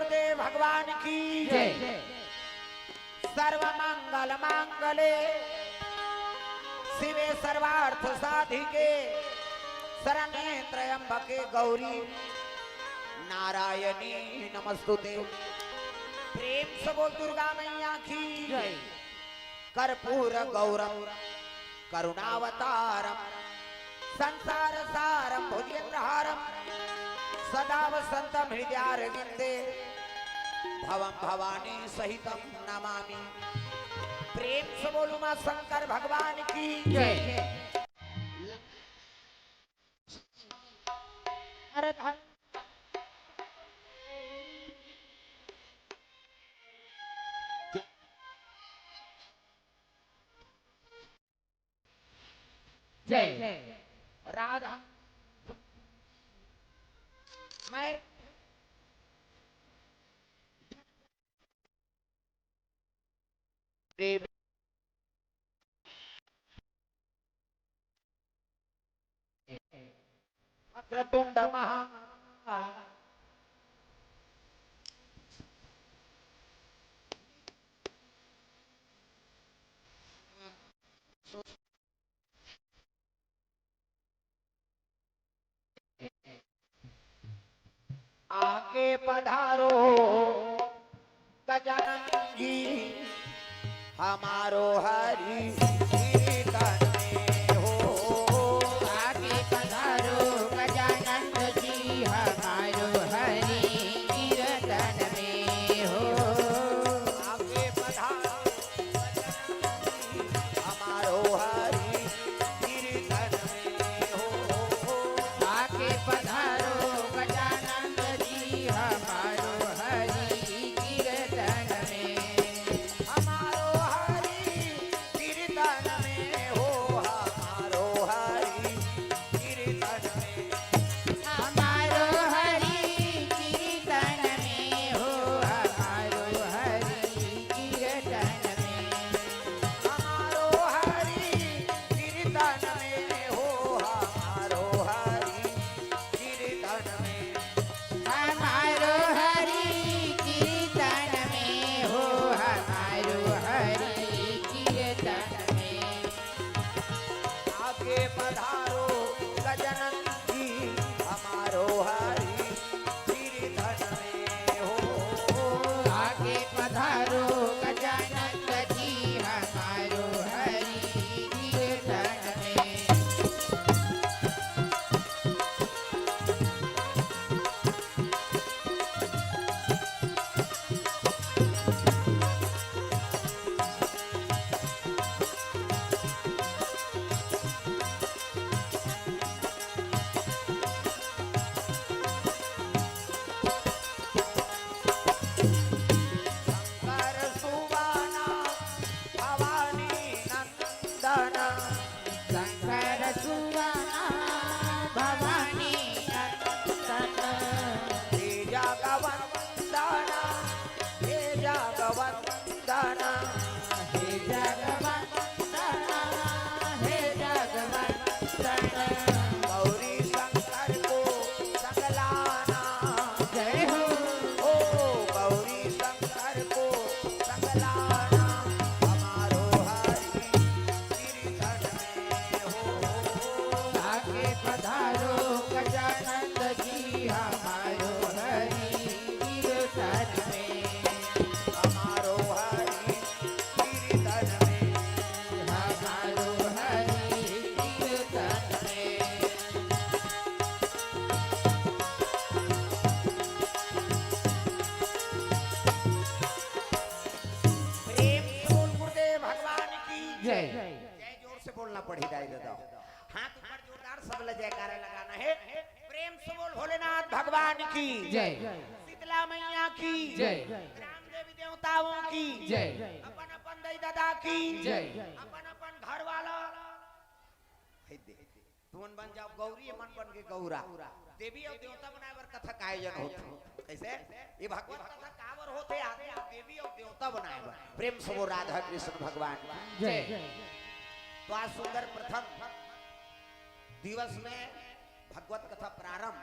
गुरुदेव भगवान की जय। सर्व मंगल मांगले शिवे सर्वार्थ साधिके शरण्ये त्र्यंबके गौरी नारायणी नमस्तुते। प्रेम से बोल दुर्गा मैया की जय। कर्पूर गौरम करुणावतारम संसार सारम भुजगेन्द्रहारम सदा वसंतम हृदयारविंदे भवम भवानी सहितम नमामि। प्रेम से बोलू मां शंकर भगवान की जय। जय राधा मैं देवी वक्रतुंड महा आके पधारो गजानन जी हमारो हरि कीर्तन में हो। आके पधारो गजानन जी हमारो हरि कीर्तन में हो। आके पधारो हमारो हरि कीर्तन में हो। आके पधारो गजानन जी हमारो हरि कीर्तन में। हमारो हरि कीर्तन में हो। हमारो हरि कीर्तन में। हमारो हरि कीर्तन में हो। हमारो हरि कीर्तन में। हमारो हरि कीर्तन में हो। हमारो हरि कीर्तन में। हमारो हरि कीर्तन में हो। हमारो हरि कीर्तन में। आगे पधारो गजानन जी हमारो हरि कीर्तन में हो। आगे पधारो गजानन जी हमारो हरि कीर्तन में। शंकर सुवाना भवानी नंदन शंकर सुवना भवानी नंदन। हे जगवंदन हे जगवंदन हे जगवंदन हे जगवंदन। गौरी शंकर को संगलाना। जय हो ओ गौरी शंकर को संगलाना हमारो हरि कीर्तन में हो। आगे पधारो गजानन जी हमारो हरि कीर्तन में। हमारो हरि कीर्तन में। हमारो हरि कीर्तन में। प्रेम से बोल गुरुदेव भगवान की जय। जय जोर से बोलना पड़ी दाई दादा। हाथ ऊपर जोरदार सबले जयकारा लगाना है। प्रेम से बोल भोलेनाथ भगवान की जय। शीतला मैया की जय। ग्राम देवी देवताओं की जय। अपन अपन दाई दादा की जय। अपन अपन घर वाला तुमन बन जाओ गौरी मन बन के गौरा। देवी और देवता बनाए बर कथा का आयोजन होते कैसे ये भगवत कथा कावर होते आदमी देवी और देवता बनाए बर। प्रेम से वो राधा कृष्ण भगवान की जय। तो आज सुंदर प्रथम दिवस में भगवत कथा प्रारंभ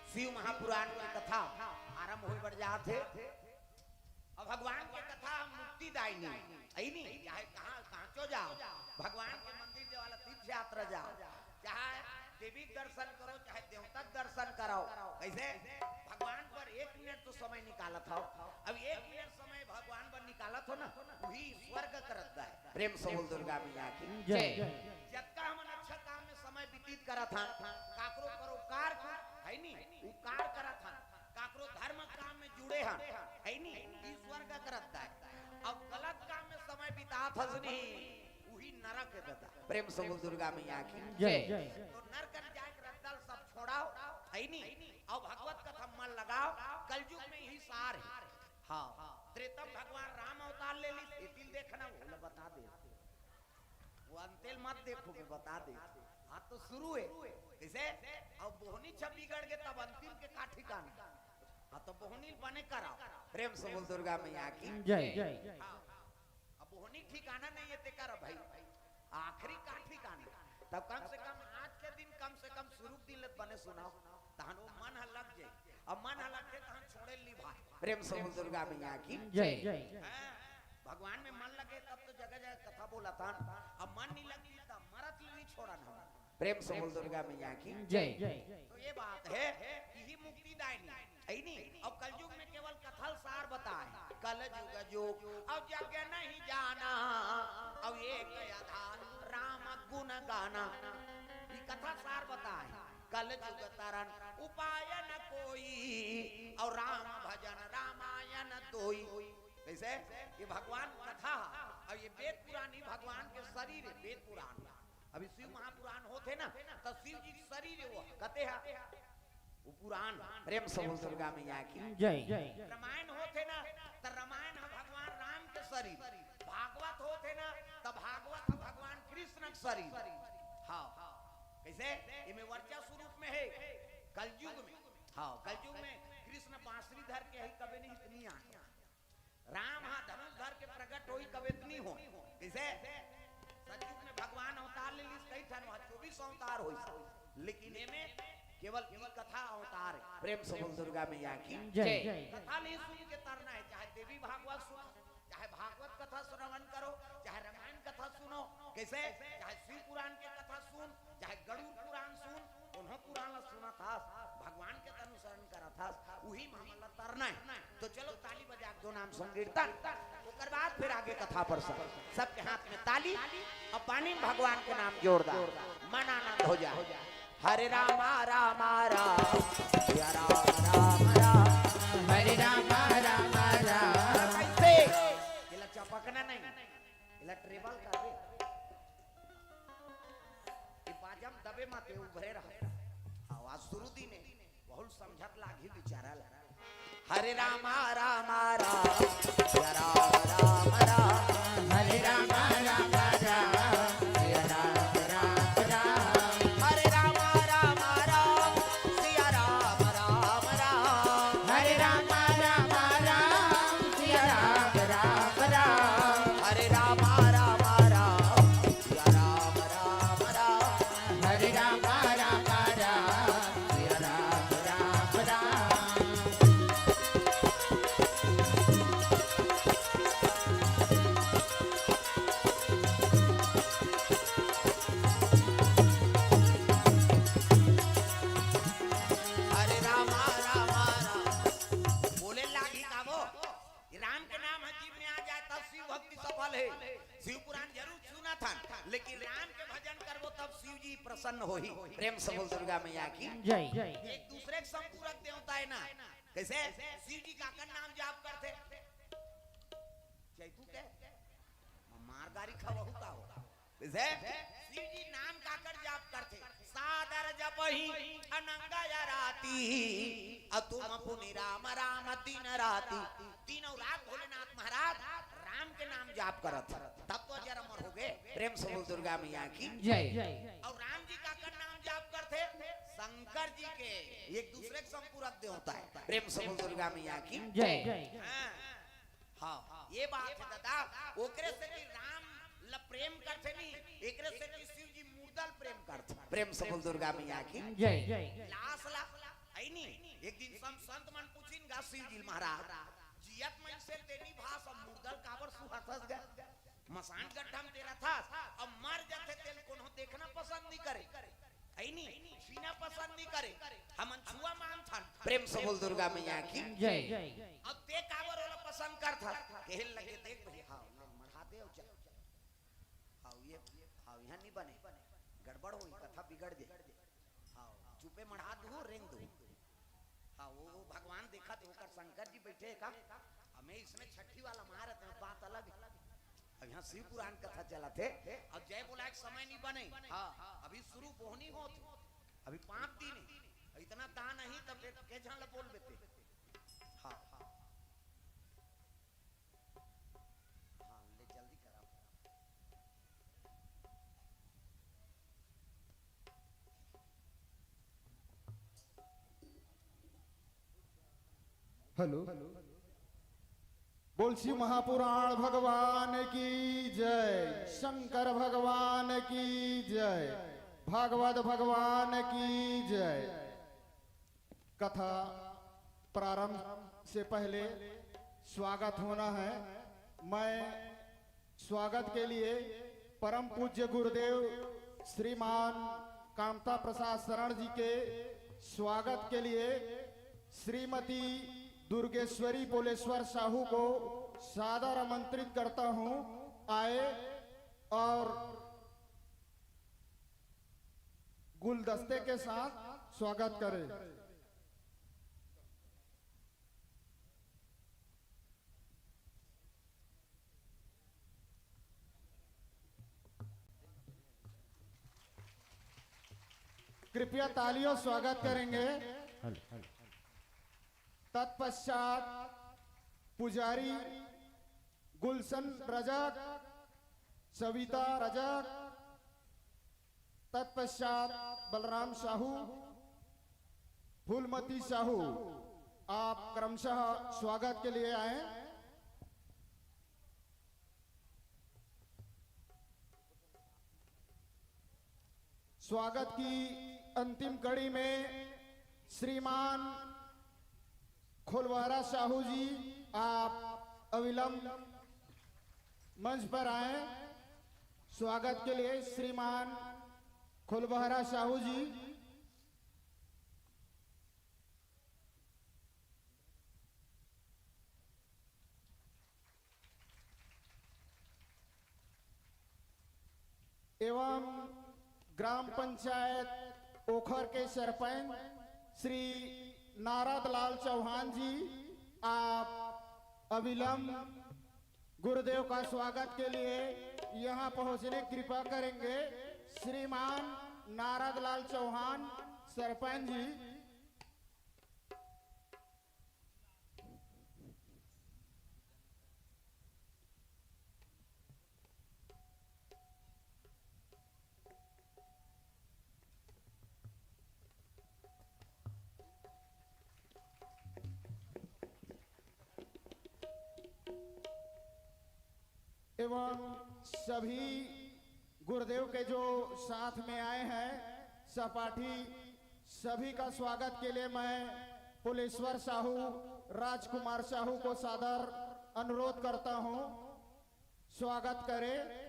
शिव महापुराण की कथा आरंभ हो बढ़ जाते और भगवान की कथा मुक्तिदायिनी है नहीं, चाहे कहाँ कहाँ जाओ, भगवान के मंदिर वाला तीर्थ यात्रा जाओ, चाहे देवी दर्शन करो, चाहे देवता दर्शन कराओ, कैसे भगवान पर 1 मिनट तो समय निकाला था। अब 1 मिनट समय भगवान पर निकाला था ना, वही स्वर्ग करता है। प्रेम से बोल दुर्गा मैया की जय। जबका हम अच्छा काम में समय व्यतीत करा था, काकरो परोपकार है नहीं, उपकार करा था, काकरो धर्म काम में जुड़े हैं है नहीं, ई स्वर्ग करता है। अब गलत काम में समय बिता फस नहीं, वही नरक देता। प्रेम से बोल दुर्गा मैया की जय। तो नरक जाए रद्दल सब छोड़ाओ है नहीं, और भगवत कथा मन लगाओ। कलयुग में यही सार है। हाँ, त्रेतम भगवान राम अवतार ले ली, एतिल देखना वो बता दे, वो अंतिल मत देखो मैं बता दे। हाँ तो शुरू है कैसे, अब बोहनी छब बिगड़ गए तब अंतिम के का ठिकाना। हाँ तो बोहनी बने कराओ। प्रेम से बोल दुर्गा मैया की जय। हाँ, अब बोहनी ठिकाना नहीं है ते कर भाई, आखिरी का ठिकाना। तब कम से कम आज के दिन कम से कम शुरू दिन लत बने सुनाओ, तहन वो मन लग जाए। अब मन लग जाए तहन छोड़े ली भाई। प्रेम से बोल दुर्गा मैया की जय। भगवान में मन लगे तब तो जगह जगह कथा बोला था, अब मन नहीं लगी तब मरत नहीं छोड़ा ना। प्रेम से बोल दुर्गा मैया की जय। तो ये बात है कि ही मुक्तिदायिनी है नहीं। अब कलयुग में केवल कथल सार बताए, कल युग योग अब जग नहीं जाना, अब एक आधार राम गुण गाना, ये कथा सार बताए। कल युग तरन उपाय न कोई, और राम भजन रामायण दोई। कैसे ये भगवान कथा और ये वेद पुराण ही भगवान के शरीर है। वेद पुराण अभी शिव महापुराण होते ना, तो शिव जी की शरीर है वो कहते हैं वो पुराण। प्रेम से बोल दुर्गा मैया की जय। रामायण होते ना, तो रामायण है भगवान राम के शरीर। भागवत होते ना, तो भागवत है भगवान कृष्ण के शरीर। हाँ कैसे इनमें वर्चा स्वरूप में है कलयुग में। हाँ कलयुग में कृष्ण बांसुरी धर के ही कभी नहीं इतनी आ, राम हाँ धनुष धर के प्रकट होई कभी इतनी हो। कैसे सतयुग में भगवान अवतार ले ली कई ठन 24 अवतार होई, लेकिन इनमें केवल एक कथा अवतार है। प्रेम से बोल दुर्गा मैया की जय। कथा नहीं सुन के तरना है, चाहे देवी भागवत सुनो, चाहे भागवत कथा श्रवण करो, चाहे रामायण कथा सुनो, कैसे चाहे शिव पुराण के कथा सुन, चाहे गरुड़ पुराण सुन, उन्हों पुराण सुना था, भगवान के अनुसरण करा था, वही मामला तरना है। तो चलो ताली बजा दो नाम संकीर्तन, उसके बाद फिर आगे कथा पर सबके हाथ में ताली, अब पानी में भगवान के नाम जोरदार मन आनंद हो जाए। हरे राम राम राम सिया राम राम राम, हरे राम राम राम। कैसे इला चपकना नहीं, इला ट्रेबल कर दे, ये बाजम दबे मत उभरे रह। आवाज शुरू दी ने बहुत समझत लागी बिचारा। हरे राम राम राम सिया राम राम राम, हरे राम राम राम सिया राम राम राम। हरे राम राम राम सिया राम राम राम, हरे राम राम राम सिया राम राम राम। हरे राम राम राम सिया राम राम राम, हरे राम राम राम सिया राम राम राम। हरे राम राम राम बोले लागी का वो राम के नाम है जीव में आ जाए तब शिव भक्ति सफल है। शिव पुराण जरूर सुना था, लेकिन राम के भजन करबो तब शिव जी प्रसन्न होही। प्रेम से बोल दुर्गा मैया की जय। एक दूसरे के संपूरक देवता है ना, कैसे शिव जी का नाम जाप करते चैतू के मार गारी खवहु का हो, कैसे शिव जी नाम काकर जाप करते सादर जपहि अनंगा या राती, अतुम पुनि राम राम दिन राती। तीनों रात भोलेनाथ महाराज राम के नाम जाप करत, तब तो अजर अमर हो गए। प्रेम से बोल दुर्गा मैया की जय। और राम जी का नाम जाप करते शंकर जी के, एक दूसरे के संपूरक देवता है। प्रेम से बोल दुर्गा मैया की जय। हाँ ये बात है दादा, ओकरे से कि राम ल प्रेम करते नहीं, एकरे से कि शिव जी मूर्दल प्रेम करते। प्रेम से बोल दुर्गा मैया की जय। लाश ला आई नहीं एक दिन संत मन पूछिन गा शिव जी महाराज जियत मन से तेरी भास अब मुर्दल काबर सुहाथस गया मसान गड्ढा में तेरा था अब मर जाते तेल कोनो देखना पसंद नहीं करे आई नहीं छीना पसंद नहीं करे हमन छुआ मान था प्रेम से बोल दुर्गा मैया की जय अब ते काबर वाला पसंद कर था कहल लगे देख भाई हां मढ़ा दे जा हां ये हां यहां नहीं बने गड़बड़ हुई कथा बिगड़ गई हां चुपे मढ़ा दो रेंग दो हां वो भगवान देखा तो होकर शंकर जी बैठे का हमें इसमें छठी वाला मारत है बात अलग है अब यहाँ शिव पुराण कथा चला थे अब जय बोला एक समय नहीं बने हाँ अभी शुरू बोहनी हो अभी 5 दिन इतना दान नहीं तब के झन बोल बेते हाँ हाँ हाँ ले जल्दी कराओ हेलो बोल शिव महापुराण भगवान की जय, शंकर भगवान की जय, भागवत भगवान की जय। कथा प्रारंभ से पहले स्वागत होना है। मैं स्वागत के लिए परम पूज्य गुरुदेव श्रीमान कामता प्रसाद शरण जी के स्वागत के लिए श्रीमती दुर्गेश्वरी बोलेश्वर साहू को सादर आमंत्रित करता हूं, आए और गुलदस्ते के साथ स्वागत करें। कृपया तालियों स्वागत करेंगे। तत्पश्चात पुजारी गुलशन रजक, सविता रजक, तत्पश्चात बलराम साहू, फूलमती साहू, आप क्रमशः स्वागत के लिए आए। स्वागत की अंतिम कड़ी में श्रीमान खोलवारा साहू जी, आप अविलंब मंच पर आए। स्वागत के लिए श्रीमान खोलवारा साहू जी। एवं ग्राम पंचायत ओखर के सरपंच श्री नारद लाल चौहान जी, आप अविलंब गुरुदेव का स्वागत के लिए यहाँ पहुँचने कृपा करेंगे। श्रीमान नारद लाल चौहान सरपंच जी। एवं सभी गुरुदेव के जो साथ में आए हैं सहपाठी, सभी का स्वागत के लिए मैं पुलेश्वर साहू, राजकुमार साहू को सादर अनुरोध करता हूं, स्वागत करें।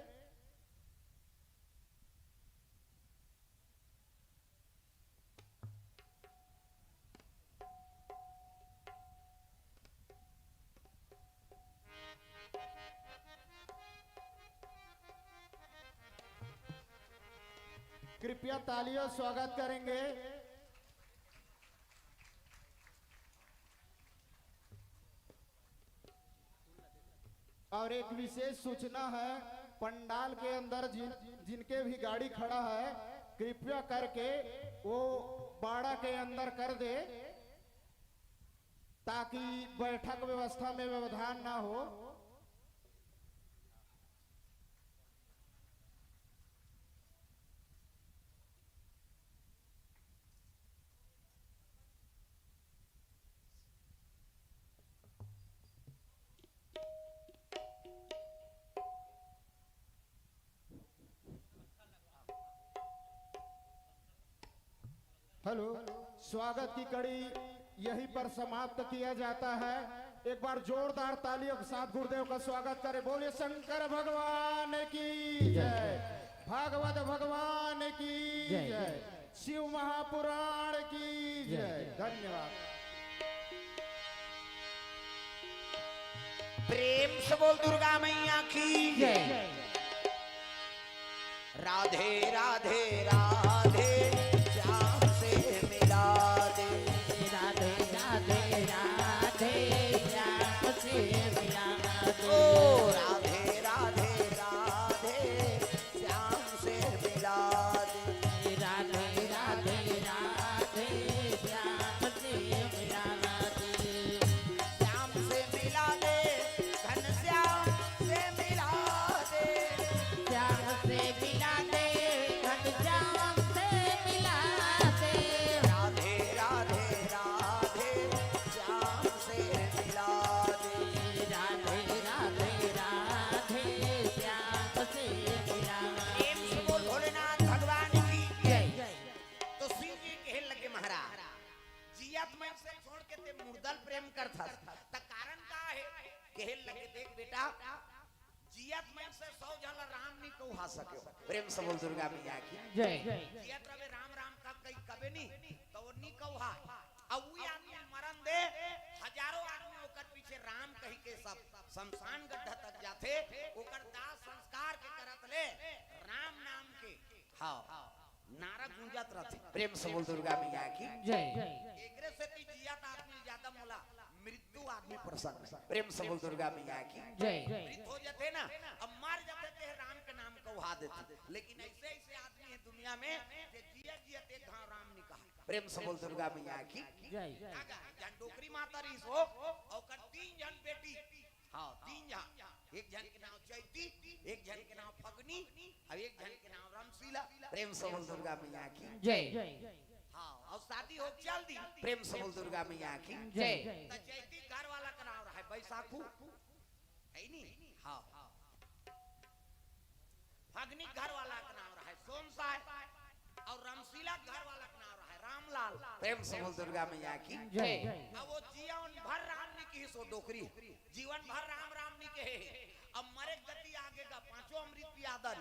कृपया तालियों स्वागत करेंगे। और एक विशेष सूचना है, पंडाल के अंदर जिनके भी गाड़ी खड़ा है, कृपया करके वो बाड़ा के अंदर कर दे, ताकि बैठक व्यवस्था में व्यवधान ना हो। हेलो। स्वागत की कड़ी यहीं पर समाप्त किया जाता है। एक बार जोरदार तालियों के साथ गुरुदेव का स्वागत करें। बोलिए शंकर भगवान की जय, भागवत भगवान की जय, शिव महापुराण की जय। धन्यवाद। प्रेम से बोल दुर्गा मैया की जय। राधे राधे राधे श्याम से मिला दे, राधे राधे राधे श्याम से मिला दे, ओ राधे राधे राधे श्याम से मिला दे, राधे राधे राधे श्याम से मिला दे, श्याम से मिला दे, घनश्याम से मिला दे, श्याम से मिला दे, घनश्याम से मिला दे, राधे राधे राधे श्याम से मिला दे, राधे राधे राधे श्याम से मिला प्रेम से बोल भोलेनाथ भगवान की जय। तो सिंह जी कहे लगे महाराज जियत में से छोड़ के ते मुर्दल प्रेम करता त कारण का है? कहे लगे देख बेटा जियत में से 100 जन राम नहीं कहू सके। प्रेम से बोल दुर्गा मैया की जय। जियत रवे राम राम का कई कबे नहीं तो वो नहीं कहू अब वो आदमी मरण दे हजारों आदमी ओकर पीछे राम कही के सब शमशान गड्ढा तक जाते ओकर दाह संस्कार के करत ले राम नाम के हाँ नारा गूंजत रहते। प्रेम से बोल दुर्गा मैया की जय। एकरे से ती जियत आदमी ज्यादा मोला मृत्यु आदमी प्रसन्न। प्रेम से बोल दुर्गा मैया की जय। मृत हो जाते ना अब मर जाते थे राम के नाम को उहा देते। लेकिन ऐसे ऐसे आदमी है दुनिया में कि जियत जियत एक घाव राम ने कहा। प्रेम से बोल दुर्गा मैया की जय। जन डोकरी माता रही सो और कर 3 जन बेटी हाँ 3 जन एक जन के नाम चैती, एक जन के नाम फगनी और एक जन के नाम रामशीला। प्रेम से बोल दुर्गा मैया की जय। हाँ और शादी हो चल दी। प्रेम से बोल दुर्गा मैया की जय। तो चैती घर वाला का नाम रहा है बैसाखू है नहीं हाँ फगनी घर वाला का नाम रहा है सोमसाय और रामशीला घर वाला का नाम रहा है रामलाल। प्रेम से बोल दुर्गा मैया की जय। अब वो जीवन भर राम ने की सो डोकरी जीवन भर राम राम ने के अब मरे गति आगे का 5 अमृत पियादर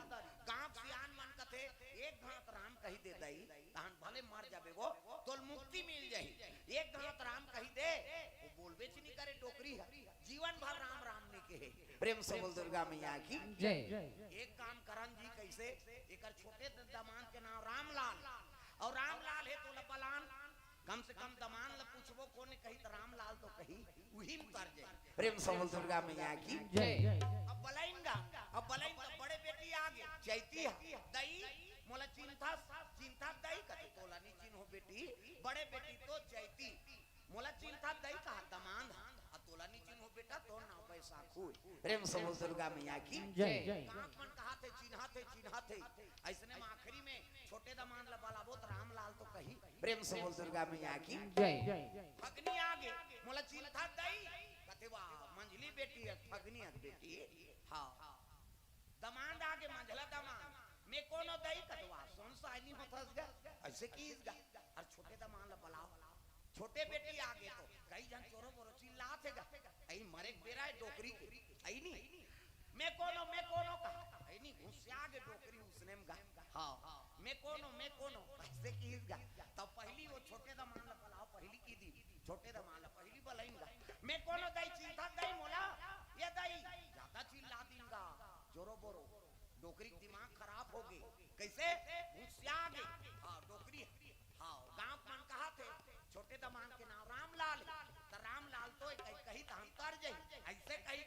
गांव सियान मन कथे एक घात राम कही दे दई तहन भले मर जाबे वो तोल मुक्ति मिल जाई। एक घात राम कही दे वो बोलबे च नहीं करे डोकरी है जीवन भर राम राम ने के। प्रेम से बोल दुर्गा मैया की जय। एक काम करन जी कैसे एकर छोटे दमान के नाम रामलाल और रामलाल है तो लपलान कम से कम दमान ल पूछबो कोने कही त रामलाल तो कही वही में कर जाए। प्रेम से बोल दुर्गा मैया की जय। अब बलाइंगा अब बलाइन तो बड़े बेटी आगे चैती दई मोला चिंता चिंता दई कते तोला नहीं चिन्ह हो बेटी बड़े बेटी तो चैती मोला चिंता दई कहा दमान आ तोला नहीं चिन्ह हो बेटा तो नाम बैसाखू। प्रेम से बोल दुर्गा मैया की जय। कांक मन कहा थे चिन्हा थे ऐसने में आखिरी में छोटे दमान ल बलाबो त रामलाल तो कही। प्रेम से बोल दुर्गा मैया की जय। फगनी आगे मोला चिंता दई कते वाह मंझली बेटी है फगनी है बेटी हाँ दमांड आगे मंझला दमांड में कोनो दई कतवा सोन साइनी होतस गा ऐसे कीस गा और छोटे दमान ल बलाओ छोटे बेटी आगे तो कई जन चोरो बोरो चिल्लाते गा आई मरे बेरा है डोकरी आई नहीं मैं कोनो कहा आई नहीं घुस आगे डोकरी उसने गा हां मैं कोनो ऐसे कीस गा तब पहली वो छोटे दमान ल बलाओ पहली की दी छोटे दमान ल पहली बलाइंगा मैं कोनो दई चिंता दई मोला ये दई ज्यादा चिल्ला दूंगा जोरो बोरो डोकरी दिमाग खराब हो गई कैसे घुसिया आगे हां डोकरी हां गांव मन कहा थे छोटे दमान के नाम रामलाल तो रामलाल तो कही तो हम कर जाई ऐसे कही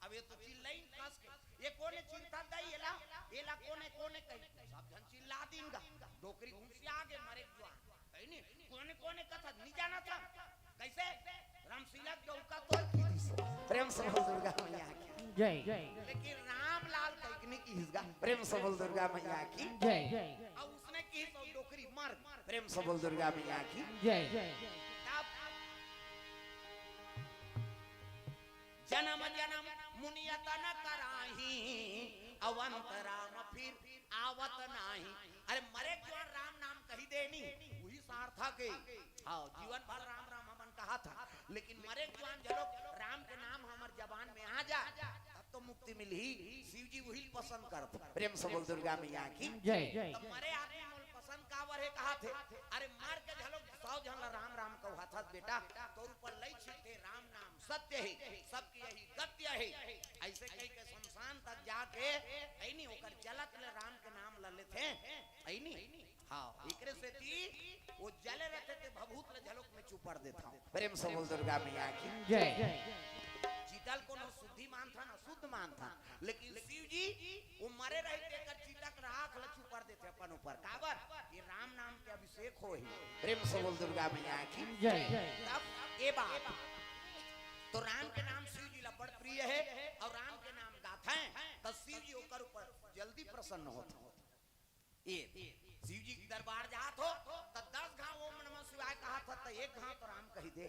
अब ये तो चिल्लाई कस के ये कोने चिंता दई एला कोने कही सब जन चिल्ला देंगा डोकरी घुसिया आगे मरे जवान कही नहीं कोने कथा नहीं जाना था कैसे रामशीला चौका तो प्रेम से बोल दुर्गा मैया की जय। लेकिन रामलाल कहीं की हिस्सा प्रेम से बोल दुर्गा मैया की जय। अब उसने की तो डोकरी मर प्रेम से बोल दुर्गा मैया की जय। तब जन्म जन्म मुनियत न कराही अवंत राम फिर आवत नाही। अरे मरे जवान राम नाम कही देनी वही सार्थक है। हाँ जीवन भर राम राम हमन कहा था, लेकिन मरे जवान जलो राम के नाम हमार जबान में आ जा तब तो मुक्ति मिली। शिव जी वही पसंद करते। प्रेम से बोल दुर्गा मैया की जय। तो मरे आदमी मोल पसंद कावर है कहा थे। अरे मार के झलो 100 जन राम राम को हाथ बेटा तोर ऊपर लई छिटे राम नाम सत्य है, सबकी यही गत्य है। ऐसे कई के शमशान तक जाके ऐनी होकर जलत ले राम के नाम ल लेते ऐनी। हाँ एकरे से थी वो जले रहते थे भभूत ले झलोक में चुपर देता हूँ। प्रेम से बोल दुर्गा मैया की जय। चीतल को न शुद्धि मान था न शुद्ध मान था, लेकिन शिव जी वो मरे रहते कर चीतक राख ल चुपर देते अपन ऊपर काबर ये राम नाम के अभिषेक हो ही। प्रेम से बोल दुर्गा मैया की जय। तब ये बात तो राम के नाम शिव जी ला बड़ प्रिय है और राम के नाम गाथा है तो शिव जी ओकर ऊपर जल्दी प्रसन्न होते। ये शिव जी के दरबार जात हो तो 10 घाव ओम नमः शिवाय कहा था तो 1 घाव तो राम कही दे।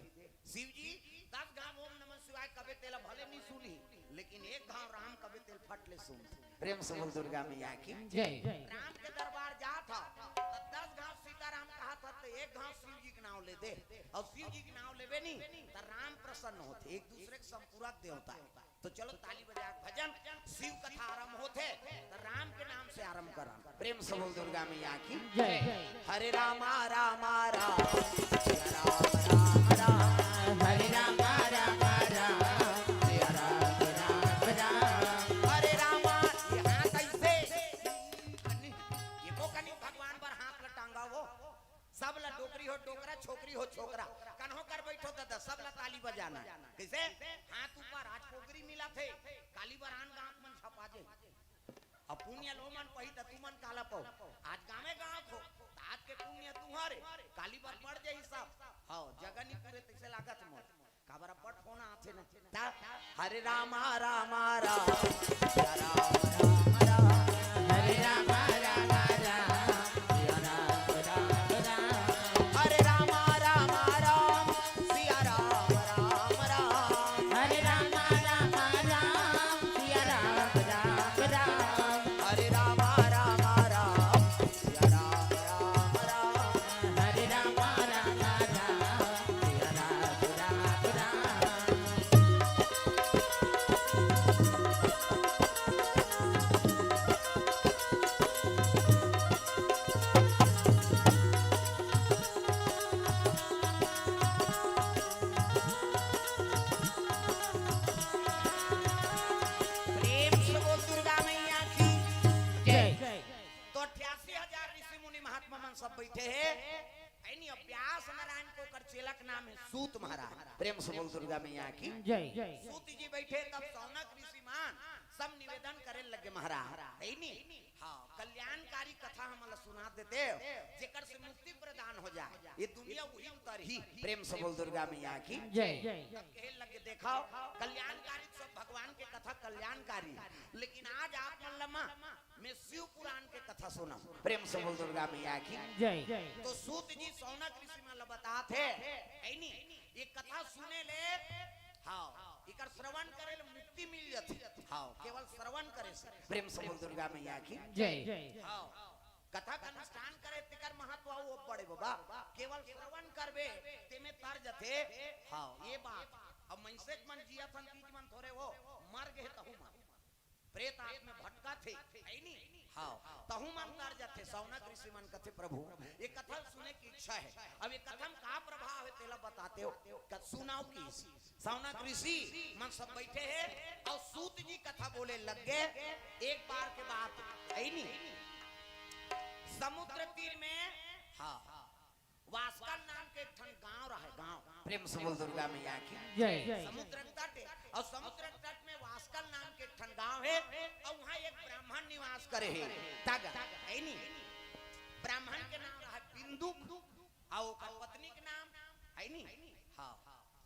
शिव जी 10 घाव ओम नमः शिवाय कबे तेला भले नहीं सुनी, लेकिन 1 घाव राम कबे तेल फट ले सुन। प्रेम से बोल दुर्गा मैया की जय। राम के दरबार जात हो तो 10 घाव सीताराम कहा था तो 1 घाव शिव जी के नाम ले दे और शिव जी के नाम लेवे नहीं तो राम प्रसन्न होते। एक दूसरे के संपूरक देवता है। तो चलो ताली बजा भजन शिव कथा आरंभ होते तो राम के नाम से आरंभ करा। प्रेम से बोल दुर्गा मैया की जय। हरे रामा रामा राम राम राम राम हरे राम राम राम सिया राम राम राम हरे रामा। ये हाथ ऐसे ये को कनी भगवान पर हाथ लटांगा वो सब ला डोकरी हो डोकरा छोकरी हो छोकरा कन्हो कर बैठो दादा सब ला ताली बजाना। कैसे हाथ ऊपर आज पोगरी मिला थे काली बरान गांव मन छपा जे अब पुण्य लो मन पही त तू मन काला पौ आज गावे गांव को आज के पुण्य तुम्हारे काली बार पड़ जाई सब। हां जगनी पूरे तैसे लागत मोर काबरा पट फोन आथे न ता हरे रामा रामा राम सिया राम राम राम हरे राम राम राम सिया राम राम राम हरे रामा रामा राम सिया राम राम राम हरे राम राम राम सिया राम राम राम हरे रामा रामा राम सिया राम राम राम हरे राम राम राम सिया राम राम राम प्रेम से बोल दुर्गा मैया की जय। तो 88,000 ऋषि मुनि महात्मा मन सब बैठे हैं ऐनी व्यास नारायण को कर चेलक नाम है सूत महाराज। प्रेम से बोल दुर्गा मैया की जय। सूत जी बैठे तब सौनक ऋषि मान सब निवेदन करे लगे महाराज ऐनी हाँ कल्याणकारी कथा हमला सुना देते जेकर से मुक्ति प्रदान हो जाए ये दुनिया वही उतर ही। प्रेम से बोल दुर्गा मैया की जय। तब कहे लगे देखाओ कल्याणकारी सब भगवान के कथा कल्याणकारी, लेकिन आज आप मन लमा मैं शिव पुराण के कथा सुना। प्रेम से बोल दुर्गा मैया की जय। तो सूत जी सौनक ऋषि में बता थे ऐनी ये कथा सुने ले हाँ इकर श्रवण करे ले मुक्ति मिल जाती। हाँ केवल श्रवण करे से। प्रेम से बोल दुर्गा मैया की जय। हाँ कथा का अनुष्ठान करे तेकर महत्व वो बड़े बाबा केवल श्रवण करबे ते में तर जथे। हाँ ये बात अब मनसे मन जिया थन तीज मन थोड़े वो मर गए तहु मन प्रेत आत्मा में भटका थे ऐनी हाँ तहु मन तर जाते। सौनक ऋषि मन कथे प्रभु ये कथा सुने की इच्छा है। अब ये कथम का प्रभाव है तेला बताते हो सुनाओ की। सौनक ऋषि मन सब बैठे हैं और सूत जी कथा बोले लग गए। एक बार के बाद ऐनी समुद्र तीर में हाँ वास्कल नाम के ठन गांव रहे गांव। प्रेम से बोल दुर्गा मैया की जय। समुद्र तट है और समुद्र तट में वास्कल नाम के ठन गांव है और वहाँ एक ब्राह्मण निवास करे है तागा ऐनी ब्राह्मण के नाम रहा बिंदु और ओकर पत्नी के नाम ऐनी हाँ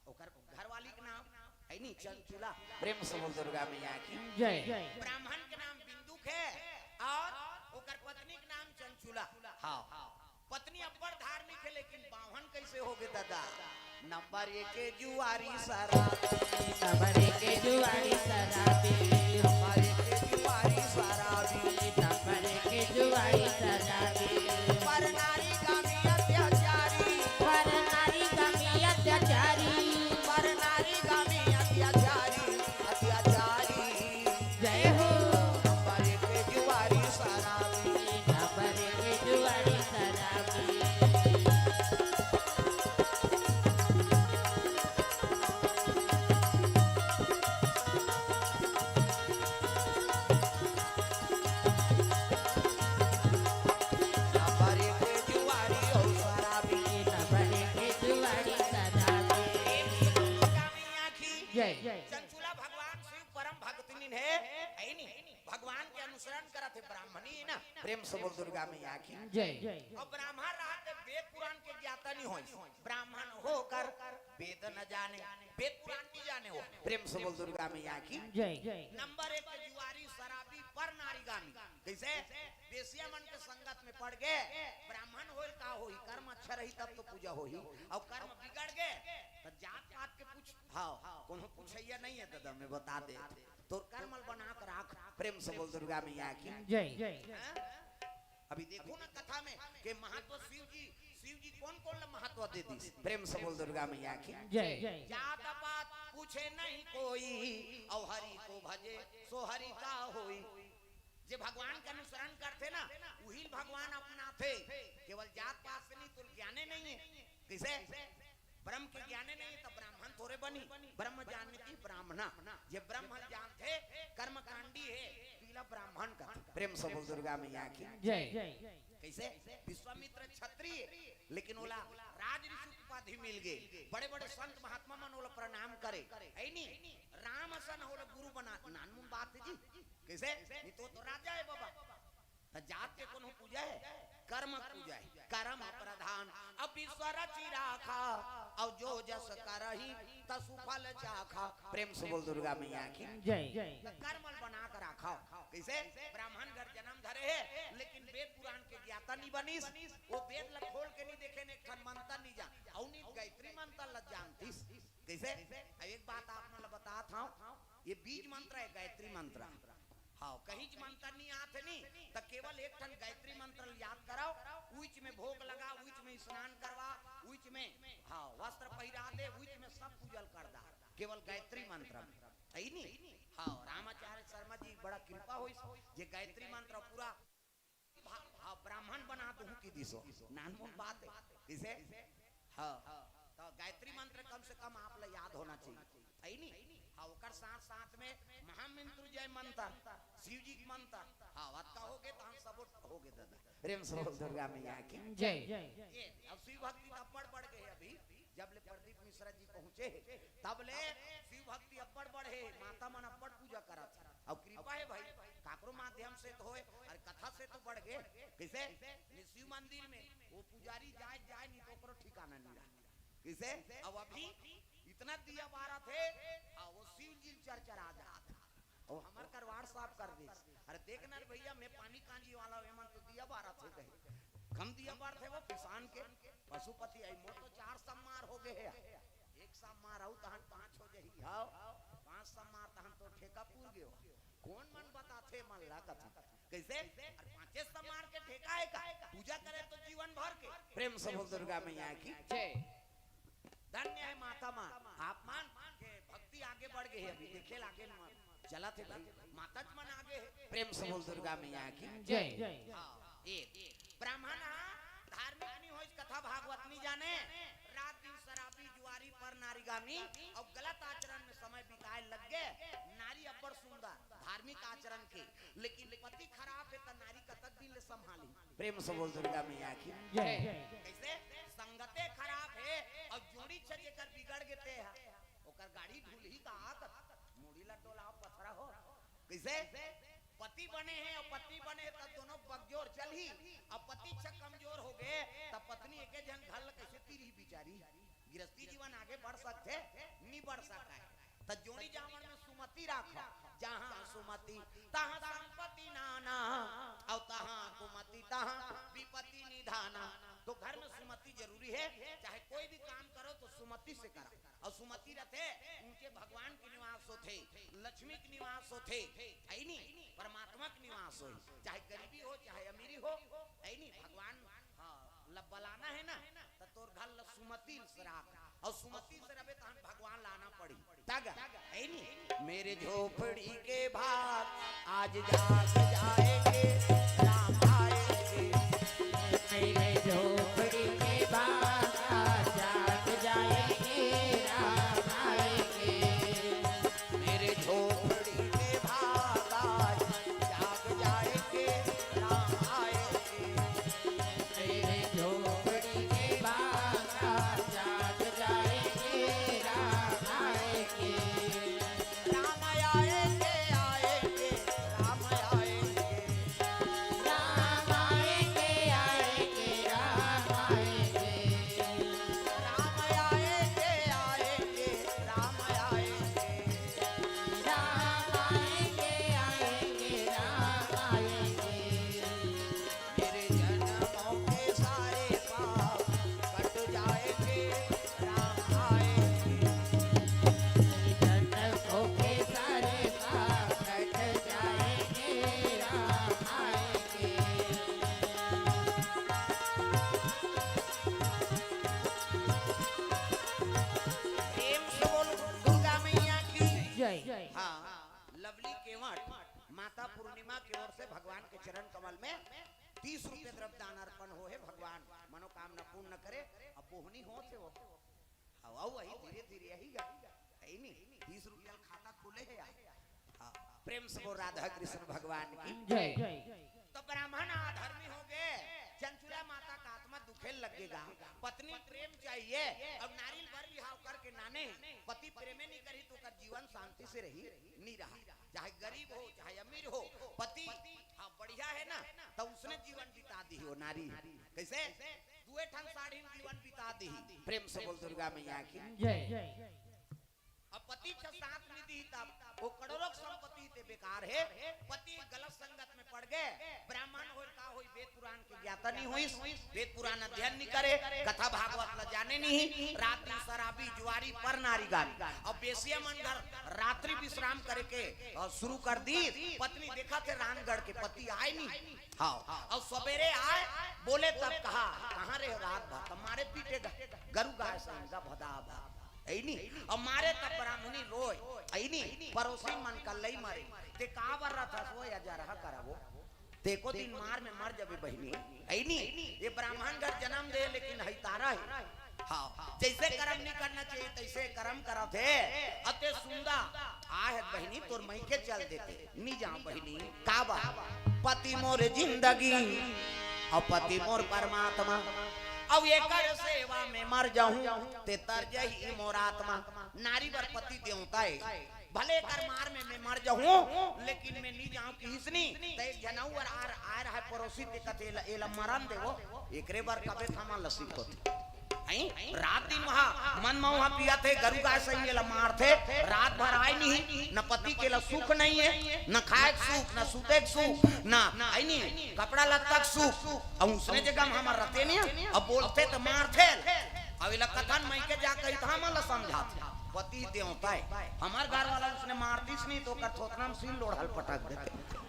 ओकर घरवाली के नाम ऐनी चंचुला। प्रेम से बोल दुर्गा मैया की जय। ब्राह्मण के नाम बिंदुक है और ओकर पत्नी के नाम चंचुला। हाँ पत्नी अब्बड़ धार्मिक है लेकिन बावन कैसे हो गए दादा। नंबर 1 के जुआरी शराबी नंबर 1 के जुआरी शराबी नंबर 1 के जुआरी शराबी नंबर 1 के जुआरी शराबी पर नारी का भी अत्याचारी चंचुला भगवान शिव परम भक्तिनीन है ऐ नहीं भगवान के अनुसरण करत है ब्राह्मणी है ना प्रेम से बोल दुर्गा मैया की और ब्राह्मण रहते वेद पुराण के ज्ञाता नहीं होई ब्राह्मण होकर वेद न जाने वेद पुराण की जाने हो प्रेम से बोल दुर्गा मैया की नंबर 1 जुआरी शराबी पर नारीगामी कैसे बेसिया मन के संगत में पड़ गए ब्राह्मण होल का होई कर्म अच्छा रही तब तो पूजा होई और कर्म बिगड़ गए तो जात पात के पूछ हां कोनो पूछैया नहीं है दादा मैं बता दे तो कर्मल बना कर राख प्रेम से बोल दुर्गा मैया की अभी देखो ना कथा में कि महत्व शिव जी कौन महत्व दे दी प्रेम से बोल दुर्गा मैया की जात पात पूछे नहीं कोई और हरि को भजे सो हरि का होई जे भगवान का अनुसरण करते ना वही भगवान अपना थे केवल जात पात से नहीं तो ज्ञाने नहीं है किसे ब्रह्म के ज्ञाने नहीं तो ब्राह्मण थोड़े बनी ब्रह्म जानती ब्राह्मणा ये ब्रह्म जानते कर्म कांडी है पीला ब्राह्मण का प्रेम से बोल दुर्गा मैया की कैसे विश्वामित्र क्षत्रिय लेकिन ओला राज ऋषि उपाधि मिल गए बड़े बड़े संत महात्मा मन ओला प्रणाम करे है नहीं राम सन ओला गुरु बना नानमुन बात है जी कैसे नहीं तो राजा है बाबा तो जात के कोनो पूजा है कर्म पूजा है कर्म प्रधान अब ईश्वर चिराखा और जो जस करही तसु फल चाखा प्रेम से बोल दुर्गा मैया की कर्मल बना कर रखा कैसे ब्राह्मण घर जन्म धरे है लेकिन वेद पुराण के ज्ञाता नहीं बनीस वो वेद ल खोल के नहीं देखे ने खन मंत्र नहीं जान और नहीं गायत्री मंत्र ल जानतीस कैसे एक बात आपने ल बता था ये बीज मंत्र है गायत्री मंत्र हाँ कहीं मंत्र नहीं आते नहीं तो केवल एक ठन गायत्री मंत्र याद कराओ उच में भोग लगा उच में स्नान करवा उच में हाँ वस्त्र पहिरा दे उच में सब पूजल कर दा केवल गायत्री मंत्र है नहीं हाँ रामाचार्य शर्मा जी बड़ा कृपा हो जे गायत्री मंत्र पूरा हाँ ब्राह्मण बना तो की दिसो नानमुन बात है इसे हाँ तो गायत्री मंत्र कम से कम आप ला याद होना चाहिए है नहीं हाँ ओकर साथ साथ में महामृत्युंजय मंत्र शिव जी मंत्र हाँ बात का होगे तो हम सब होगे दादा प्रेम से दुर्गा मैया की अब शिव भक्ति अब्बड़ बढ़ गए अभी जब ले प्रदीप मिश्रा जी पहुंचे तब ले शिव भक्ति अब्बड़ बढ़े माता मन अब्बड़ पूजा करत और कृपा है भाई काकरो माध्यम से तो होए और कथा से तो बढ़ गए कैसे शिव मंदिर में वो पुजारी जाए नहीं तो ओकरो ठिकाना नहीं रहा किसे अब अभी इतना दिया बारा थे वो शिव जी चरचरा जाता और हमार करवाड़ साफ कर दे अरे देखना भैया मैं पानी कांजी वाला वेमन तो दिया बारा थे कहे कम दिया बार थे वो किसान के पशुपति आई मोर तो 4 सम्मार हो गए है एक सम्मार आउ तहन 5 हो जही हां 5 सम्मार तहन तो ठेका पूर गयो कौन मन बताथे मन ला कथा कैसे और 5 सम्मार के ठेका है का पूजा करे तो जीवन भर के प्रेम से बोल दुर्गा मैया की जय धन्य है माता मां आप मान के भक्ति आगे बढ़ गई है अभी देखे लागे चला थे भाई माता मन आगे है प्रेम से बोल दुर्गा मैया की जय ब्राह्मण धार्मिक नहीं हो कथा भागवत नहीं जाने रात दिन शराबी जुआरी पर नारीगामी और गलत आचरण में समय बिताए लग गए नारी अब्बड़ सुंदर धार्मिक आचरण के लेकिन पति खराब है तो नारी कतक दिन ले संभाली प्रेम से बोल दुर्गा मैया की कैसे संगते खराब है और जोड़ी छजे कर बिगड़ गए है ओकर गाड़ी ढूल ही का आत मुड़ी लटोला पथरा हो कैसे पति बने हैं और पत्नी बने तब दोनों बगजोर चल ही अब पति छ कमजोर हो गए तब पत्नी एक जन घर कैसे तीरी बिचारी गृहस्थी जीवन आगे बढ़ सकते नहीं बढ़ सकता है तो जोड़ी जामन में सुमति राखो जहाँ सुमति तहाँ संपत्ति नाना और तहाँ कुमति तहाँ विपत्ति निधाना तो घर में सुमति जरूरी है चाहे कोई भी काम करो तो सुमति से करो और सुमति रहते उनके भगवान के निवास होते लक्ष्मी के निवास होते है नहीं परमात्मा के निवास हो चाहे गरीबी हो चाहे अमीरी हो है नहीं भगवान बलाना है ना तो तोर घर सुमति से राख और सुमति से रहे तो हम भगवान लाना पड़ी तग है नहीं मेरे झोपड़ी के भाग आज जाग जाएंगे राम आएंगे मेरे झोपड़ी के भाग आज जाग जाएंगे राम आएंगे मेरे झोपड़ी के भाग आज जाग जाएंगे राम आएंगे मेरे झोपड़ी के भाग आज जाग जाएंगे राम आएंगे हाँ लवली केवट माता पूर्णिमा की ओर से भगवान के चरण कमल में 30 रुपए द्रव्य दान अर्पण हो है भगवान मनोकामना पूर्ण करे अब बोहनी हो थे वो हवा वही धीरे धीरे यही है नहीं 30 रुपया खाता खुले है हाँ, प्रेम से वो राधा कृष्ण भगवान की जय तो ब्राह्मण अधर्मी हो गए चंचुला माता का आत्मा दुखे लगेगा पत्नी प्रेम चाहिए अब नारी वर विवाह करके नाने पति प्रेम नहीं करी तो का जीवन शांति से रही नहीं रहा चाहे गरीब हो चाहे अमीर हो पति हाँ बढ़िया है ना तो उसने जीवन बिता दी हो नारी कैसे दुए ठन साड़ी जीवन बिता दी प्रेम से बोल दुर्गा मैया की जय अब पति के साथ निधि तब वो करोड़ों संपत्ति ते बेकार है पति गलत संगत में पड़ गए ब्राह्मण हो का हो वेद पुराण की ज्ञाता नहीं हुई वेद पुराण अध्ययन नहीं करे कथा भागवत ल जाने नहीं रात्रि शराबी जुआरी पर नारी गाली अब बेसिया मन घर रात्रि विश्राम करे के शुरू कर दी पत्नी देखा थे रानगढ़ के पति आए नहीं हाँ और सवेरे आए बोले तब कहा कहाँ रहे रात भर तुम्हारे पीटेगा गरु गाय संगा भदा भा ऐनी और मारे तब ब्राह्मणी रोय ऐनी पड़ोसी मन का लई मारे ते का बर रहा था सो या जा रहा करा वो ते को दिन मार में मर जाबे बहनी ऐनी ये ब्राह्मण घर जन्म दे लेकिन है तारा है हाँ जैसे कर्म नहीं करना चाहिए तैसे कर्म करा थे अते सुंदा आहे बहनी तोर मई के चल देते नहीं जा बहनी का बा पति मोर जिंदगी और पति मोर परमात्मा अब एकर सेवा में मर जाऊं ते तर जही मोरात्मा नारी वर पति देवता है भले कर मार में मैं मर जाऊं लेकिन मैं नहीं जाऊं किसनी ते जनौर आर आ रहा है पड़ोसी ते कते एला मरन देवो एकरे बार कबे थमा लसी होती रात दिन वहां मन में वहां पिया थे गरु गाय सही मार थे रात भर आए नहीं न पति के ला सुख नहीं है न खाए सुख न सूते सुख न आई नहीं कपड़ा लत्ता सुख और उसने जगह हम रहते नहीं अब बोलते तो मार थे अब इला कथन मई के जा कही था मला समझा पति देवता है हमार घर वाला उसने मारतीस नहीं तो कर थोतनाम सील लोढ़ल पटक देते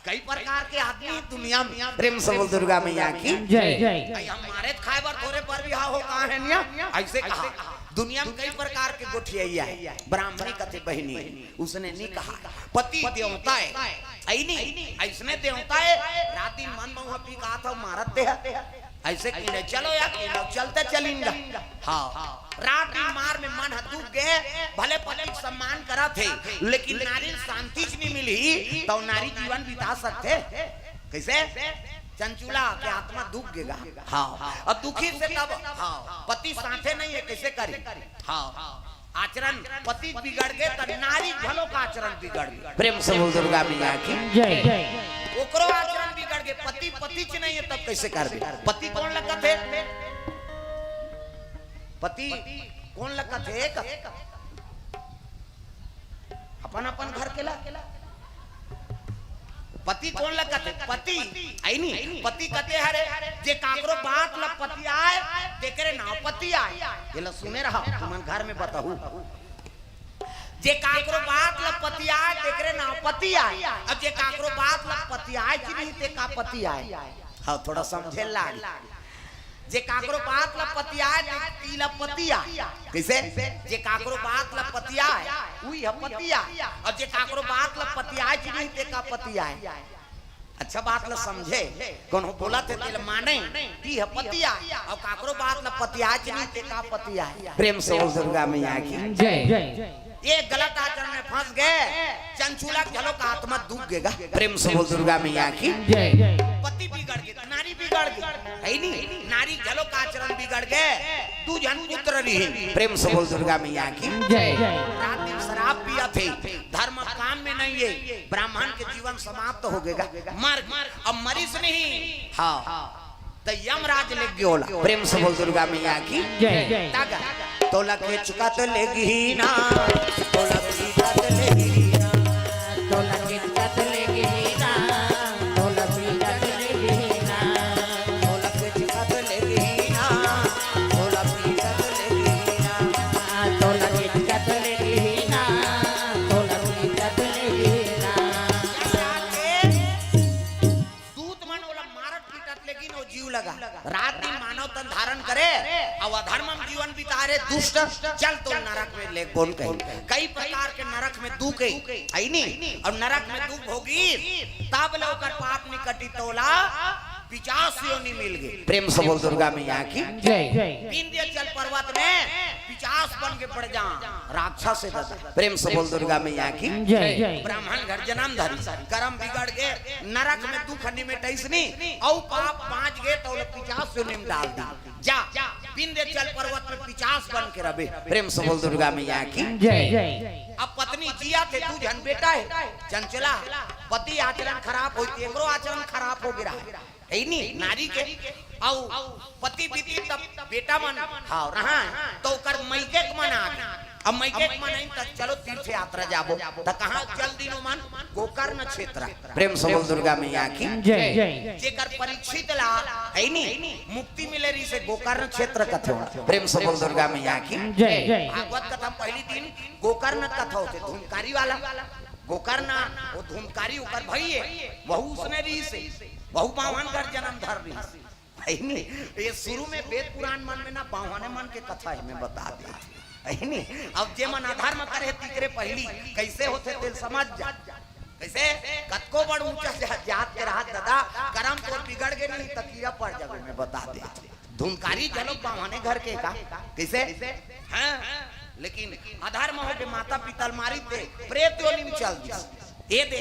कई प्रकार के आदमी दुनिया में प्रेम से बोल दुर्गा मैया की जय हमारे खाइबर थोड़े पर भी हो कहा है निया ऐसे कहा दुनिया में कई प्रकार के गोठिया है ब्राह्मणी कथे बहनी उसने नहीं कहा पति देवता है नहीं ऐसने देवता है रात दिन मन में पी कहा था मारते है ऐसे कीड़े चलो यार चलते चलेंगे हाँ रात दिन मार में मन हतूक गए भले पति सम्मान करा थे लेकिन नारी शांति नहीं मिली तो नारी जीवन बिता सकते कैसे चंचुला के आत्मा दुख गेगा हाँ और दुखी से तब हाँ पति साथे नहीं है कैसे करे हाँ आचरण पति बिगड़ गए तो नारी भलो का आचरण बिगड़ गए प्रेम से बोल दुर्गा मैया की जय ओकरो आचरण बिगड़ गए पति पति च नहीं है तब कैसे कर दे पति कौन लगा थे पति कौन लगा थे अपन अपन घर के ला पति कौन लगा थे पति आई नहीं पति कहते हरे जे काकरो बात ला पति आए तेरे नाव पति आए ये ला सुने रहा तुमन घर में बताहू जे काकरो बात ला पति आए तेरे नाव पति आए अब जे काकरो बात ला पति आए कि नहीं ते का पति आए हाँ थोड़ा समझे लाग जे काकरो बात ला पति आए तीला पति आए कैसे जे काकरो बात ला पति आए उही है पति आए और जे काकरो बात ला पति आए कि नहीं ते का पति आए अच्छा बात ला समझे कोनो बोला थे तेल माने ती है पति आए और काकरो बात ला पति आए कि नहीं ते का पति आए प्रेम से दुर्गा मैया की जय ये गलत आचरण में फंस गए चंचुला चलो का आत्मा दुख गेगा प्रेम से बोल दुर्गा मैया की जय पति बिगड़ गए नारी बिगड़ गई है नहीं नारी चलो का आचरण बिगड़ गए तू जन पुत्र रही प्रेम से बोल दुर्गा मैया की जय रात दिन शराब पिया थे धर्म काम में नहीं है ब्राह्मण के जीवन समाप्त हो गएगा मर अब मरीज नहीं हाँ तो यमराज ले गयोला प्रेम से बोल दुर्गा मैया की जय तागा तोला के चुका तो लेगी ना तोला के चुका तो लेगी ना तोला के चुका तो लेगी ना तोला के चुका तो लेगी ना तोला के चुका तो लेगी ना तोला के चुका तो लेगी ना तोला के चुका तो लेगी ना तोला के चुका तो लेगी ना दूत मन वाला मारत पीटत लेकिन वो जीव लगा रात दिन मानव तन धारण करे और अधर्म जीवन बिता रहे दुष्ट चल तो नरक में ले कौन कहीं कई प्रकार के नरक में में दुख है नहीं और नरक में दुख होगी तब लोकर पाप निकटी तोला 50 योनि मिल गई। प्रेम से बोल दुर्गा मैया की जय। विंध्याचल पर्वत में 50 बन के पड़ जा राक्षस से दादा। प्रेम से बोल दुर्गा मैया की जय। ब्राह्मण घर जन्म धरी कर्म बिगड़ के नरक में दुख निमिटैसनी और पाप 5 गए तो 50 योनि में डाल दी जा। विंध्याचल पर्वत में 50 बन के रहे। प्रेम से बोल दुर्गा मैया की जय। अब पत्नी जिया थे तू जन बेटा है चंचला पति आचरण खराब होती एकरो आचरण खराब हो गिरा है नहीं नारी के औ पति बीती तब बेटा मन हां रहा तो कर मैके मन आ गया। अब मैके मन नहीं त चलो तीर्थ यात्रा जाबो त कहां चल दिनो मन गोकर्ण क्षेत्र। प्रेम से बोल दुर्गा मैया की जय। जेकर परीक्षित ला है नहीं मुक्ति मिले रही से गोकर्ण क्षेत्र कथे। प्रेम से बोल दुर्गा मैया की जय। भागवत कथा पहली दिन गोकर्ण कथा होते धूमकारी वाला गोकर्ण वो धूमकारी ऊपर भई है वहू उसने री से बहु बावन कर जन्म धर रही है नहीं। ये शुरू में वेद पुराण मन में ना बावने मन के कथा है मैं बता दे है नहीं। अब जे मन अधर्म करे तिकरे पहली कैसे होते तेल समझ जा कैसे कतको बड़ ऊंचा जात के राहत दादा कर्म तो बिगड़ गए नहीं तकिया पड़ जावे मैं बता दे। धूमकारी चलो बावने घर के का कैसे हां लेकिन अधर्म हो के माता पिता मारी थे प्रेत योनि में चल दी ये दे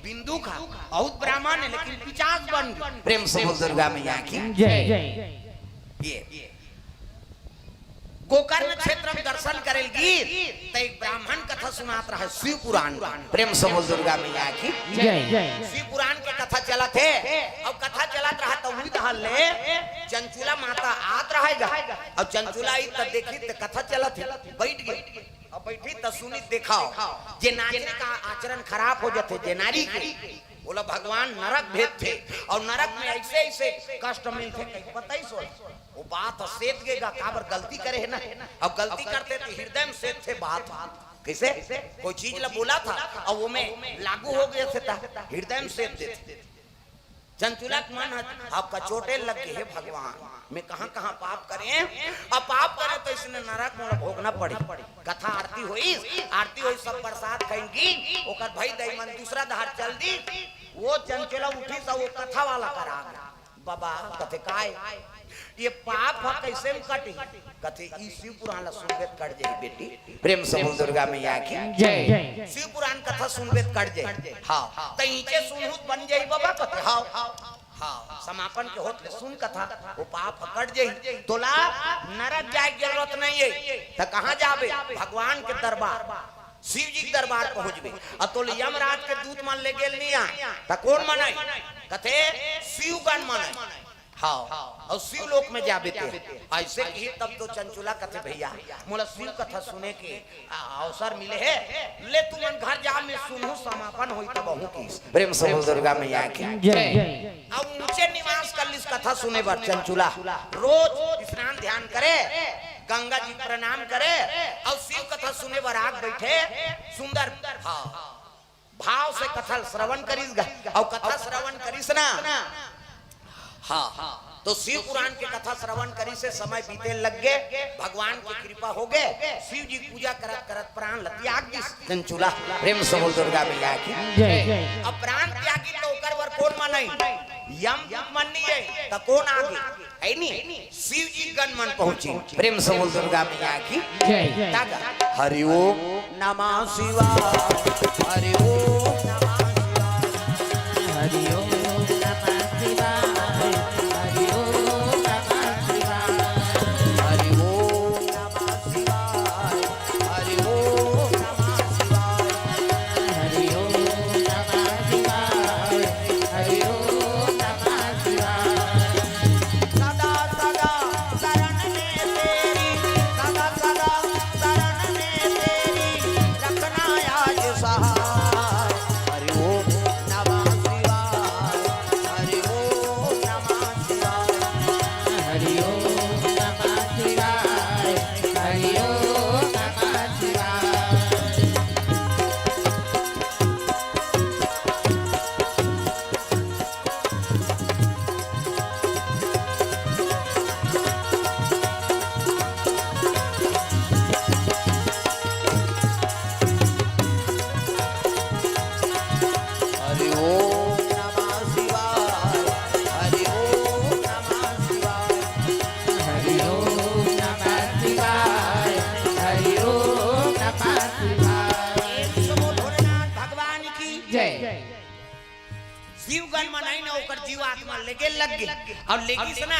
बिंदु का बहुत ब्राह्मण है लेकिन 50 बन गए। प्रेम से बोल दुर्गा मैया की जय। ये गोकर्ण क्षेत्र में दर्शन करेगी तो एक ब्राह्मण कथा सुनात रहा है शिव पुराण। प्रेम से बोल दुर्गा मैया की जय। शिव पुराण के कथा चला थे अब कथा चलत रहा तो हुई दहले चंचुला माता आत रहेगा और चंचुला आई तो देखी तो कथा चलत है बैठ गई अब बैठी तो सुनी देखा जे नारी का आचरण खराब हो जाते जे नारी बोला भगवान नरक भेद थे और नरक में ऐसे ऐसे कष्ट मिलते पता ही सो वो बात सेत गेगा काबर गलती करे है ना अब गलती करते थे हृदय में सेत थे बात कैसे कोई चीज ला बोला था और वो में लागू हो गया था हृदय में सेत थे। चंचुला मन आपका चोटे लग गए है भगवान मैं कहां कहां पाप करें अब पाप करे तो इसने नरक में भोगना पड़ी। कथा आरती हुई सब प्रसाद खाएंगी ओकर भाई दई मन दूसरा धार चल दी वो चंचुला उठी तो वो कथा वाला करा बाबा कथे काय ये पाप है कैसे कटी कथे ई शिव पुराण ला सुनबेत कट जाई बेटी। प्रेम से बोल दुर्गा मैया की जय। शिव पुराण कथा सुनबेत कट जाई हां त नीचे सुनहुत बन जाई बाबा कथे हां हां समापन के होत सुन कथा वो पाप कट जाई तोला नरक जाए की जरूरत नहीं है त कहां जाबे भगवान के दरबार शिव जी के दरबार पहुंचबे और तो यमराज के दूत मान ले गेल नहीं आ त कौन मनाई कथे शिव गण मनाई हाँ और शिव लोक में जाबे थे ऐसे ही तब तो चंचुला कथे भैया मोला शिव कथा सुने के अवसर मिले है ले तू मन घर जा मैं सुनहु समापन होई तब बहु की। प्रेम से बोल दुर्गा मैया की जय। अब ऊंचे निवास कर लिस कथा सुने बर चंचुला रोज स्नान ध्यान करे गंगा जी प्रणाम करे और शिव कथा सुने बर आग बैठे सुंदर भाव से कथा श्रवण करिस और कथा श्रवण करिस ना हाँ तो शिव पुराण के कथा श्रवण करी से समय बीते लग गए भगवान की कृपा हो गए शिव जी पूजा करत करत प्राण त्याग दी चंचुला। प्रेम से बोल दुर्गा मैया की जय। अब प्राण त्यागी तो ओकर वर कौन मनाई यम मन्नी है त कौन आगे है नी शिव जी गण मन पहुंची। प्रेम से बोल दुर्गा मैया की जय। हरि ओम नमः शिवाय हरि ओम नमः शिवाय हरि ओम जय शिव गण मनाई ना ओकर जीव आत्मा लेके लग गई और लेगी से ना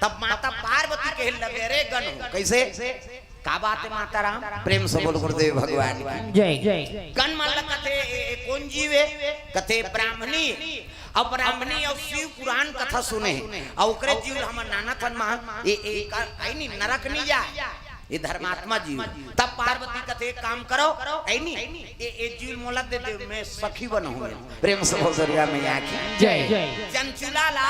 तब माता पार्वती के लगे रे गण कैसे का बात है माता राम प्रेम से बोल गुरुदेव भगवान की जय गण मान कथे कौन जीव है कथे ब्राह्मणी और ब्राह्मणी और शिव पुराण कथा सुने और ओकरे जीव हमर नाना थन मा ए आई नहीं नरक नहीं जाए ये धर्मात्मा जीव तब पार्वती कथे काम करो आई नहीं ये जीव मोला दे दे मैं सखी बनूंगा प्रेम से बोल दुर्गा मैया की जय चंचुला ला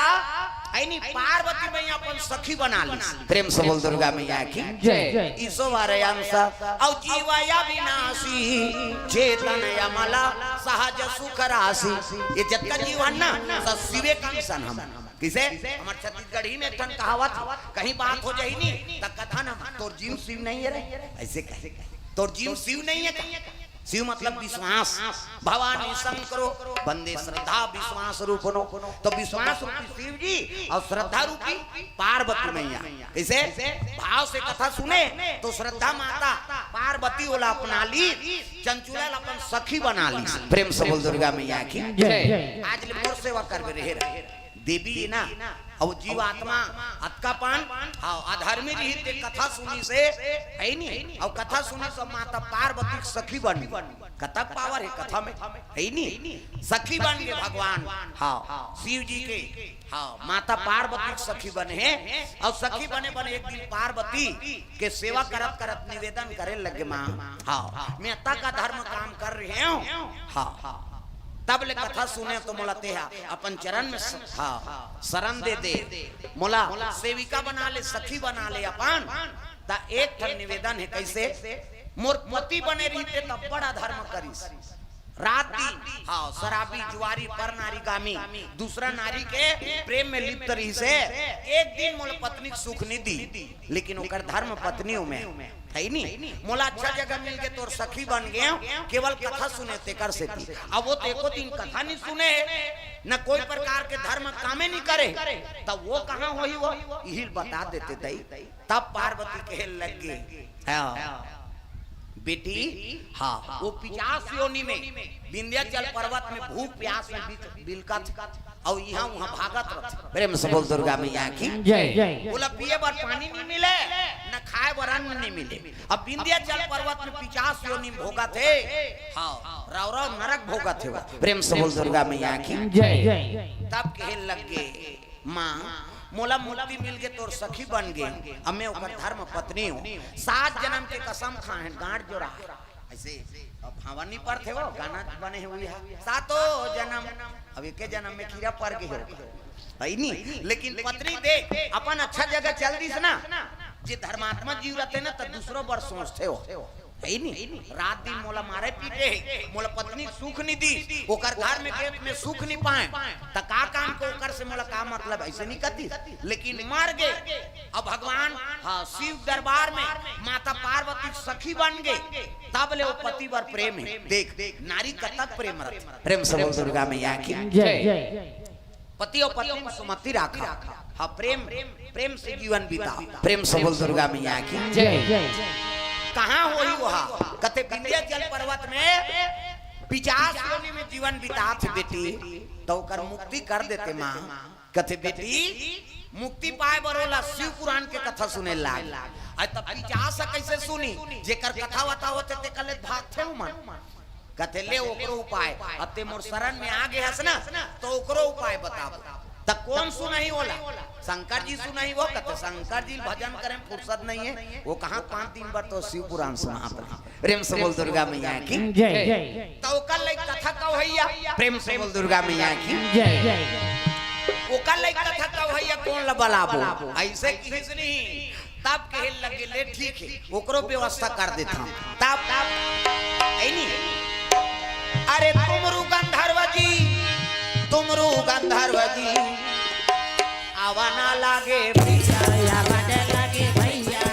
आई नहीं पार्वती मैया अपन सखी बना ली प्रेम से बोल दुर्गा मैया की जय ईसो वारे अंसा औ जीवाया विनाशी चेतन यमला सहज सुख राशि ये जत्ता जीव है ना सब शिवे कंसन हम किसे हमार छत्तीसगढ़ी में ठन कहावत कहीं बात हो जाई नहीं त कथा ना तोर जीव शिव नहीं है रे ऐसे कहे तोर जीव शिव नहीं है शिव मतलब विश्वास भवानी शंकरो बंदे श्रद्धा विश्वास रूपनो तो विश्वास रूपी शिव जी और श्रद्धा रूपी पार्वती मैया कैसे भाव से कथा सुने तो श्रद्धा माता पार्वती ओला अपना ली चंचुला अपन सखी बना ली प्रेम से बोल दुर्गा मैया की आज ले मोर सेवा करबे रहे देवी ना और जीव आत्मा अतकापन अधर्मी रही कथा सुनी से है नहीं और कथा सुनी सब माता पार्वती सखी बन कथा पावर है कथा में है नहीं सखी बन गए भगवान हाँ शिव जी के हाँ माता पार्वती सखी बने हैं और सखी बने बने एक दिन पार्वती के सेवा करत करत निवेदन करे लगे माँ हाँ मैं अता का धर्म काम कर रहे हूँ हाँ तब ले कथा सुने तो मोला तेहा अपन चरण में शरण दे दे मोला सेविका बना ले सखी बना ले अपन ता एक ठन निवेदन है कैसे मोर पति बने रहते तब बड़ा धर्म करीस रात दिन हाँ शराबी जुआरी पर नारी गामी दूसरा नारी के प्रेम में लिप्त रही से एक दिन मोला पत्नी सुख नहीं दी लेकिन ओकर धर्म पत्नियों में है नहीं मोला अच्छा जगह मिल गए तोर सखी बन गए केवल कथा सुने ते कर से थी अब वो एको दिन कथा नहीं सुने न कोई प्रकार के धर्म कामे नहीं करे तब वो कहाँ होई वो यही बता देते दई तब पार्वती कहे लग गए बेटी हाँ वो 50 योनि में विंध्याचल पर्वत में भूख प्यास में बिलकत और यहाँ वहाँ भागत रह प्रेम से बोल दुर्गा मैया की जय बोला पिए बार पानी नहीं मिले न खाए बार अन्न नहीं मिले अब विंध्याचल पर्वत में 50 योनि भोगा थे हाँ राव राव नरक भोगा थे प्रेम से बोल दुर्गा मैया की जय तब कहे लग गए माँ मोला मुक्ति मिल गए तोर सखी बन गए अब मैं ओकर धर्म पत्नी हूँ 7 जन्म के कसम खाए गांठ जोड़ा ऐसे भवानी पर थे वो गाना बने हुए है 7 जन्म अब एक जन्म में कीड़ा पड़ गए है नहीं लेकिन पत्नी देख अपन अच्छा जगह चल दी ना जे धर्मात्मा जीव रहते ना तो दूसरों बार सोचते हो है नहीं रात दिन मोला मारे पीटे मोला पत्नी सुख नहीं दी ओकर घर में खेत में सुख नहीं पाए त का काम को ओकर से मोला का मतलब ऐसे नहीं करती लेकिन मर गए अब भगवान हाँ शिव दरबार में माता पार्वती सखी बन गए तब ले वो पति पर प्रेम है देख नारी कतक प्रेम रख प्रेम से बोल दुर्गा मैया की जय पति और पत्नी में सुमति रखा हाँ प्रेम से जीवन बीता प्रेम से बोल दुर्गा मैया की जय कहाँ होई वहाँ कते विंध्याचल पर्वत में 50 योनि में जीवन बिता थे बेटी तो कर मुक्ति कर देते माँ कते बेटी मुक्ति पाए बरोला शिव पुराण के कथा सुने लाग आज तब 50 कैसे सुनी जेकर कथा वता होते ते कले भागते हो मन कते ले ओकरो उपाय अब ते मोर शरण में आ गए हस ना तो ओकरो उपाय बताओ तब कौन सुनाई होला शंकर जी सुनाई वो कहते शंकर जी भजन करें फुर्सत नहीं है वो कहाँ 5 दिन बार तो शिव पुराण सुनाते हैं प्रेम से बोल दुर्गा मैया की जय तो कल लाइक कथा कहो हैया प्रेम से बोल दुर्गा मैया की जय वो कल लाइक कथा कहो हैया कौन लबलाबो ऐसे किसी नहीं तब कहे लगे ले ठीक है ओकरो व्यवस्था कर देता तब ऐ नहीं अरे तुमरु गंधर्व जी तुमरु गंधर्व जी आवाना लागे भैया आवाना लागे भैया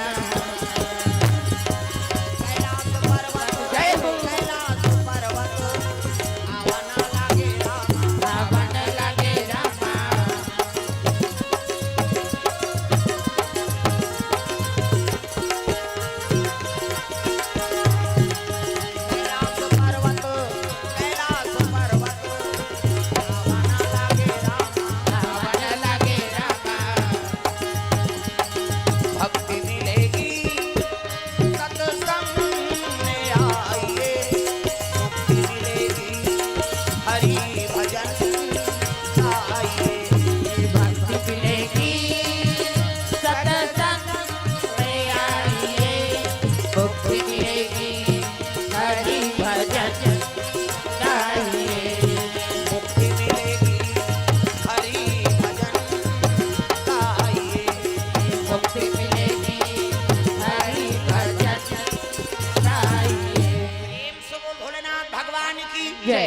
कैलाश पर्वत जय हो कैलाश पर्वत आवाना लागे रामा आवाना लागे रामा कैलाश पर्वत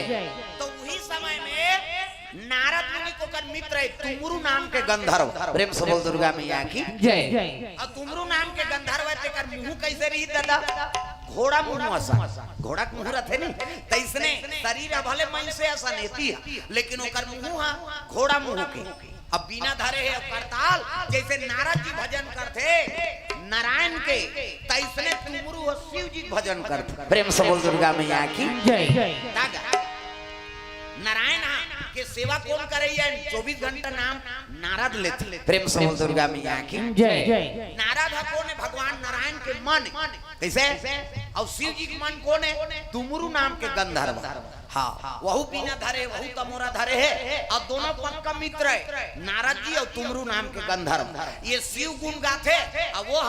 तो वही समय में नारद मुनि को कर मित्र है तुमरु नाम के गंधर्व, प्रेम से बोल दुर्गा मैया की जय। और तुमरु नाम के गंधर्व ते कर मुंह कैसे रही दादा, घोड़ा मुंह ऐसा, घोड़ा के मुंह रहते नहीं तैसने शरीर भले मन से ऐसा नेती है लेकिन ओकर मुंह है घोड़ा मुंह के। अब बिना धरे है करताल, जैसे नारद जी भजन करते नारायण के तैसने तुमरु और शिव जी भजन करते, प्रेम से बोल दुर्गा मैया की जय। नारायण के सेवा कौन करे, 24 घंटा नाम नारद लेते, प्रेम से बोल दुर्गा मैया की जय। नारद है कौन है, भगवान नारायण के मन कैसे, और शिव जी के मन कौन है, तुमरु नाम के गंधर्व। हाँ वहु बिना धरे वहु तमोरा धरे है, और दोनों पक्का मित्र है नारद जी और तुमरु नाम के गंधर्व। ये शिव गुण गाथे और वो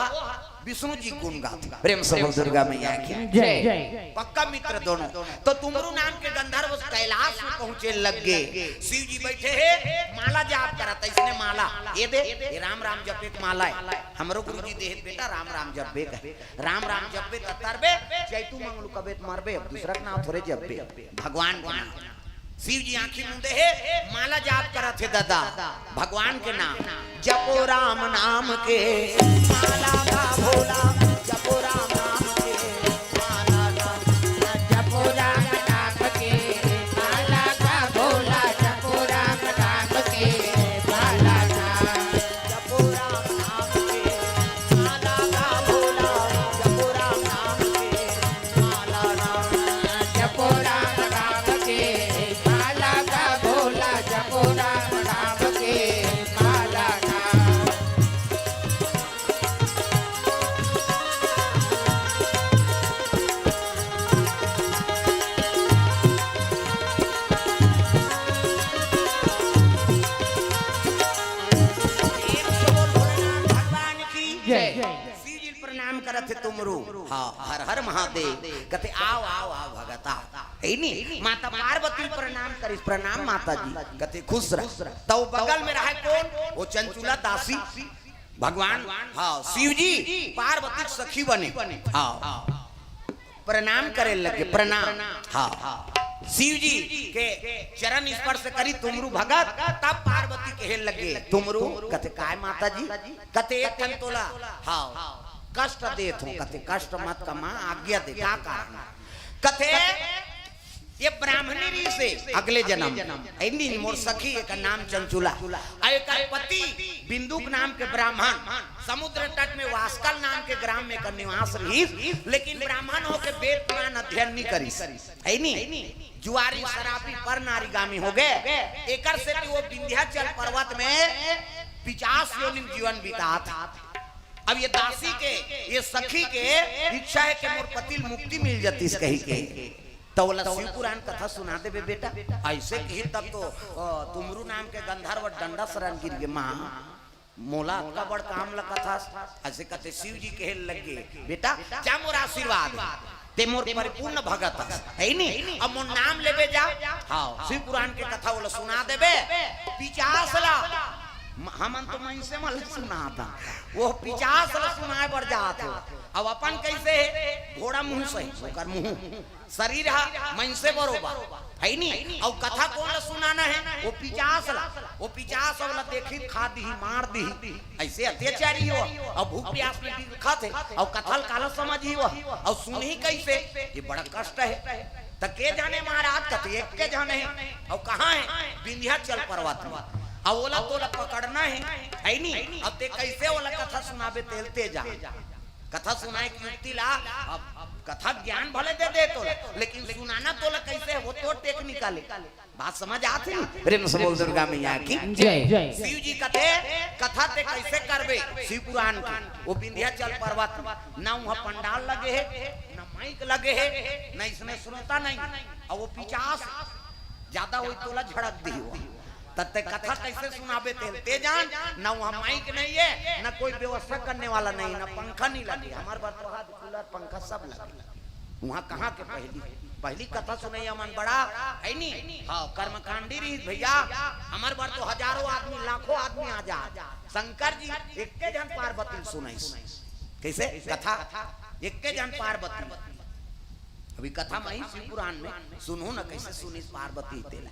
विष्णु जी गुण गाथे, प्रेम से बोल दुर्गा मैया की जय। पक्का मित्र दोनों। तो तुमरु नाम के गंधर्व कैलाश में पहुंचे लग गए, शिव जी बैठे है माला जाप करता, इसने माला ये दे, ये राम राम जपे के माला है, हमरो गुरु जी दे बेटा राम राम जपे का, राम राम जपे तरबे चैतू मंगलू कबेत मारबे, अब दूसरा का नाम थोड़े जपे भगवान का नाम। शिव जी आंखी मुंदे है माला जाप करत है दादा भगवान के नाम, जपो राम नाम के माला का भोला, जपो राम नाम के माला का, जपो राम नाम के माला का भोला, जपो राम नाम के माला का, जपो राम नाम के माला का भोला, जपो राम नाम के माला का, जपो राम नाम के माला का भोला, जपो राम नाम के माला का। प्रणाम करत थे तुमरू, हाँ हर हर महादेव कहते आओ आओ आओ भगता है नी, माता पार्वती प्रणाम करिस, प्रणाम माता जी कहते खुश रह। तो बगल में रहे कौन, वो चंचुला दासी भगवान, हाँ शिव जी पार्वती सखी बने, हाँ प्रणाम करे लगे, प्रणाम हाँ शिव जी के चरण स्पर्श करी तुमरू भगत, तब पार्वती कहे लगे तुमरू, कहते काय माता जी, कहते एक तन तोला हाँ कष्ट देत हूँ, कहते कष्ट मत कमा आज्ञा दे, क्या कारण, कहते ये ब्राह्मणी री से अगले जन्म इंदी मोर सखी एक नाम चंचुला, एक पति बिंदुक नाम के ब्राह्मण समुद्र तट में वास्कल नाम के ग्राम में का निवास रही, लेकिन ब्राह्मण हो के वेद पुराण अध्ययन नहीं करी है नी, जुआरी शराबी पर नारीगामी हो गए, एकर से वो विंध्याचल पर्वत में 50 योनि जीवन बिता था। अब ये दासी के ये सखी के इच्छा है कि मोर पति मुक्ति मिल जाती इस कही के, तो बोला शिव पुराण कथा सुना दे बेटा, ऐसे कही तब तो तुमरू नाम के गंधर्व डंडा शरण गिर गए, माँ मोला का बड़ काम लगा था, ऐसे कहते शिव जी कहे लगे बेटा जा मोर आशीर्वाद ते मोर परिपूर्ण भगत है नी, अब मोर नाम लेबे जा, हाँ शिव पुराण के कथा बोला सुना देबे 50 ला, हमन तो मन से मल सुना था, वो 50 ला सुनाए बर जात हो। अब अपन कैसे है, घोड़ा मुंह से ओकर मुंह शरीर है मन से बरोबर है नी, और कथा कौन ला सुनाना है, वो 50 ला, वो 50 वाला देखी खा दी मार दी, ऐसे अत्याचारी हो, और भूख प्यास में खाते और कथल काला समझी हो, और सुन ही कैसे, ये बड़ा कष्ट है। तो के जाने महाराज कहते एक के जाने है, और कहाँ है, विंध्याचल पर्वत में, अब ओला तोला पकड़ना है नी, अब ते कैसे ओला कथा सुनाबे तेलते जा, कथा सुनाए की युक्ति ला, अब कथा ज्ञान भले दे तो, लेकिन सुनाना तोला कैसे वो तो टेक्निकल बात समझ आती, प्रेम से बोल दुर्गा मैया की जय। शिव जी कहते कथा ते कैसे करबे, शिव पुराण की वो विंध्याचल पर्वत ना वहाँ पंडाल लगे है, ना माइक लगे है, ना इसमें श्रोता नहीं, और वो 50 ज्यादा हुई तोला झड़क दी हुआ, तत्ते कथा कैसे सुनाबे तेलते जान, ना वहाँ माइक नहीं है, ना कोई व्यवस्था करने वाला नहीं, ना पंखा नहीं लगे, हमारे बात वहाँ कूलर पंखा सब लगे, वहाँ कहाँ के पहली कथा सुनाई अमन बड़ा है नी, हाँ कर्मकांडी रही भैया, हमारे बार तो हजारों आदमी लाखों आदमी आ जा, शंकर जी एक के जन पार्वती सुनाई, कैसे कथा एक के जन पार्वती अभी कथा में ही शिव पुराण में सुनो ना कैसे सुनी पार्वती तेला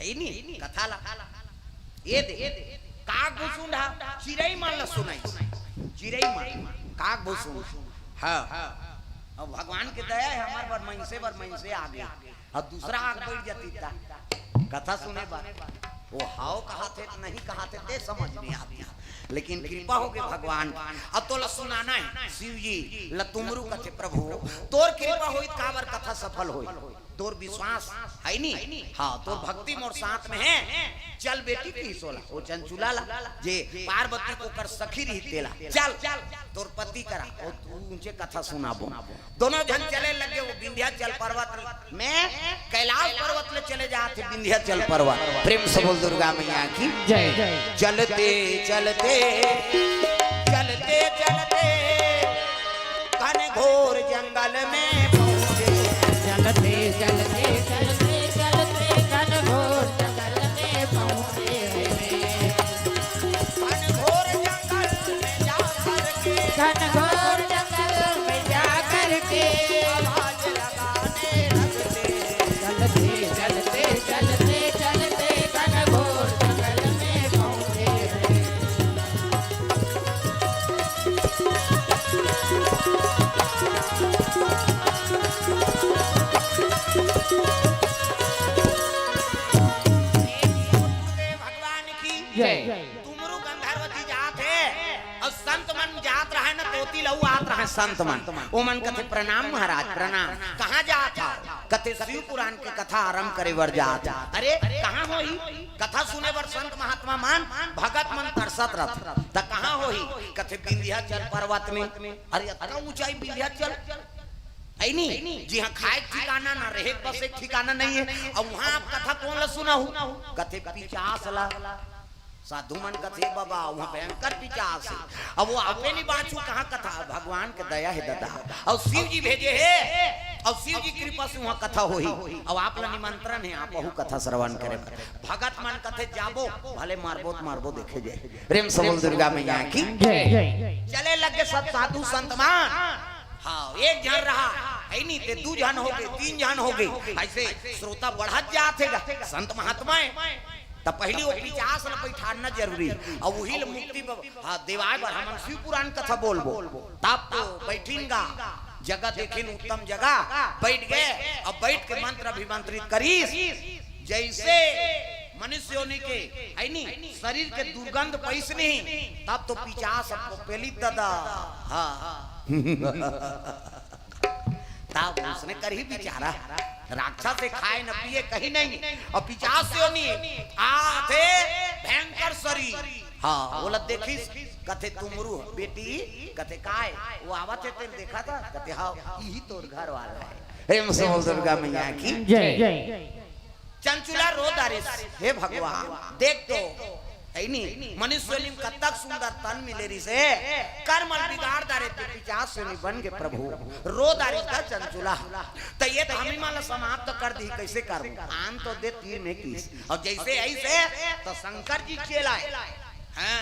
है नहीं कथा ला ये दे काग भुसुंडा चिरई मान ला सुनाई चिरई मान काग भुसुंड हाँ अब भगवान की दया है हमारे बर महीने आ गया अब दूसरा आग बैठ जाती था कथा सुने बात वो हाव कहा थे नहीं कहा थे ते समझ नहीं आती लेकिन कृपा हो गई भगवान अब तो सुनाना है शिव जी लतुमरु कथे प्रभु तोर कृपा होई काबर कथा सफल होई तोर विश्वास है नी हाँ तोर भक्ति मोर साथ में है चल बेटी की सोला वो चंचुला ला जे पार्वती को कर सखी रही तेला चल तोर पति करा और तू उनसे कथा सुनाबो दोनों जन चले लगे वो विंध्याचल पर्वत में कैलाश पर्वत ले चले जाते विंध्याचल पर्वत प्रेम से बोल दुर्गा मैया की जय। चलते चलते चलते चलते घनघोर जंगल में पहुंचे चलते चलते चलते चलते घनघोर जंगल में पहुंचे घनघोर जंगल में जा करके घनघोर जंगल में जा करके आवाज लगाने लगते चलते चलते चलते चलते घनघोर जंगल में पहुंचे भगवान की जय। तुमरु गंधर्व जी जात है और संत मन जात रहे न तोती लहू आत रहे संत मन ओ मन कथे प्रणाम महाराज प्रणाम कहाँ जात था कथे शिव पुराण की कथा आरंभ करे बर जात अरे कहाँ होई कथा सुने बर संत महात्मा मान भगत मन तरसत रथ त कहाँ होई कथे विंध्याचल पर्वत में अरे इतना ऊंचाई विंध्याचल है नहीं जी हाँ खाए ठिकाना ना रहे बस एक ठिकाना नहीं है और वहाँ आप कथा कौन ला सुना हूँ कथे पिचास ला साधु मन कथे बाबा वहाँ भयंकर पिचास है अब वो आपे नहीं बाँचू कहाँ कथा भगवान के दया है दादा और शिव जी भेजे है और शिव जी कृपा से वहाँ कथा होई अब आप ला निमंत्रण है आप वह कथा श्रवण करे भगत मन कथे जाबो भले मारबो देखे जाए प्रेम से बोल दुर्गा मैया की चले लगे सब साधु संत मान हाँ एक जन रहा है नहीं ते दू जन हो गए तीन जन हो गए ऐसे श्रोता बढ़त जाते संत महात्मा तब पहली वो पिचास न बैठाना जरूरी और वही मुक्ति देवाय पर हम शिव पुराण कथा बोलबो तब तो बैठेंगा जगह देखिन उत्तम जगह बैठ गए अब बैठ के मंत्र अभिमंत्रित करीस जैसे मनुष्य होने के है नहीं शरीर के दुर्गंध पैस नहीं तब तो पिचास पहली दादा हाँ तब उसने कर ही बिचारा राक्षस से खाए न पिए कहीं नहीं और पिचास से नहीं आते भयंकर शरीर हाँ बोला देखी कथे तुमरू बेटी कथे काय वो आवत है तेरे देखा था कथे हाँ यही तोर घर वाला है प्रेम से बोल दुर्गा मैया की जय। चंचुला रो दारे हे भगवान देख तो है नहीं मनुष्य कतक सुंदर तन मिलेरी से कर्मल बिगाड़ दारे ते पिचास से बन के प्रभु रो दारे का चंचुला तो ये तो हम माला समाप्त कर दी कैसे करूं आन तो दे तीर में किस और जैसे ऐसे तो शंकर जी चलाए हाँ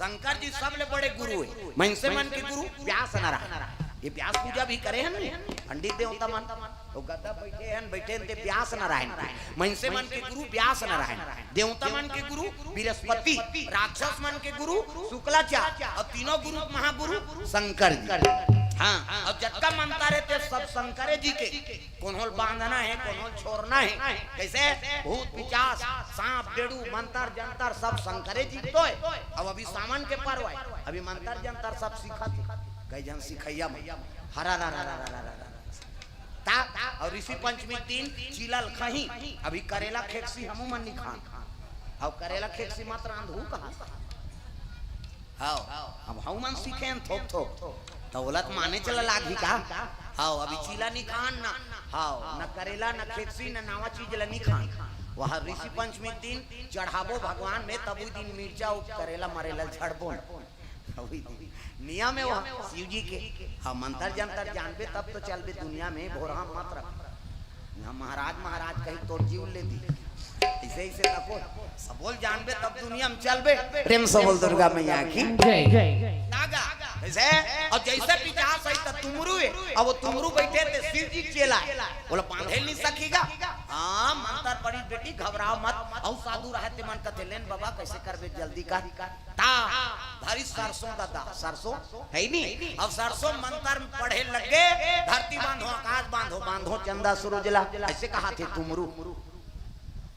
शंकर जी सबले बड़े गुरु है महिषे मन के गुरु व्यास नारायण ये व्यास पूजा भी करे हैं पंडित देवता मन तो गद्दा बैठे हैं व्यास नारायण महिषे मन के गुरु व्यास नारायण देवता मन के गुरु बृहस्पति राक्षस मन के गुरु शुक्लाचार्य और तीनों गुरु महागुरु शंकर जी हाँ और जटका मनता रहते सब शंकर जी के कौन होल बांधना है कौन होल छोड़ना है कैसे भूत पिचास सांप डेड़ू मंत्र जंतर सब शंकर जी तो है अब अभी सामान के पर्व है अभी मंत्र जंतर सब सीखा कई जन सिखैया हरा रा रा रा रा रा ता और ऋषि पंचमी दिन चिलल खही अभी करेला खेक्सी हमू मन नहीं खान अब करेला खेक्सी मात्र आंधू कहां हां अब हम मन सीखे थोक थोक तो बोलत माने चला लागी का हां अभी चिला नहीं खान ना हां न करेला न खेक्सी न नावा चीज ल नहीं खान वहां ऋषि पंचमी दिन चढ़ाबो भगवान में तब दिन मिर्चा करेला मरेला झड़बो नियम है वहाँ शिव जी के हम मंत्र जंतर जानबे तब तो चलबे दुनिया में भोरा मत रख यहाँ महाराज कहीं तोड़ जीव ले दी ऐसे ऐसे तको सब बोल जानबे तब दुनिया में चलबे प्रेम से बोल दुर्गा मैया की जय। नागा ऐसे और जैसे पिचास है तो तुमरू है और वो तुमरू बैठे थे शिव जी चेला बोला बांधे नहीं सकेगा। हाँ मंत्र पड़ी बेटी घबराओ मत और साधु रहते मन कहते लेन बाबा कैसे करबे जल्दी का ता धरी सरसों दादा सरसों है नहीं अब सरसों मंत्र पढ़े लगे धरती बांधो आकाश बांधो बांधो चंदा सूरजला ऐसे कहा थे तुमरू।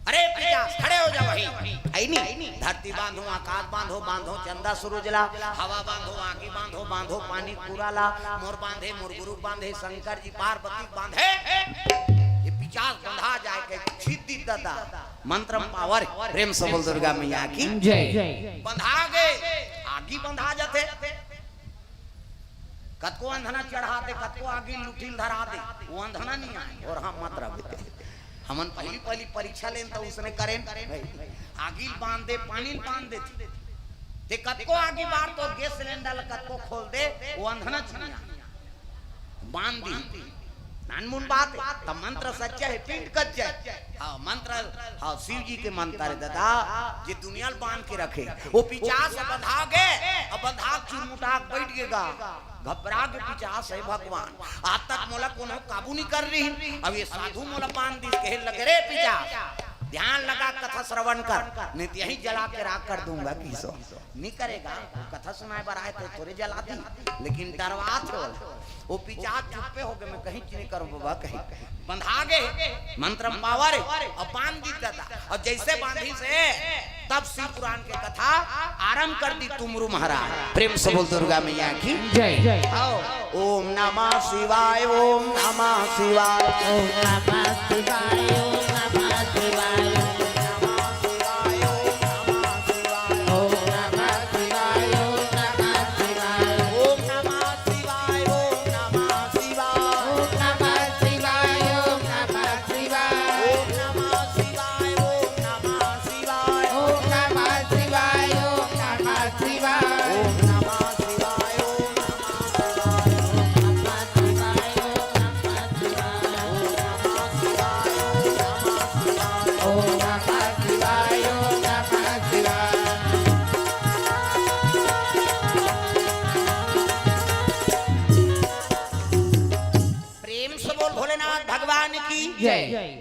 अरे पिचास खड़े हो जाओ वही नहीं धरती बांधो आकाश बांधो बांधो चंदा सूरजला हवा बांधो आगी बांधो बांधो पानी पूरा ला मोर बांधे मोर गुरु बांधे शंकर जी पार्वती बांधे ये पिचास बंधा जाए के सिद्धि दादा मंत्र पावर प्रेम से बोल दुर्गा मैया की जय। बंधा गए आगी बंधा जाते कतको अंधना चढ़ा दे कतको आगी लुटिल धरा दे वो अंधना नहीं आए और हम मत रहे हमन पहली परीक्षा लेन तो उसने करें आगी बांध दे पानी बांध दे ते कतको आगी बार तो गैस सिलेंडर कतको खोल दे वो अंधना छनिया बांध दी नानमुन बात है तब मंत्र सच्चा है पिंड कच्चा है। हाँ मंत्र हाँ शिव जी के मंत्र है दादा ये दुनिया बांध के रखे वो पिचास बंधा गए अब बंधा चुरमुटाक बैठ गएगा घबरा के पिचास है भगवान आज तक मोला कोनो काबू नहीं कर रही अब ये साधु मोला बांध दी कहे लगे रे पिचास ध्यान लगा कथा श्रवण कर नहीं तो यही जला के राख कर दूंगा किसो नहीं करेगा कथा सुनाए बर आए तो थोड़े जला दी लेकिन डरवा छोड़ वो पिचास चुप्पे हो गए मैं कहीं नहीं करूं बाबा कहीं बंधा गए मंत्र पावर और बांध दी दादा और जैसे बांधी से तब शिव पुराण के कथा आरंभ कर दी तुमरू महाराज प्रेम से बोल दुर्गा मैया की जय। ओम नमः शिवाय ओम नमः शिवाय ओम नमः शिवाय ओम नमः शिवाय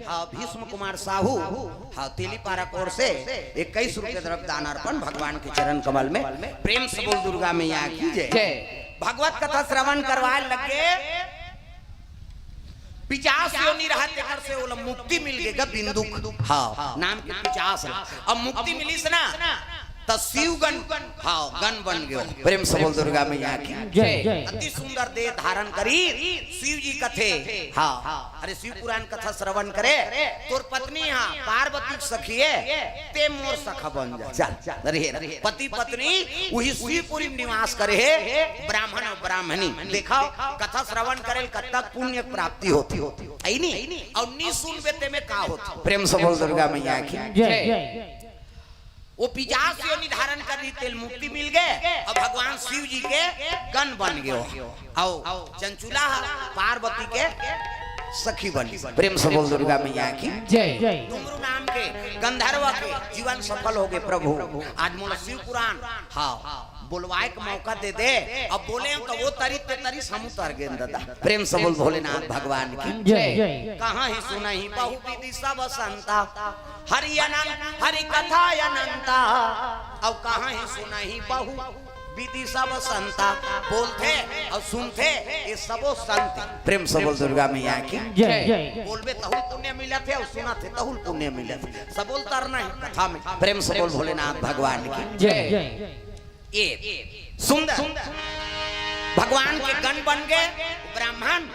हाँ भीष्म कुमार साहू हाँ तेलीपारा कोर से 21 रुपए द्रव्यदान अर्पण भगवान के चरण कमल में प्रेम से बोल दुर्गा मैया की जय। भगवत कथा श्रवण करवाए लगे पिचास योनि रहते कर से वो मुक्ति मिल गएगा बिंदु हाँ नाम के पिचास अब मुक्ति मिली से ना तो शिव गण हाँ गण बन गयो प्रेम से बोल दुर्गा मैया की जय। अति सुंदर देह धारण करी शिव जी कथे हाँ अरे शिव पुराण कथा श्रवण करे तोर पत्नी हाँ पार्वती सखिए ते मोर सखा बन जा चल रे पति पत्नी वही शिवपुरी में निवास करे है ब्राह्मण और ब्राह्मणी देखा कथा श्रवण करे कतक पुण्य प्राप्ति होती है नहीं और नी सुन बेते में का होती प्रेम से बोल दुर्गा मैया की जय। वो पिचास योनि धारण कर रही तेल मुक्ति मिल गए और भगवान शिव जी के गण बन गए आओ चंचुला पार्वती के सखी बनी प्रेम से बोल दुर्गा मैया की जय। तुमरू नाम के गंधर्व के जीवन सफल हो गए प्रभु आज मोला शिव पुराण हाँ बोलवाए का मौका दे दे अब बोले तो वो तरी ते तरी समुतर गए दादा प्रेम से बोल भोलेनाथ भगवान की जय। कहाँ ही सुना ही बहु विधि सब संता हरि अनंत हरि कथा अनंता अब कहाँ ही सुना ही बहु विधि सब संता बोलते और सुनते ये सबो संत प्रेम से बोल दुर्गा मैया की जय। बोलबे तहुल पुण्य मिले थे और सुना थे तहुल पुण्य मिले थे सब बोलता नहीं कथा में प्रेम से बोल भोलेनाथ भगवान की जय। ये सुंदर भगवान के गण बन गए ब्राह्मण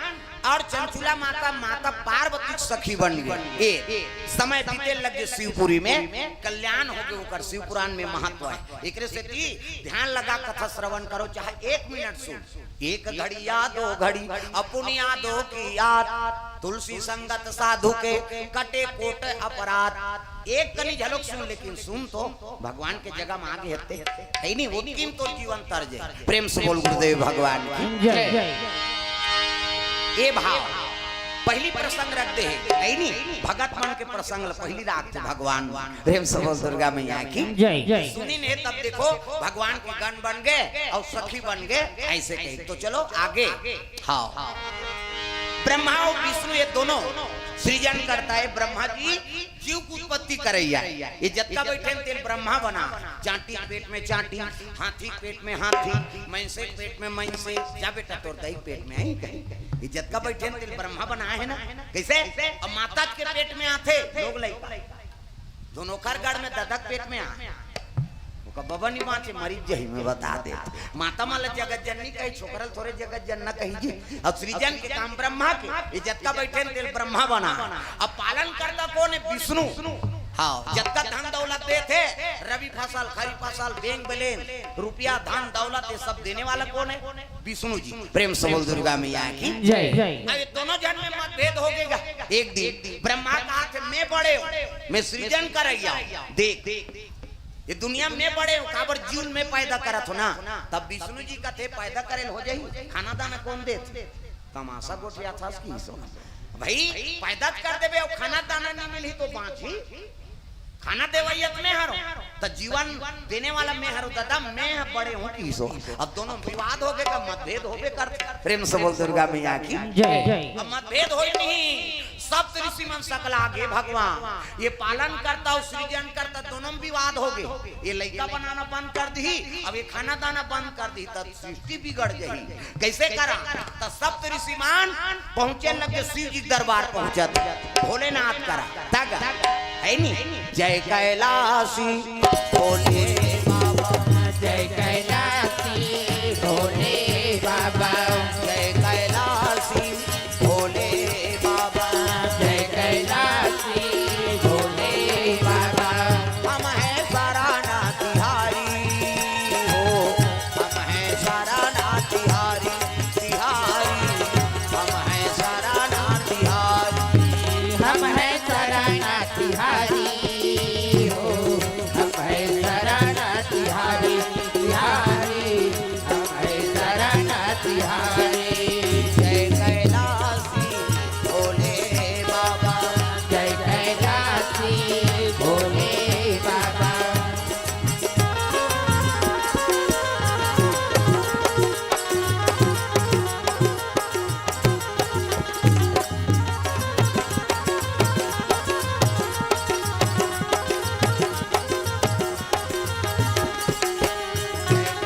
और चंचुला माता माता पार्वती सखी बन गई। ये समय बीते लगे शिवपुरी में कल्याण हो गए होकर शिव पुराण में महत्व है एक से ध्यान लगा कथा श्रवण करो चाहे 1 मिनट सुन एक घड़ी या 2 घड़ी अपनी यादों की याद तुलसी संगत साधु के कटे कोट अपराध एक कनी झलक सुन लेकिन सुन तो भगवान के जगह में आगे हते है नहीं वो किम तो जीवन तर्ज है प्रेम से बोल गुरुदेव भगवान की जय। ये भाव पहली प्रसंग रख दे है नहीं भगत मन के प्रसंग पहली रात थे भगवान प्रेम से बोल दुर्गा मैया की जय जय सुनी ने तब देखो भगवान के गण बन गए और सखी बन गए ऐसे कही। तो चलो आगे। हाँ ब्रह्मा और विष्णु ये दोनों सृजन करता है। ब्रह्मा जी जीव की उत्पत्ति करैया ये जत्ता बैठे तेल ब्रह्मा बना। चांटी पेट में चांटी, हाथी पेट में हाथी, मैंसे पेट में मैंसे, जा बेटा तोर दही पेट में आई कहीं ये जत्ता बैठे तेल ब्रह्मा बना है ना। कैसे अब माता के पेट में आते लोग लाई दोनों गढ़ में ददक पेट में आ बबन माचे मरीज जही में बता दे माता माला जगत जननी कही छोकरल थोड़े जगत जनना कही जी। अब सृजन के काम ब्रह्मा के ये जत्ता बैठे तेल ब्रह्मा बना। अब पालन करता कौन है विष्णु। हाँ जत्ता धन दौलत दे थे रवि फसल खरीफ फसल बैंक बैलेंस रुपया धन दौलत ये सब देने वाला कौन है विष्णु जी। प्रेम से बोल दुर्गा मैया की जय जय। अब दोनों जन में मतभेद हो गएगा। एक दिन ब्रह्मा कहा थे मैं बड़े मैं सृजन करैया देख ये दुनिया में बड़े काबर जीवन में पैदा करत हो ना। तब विष्णु जी का थे पैदा करे हो जाई खाना दाना कौन दे तमाशा गोटिया था की सो भाई पैदा कर देबे और खाना दाना नहीं मिली तो बाँची खाना देवैयत में हरो तो जीवन देने वाला मैं हरो दादा मैं बड़े हूँ की सो। अब दोनों विवाद हो गए का मतभेद हो गए कर प्रेम से बोल दुर्गा मैया की जय जय। अब मतभेद हो नहीं सब ऋषि मन सकल आगे भगवान ये पालन करता और सृजन करता दोनों विवाद हो गए। ये लड़का बनाना बंद कर दी अब ये खाना दाना बंद कर दी तब सृष्टि बिगड़ गई। कैसे करा तो सब ऋषि मान पहुंचे लगे शिव जी दरबार पहुंचत भोलेनाथ करा तग है नहीं जय कैलाशी भोले बाबा जय कैलाशी भोले बाबा जय कैलाशी भोले बाबा जय कैलाशी भोले बाबा। हम हैं सराना तिहारी हो हम हैं सराना तिहारी तिहारी हम हैं सराना तिहारी हम है सराना तिहारी हो हम है सराना तिहारी तिहारी हम है सराना तिहारी। जय कैलाशी भोले बाबा जय कैलाशी भोले बाबा।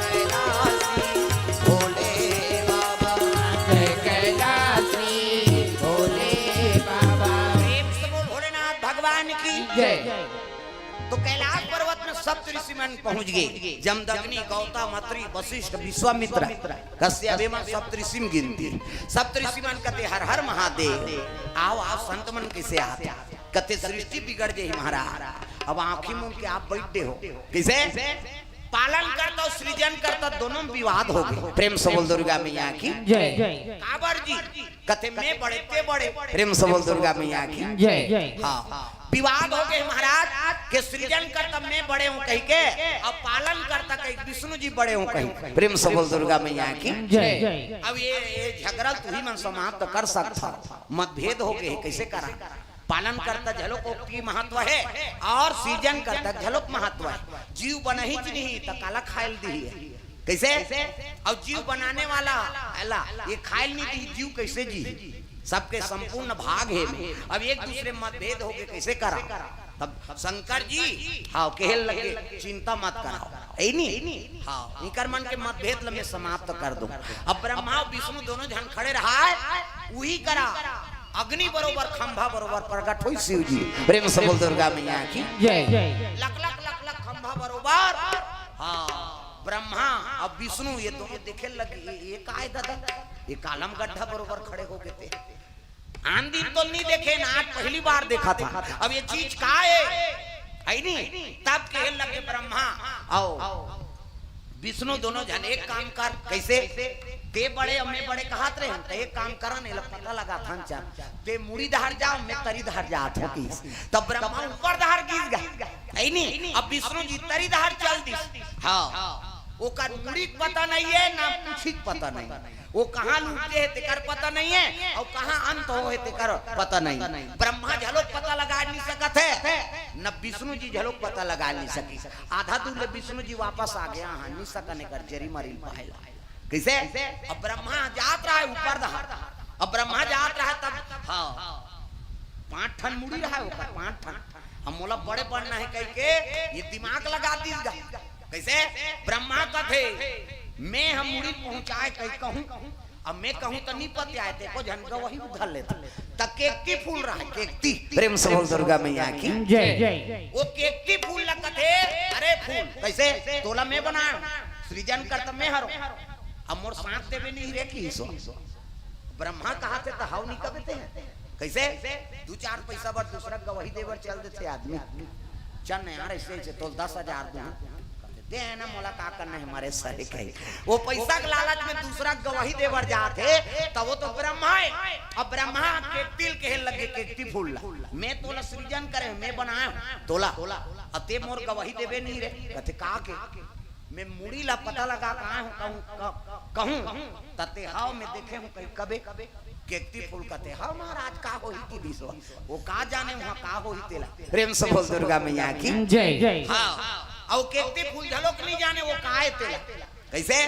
कैलाशी भोले बाबा जय कैलाशी भोले बाबा। प्रेम से बोल भोलेनाथ भगवान की जय। तो कैलाश पर्वत में सप्त ऋषि मन पहुंच गए जमदग्नि गौतम अत्रि वशिष्ठ विश्वामित्र कश्यप अभिमन सप्त ऋषि में गिनती सप्त ऋषि मन कहते हर हर महादेव आओ आप संत मन कैसे आते कहते सृष्टि बिगड़ जाए महाराज। अब आंखी मुंह के आप बैठे हो कैसे पालन करता और सृजन करता दोनों विवाद हो गए। प्रेम से बोल दुर्गा मैया की जय जय। काबर जी कहते मैं बड़े ते बड़े प्रेम से बोल दुर्गा मैया की जय जय। हाँ विवाद हो गए महाराज के सृजन करता मैं बड़े हूँ कहीं के अब पालन करता कहीं विष्णु जी बड़े हूँ कहीं प्रेम से बोल दुर्गा मैया की जय जय। अब ये झगड़ा तू ही मन समाप्त कर सकता मतभेद हो गए कैसे करा पालन करता झलक की महत्व है और सृजन करता झलक महत्व है। जीव बना ही नहीं तो काला खायल दी है कैसे और जीव बनाने वाला अल्लाह ये खायल नहीं दी जीव कैसे जी सबके संपूर्ण भाग है। अब एक दूसरे मतभेद हो गए कैसे करा तब शंकर जी हाँ कहल लगे चिंता मत कराओ ऐ नहीं हाँ इनकर मन के मतभेद मैं समाप्त कर दूं। अब ब्रह्मा और विष्णु दोनों जन खड़े रहा वही करा अग्नि बरोबर खंभा बरोबर प्रकट हुई शिव जी प्रेम से बोल दुर्गा मैया की जय जय। लख लख लख लख खंभा बरोबर हाँ ब्रह्मा अब विष्णु ये दोनों देखे लगे ये का है दादा ये कालम गड्ढा बरोबर खड़े हो गए थे आंधी तो नहीं देखे ना आज पहली बार देखा था। अब ये चीज का है नहीं तब कहे लगे ब्रह्मा आओ विष्णु दोनों जन एक काम कर कैसे ते बड़े और मैं बड़े कहत रहे तो एक काम करा नहीं पता लगा था चार ते मुड़ी धार जाओ मैं तरी धार जात हो की तब ब्रह्मा ऊपर धार गिर गया नहीं अब विष्णु जी तरी धार चल दी हाँ वो का मुड़ी पता नहीं है ना कुछ पता नहीं, वो कहाँ लूटे है तेकर पता नहीं है और कहाँ अंत हो है तेकर पता नहीं। ब्रह्मा झलोक पता लगा नहीं सकत है, न विष्णु जी झलोक पता लगा नहीं सकी। आधा दूर ले विष्णु जी वापस आ गया, हाँ नहीं सकने कर जरी मरिल पहला कैसे। अब ब्रह्मा जात रहा है ऊपर दहा, अब ब्रह्मा जात रहा है तब हाँ 5 ठन मुड़ी रहा है ऊपर 5 ठन। हम मोला बड़े पढ़ना है कह के ये दिमाग लगा दीजिएगा कैसे। ब्रह्मा का थे मैं हम मुड़ी पहुंचाए कहीं कहूं, अब मैं कहूं तो नहीं पते आए थे को झनका वही उधर लेता तक केकती फूल रहा है केकती। प्रेम से बोल दुर्गा मैया की जय। वो केकती फूल लगा थे, अरे फूल कैसे तोला मैं बनाया सृजन करता मैं हरो, अब मोर सांस देवे नहीं रे की सो। ब्रह्मा कहा थे तो हाउ नहीं कबते हैं कैसे 2-4 पैसा बर दूसरा गवाही देवर चल देते आदमी चल यार ऐसे तो 10,000 दे ना मोला का करना है हमारे सर कहीं। वो पैसा के लालच में दूसरा गवाही देवर जाते तब वो तो ब्रह्मा है। अब ब्रह्मा के तिल के लगे केकती फूल ला मैं तोला सृजन करे मैं बनाया तोला अते मोर गवाही देवे नहीं रे कहते का के मैं मुड़ी ला पता लगा कहाँ हूँ कहूँ तते हाव में देखे हूँ कहीं कबे केकती फूल कहते हाँ महाराज का हो ही की दिसो वो का जाने वहाँ का हो ही तेला। प्रेम से बोल दुर्गा मैया की जय। हाँ और केकती फूल झलोक नहीं जाने वो का है तेला कैसे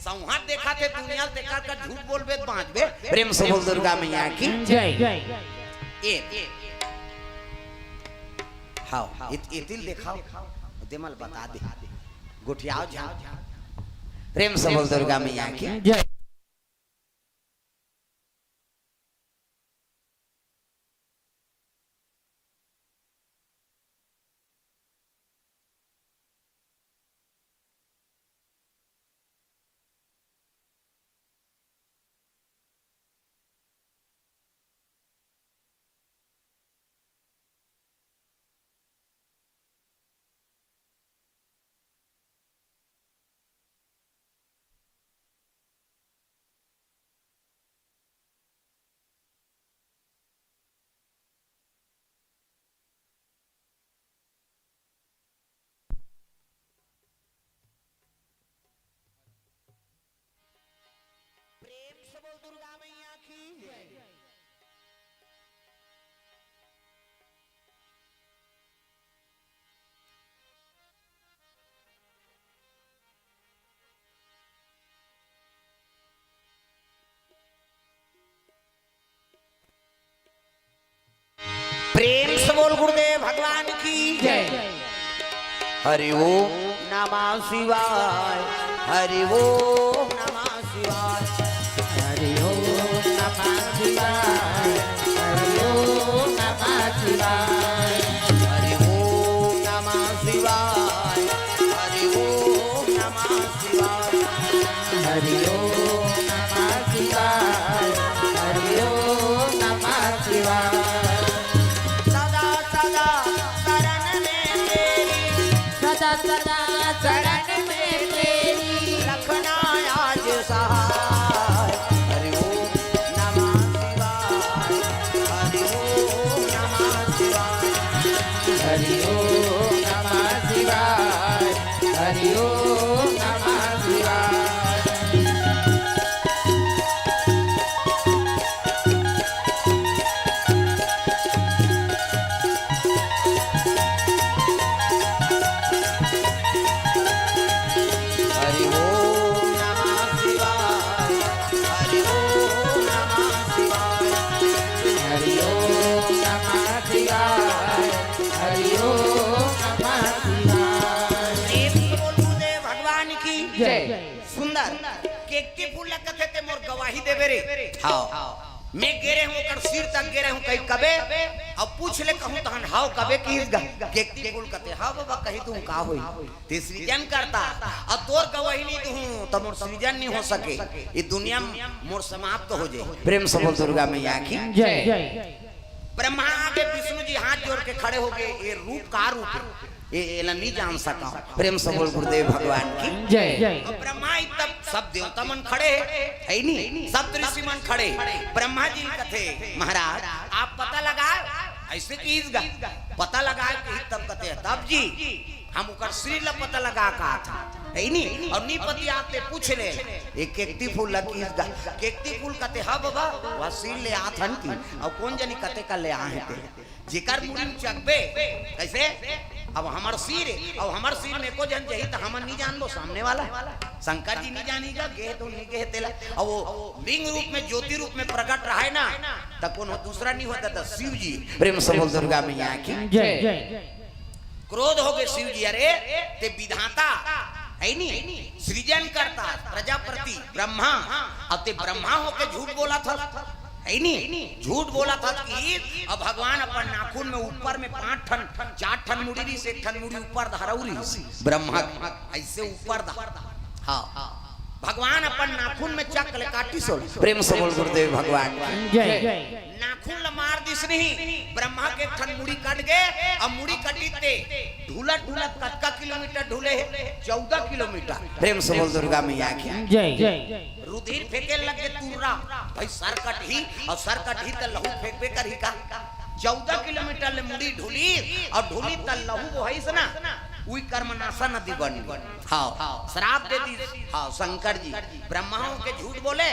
संहार देखा थे दुनिया देखा कर झूठ बोलबे बांचबे। प्रेम से बोल दुर्गा मैया की जय। हाँ इतिल दिखाओ देमल बता दे गुठियाओ जाओ। प्रेम से बोल दुर्गा मैया की जय। दुर्गा मैया की प्रेम से बोल गुरुदेव भगवान की जय। हरि ओम नमः शिवाय, हरि ओम नमः शिवाय, हरि ओम नमः शिवाय, हरि ओम नमः शिवाय, हरि ओम नमः शिवाय, हरि ओम नमः शिवाय, हरि ओम नमः शिवाय, हरि ओम नमः शिवाय। सदा सदा शरण में तेरी, सदा सदा शरण में तेरी, रखना आज सहाय। हरि ओम नमः शिवाय, हरि ओम नमः शिवाय, हरि ओम नमः शिवाय, हरि ओम नमः शिवाय। हरि ओम नमः शिवाय, हरि ओम नमः शिवाय, हरि ओम नमः शिवाय, हरि ओम नमः शिवाय। भगवान की जय। सुंदर के फूल कथे ते मोर गवाही देबे रे। हां मैं गेरे हूं कर सिर तक गेरे हूं कहीं कबे अब पूछ ले कहूं तहन हाउ कबे की के फूल कथे हां बाबा कही तू का होई ते सृजन करता और तोर गवाही नहीं दूं तो मोर सृजन नहीं हो सके ये दुनिया मोर समाप्त हो जाए। प्रेम से बोल दुर्गा मैया की जय। ब्रह्मा आगे विष्णु जी हाथ जोड़ के खड़े हो गए ये रूप का रूप है ये नहीं जान सका। प्रेम से बोल गुरुदेव भगवान की जय। और ब्रह्मा तब सब देवता मन खड़े है नहीं सब ऋषि मन खड़े। ब्रह्मा जी कथे महाराज आप पता लगा ऐसे की पता लगा तब कथे तब जी हम उकर श्री ला पता लगा का था है नी और नी पति आते पूछ ले एक केकती फूल लगी केकती फूल कते हा बाबा वा श्री ले आथन की और कौन जनी कते का ले आहे ते जिकर मुड़ी चकबे कैसे अब हमार सिर और हमार सिर में को जन जही तो हम नहीं जान लो सामने वाला शंकर जी नहीं जानीगा गे तो नहीं गे तेला और वो लिंग रूप में ज्योति रूप में प्रकट रहा है ना तब कौन दूसरा नहीं होता था शिव जी प्रेम से बोल दुर्गा मैया की जय क्रोध हो गए शिव जी अरे ते विधाता है नी सृजन करता प्रजापति ब्रह्मा अब ते ब्रह्मा होके झूठ बोला था है नी झूठ बोला था कि अब भगवान अपन नाखून में ऊपर में 5 ठन 4 ठन मुड़ी से 1 ठन मुड़ी ऊपर धरौरी ब्रह्मा ऐसे ऊपर हाँ भगवान अपन नाखून में चक्र काटी सोल प्रेम से बोल गुरुदेव भगवान जय नाखून ला मार दिस नहीं ब्रह्मा के ठन मुड़ी कट गए अब मुड़ी कटी ते ढूलत ढूलत कतका किलोमीटर ढूले 14 किलोमीटर प्रेम से बोल दुर्गा मैया की जय रुधिर फेंके लगे तुर्रा भाई सर कट ही और सर कट ही त लहू फेंकबे कर ही का 14 किलोमीटर ले मुड़ी ढूली और ढूली त लहू वो है ना उई कर्मनाशा नदी बन हाँ श्राप दे दी हाँ शंकर जी ब्रह्माओं के झूठ बोले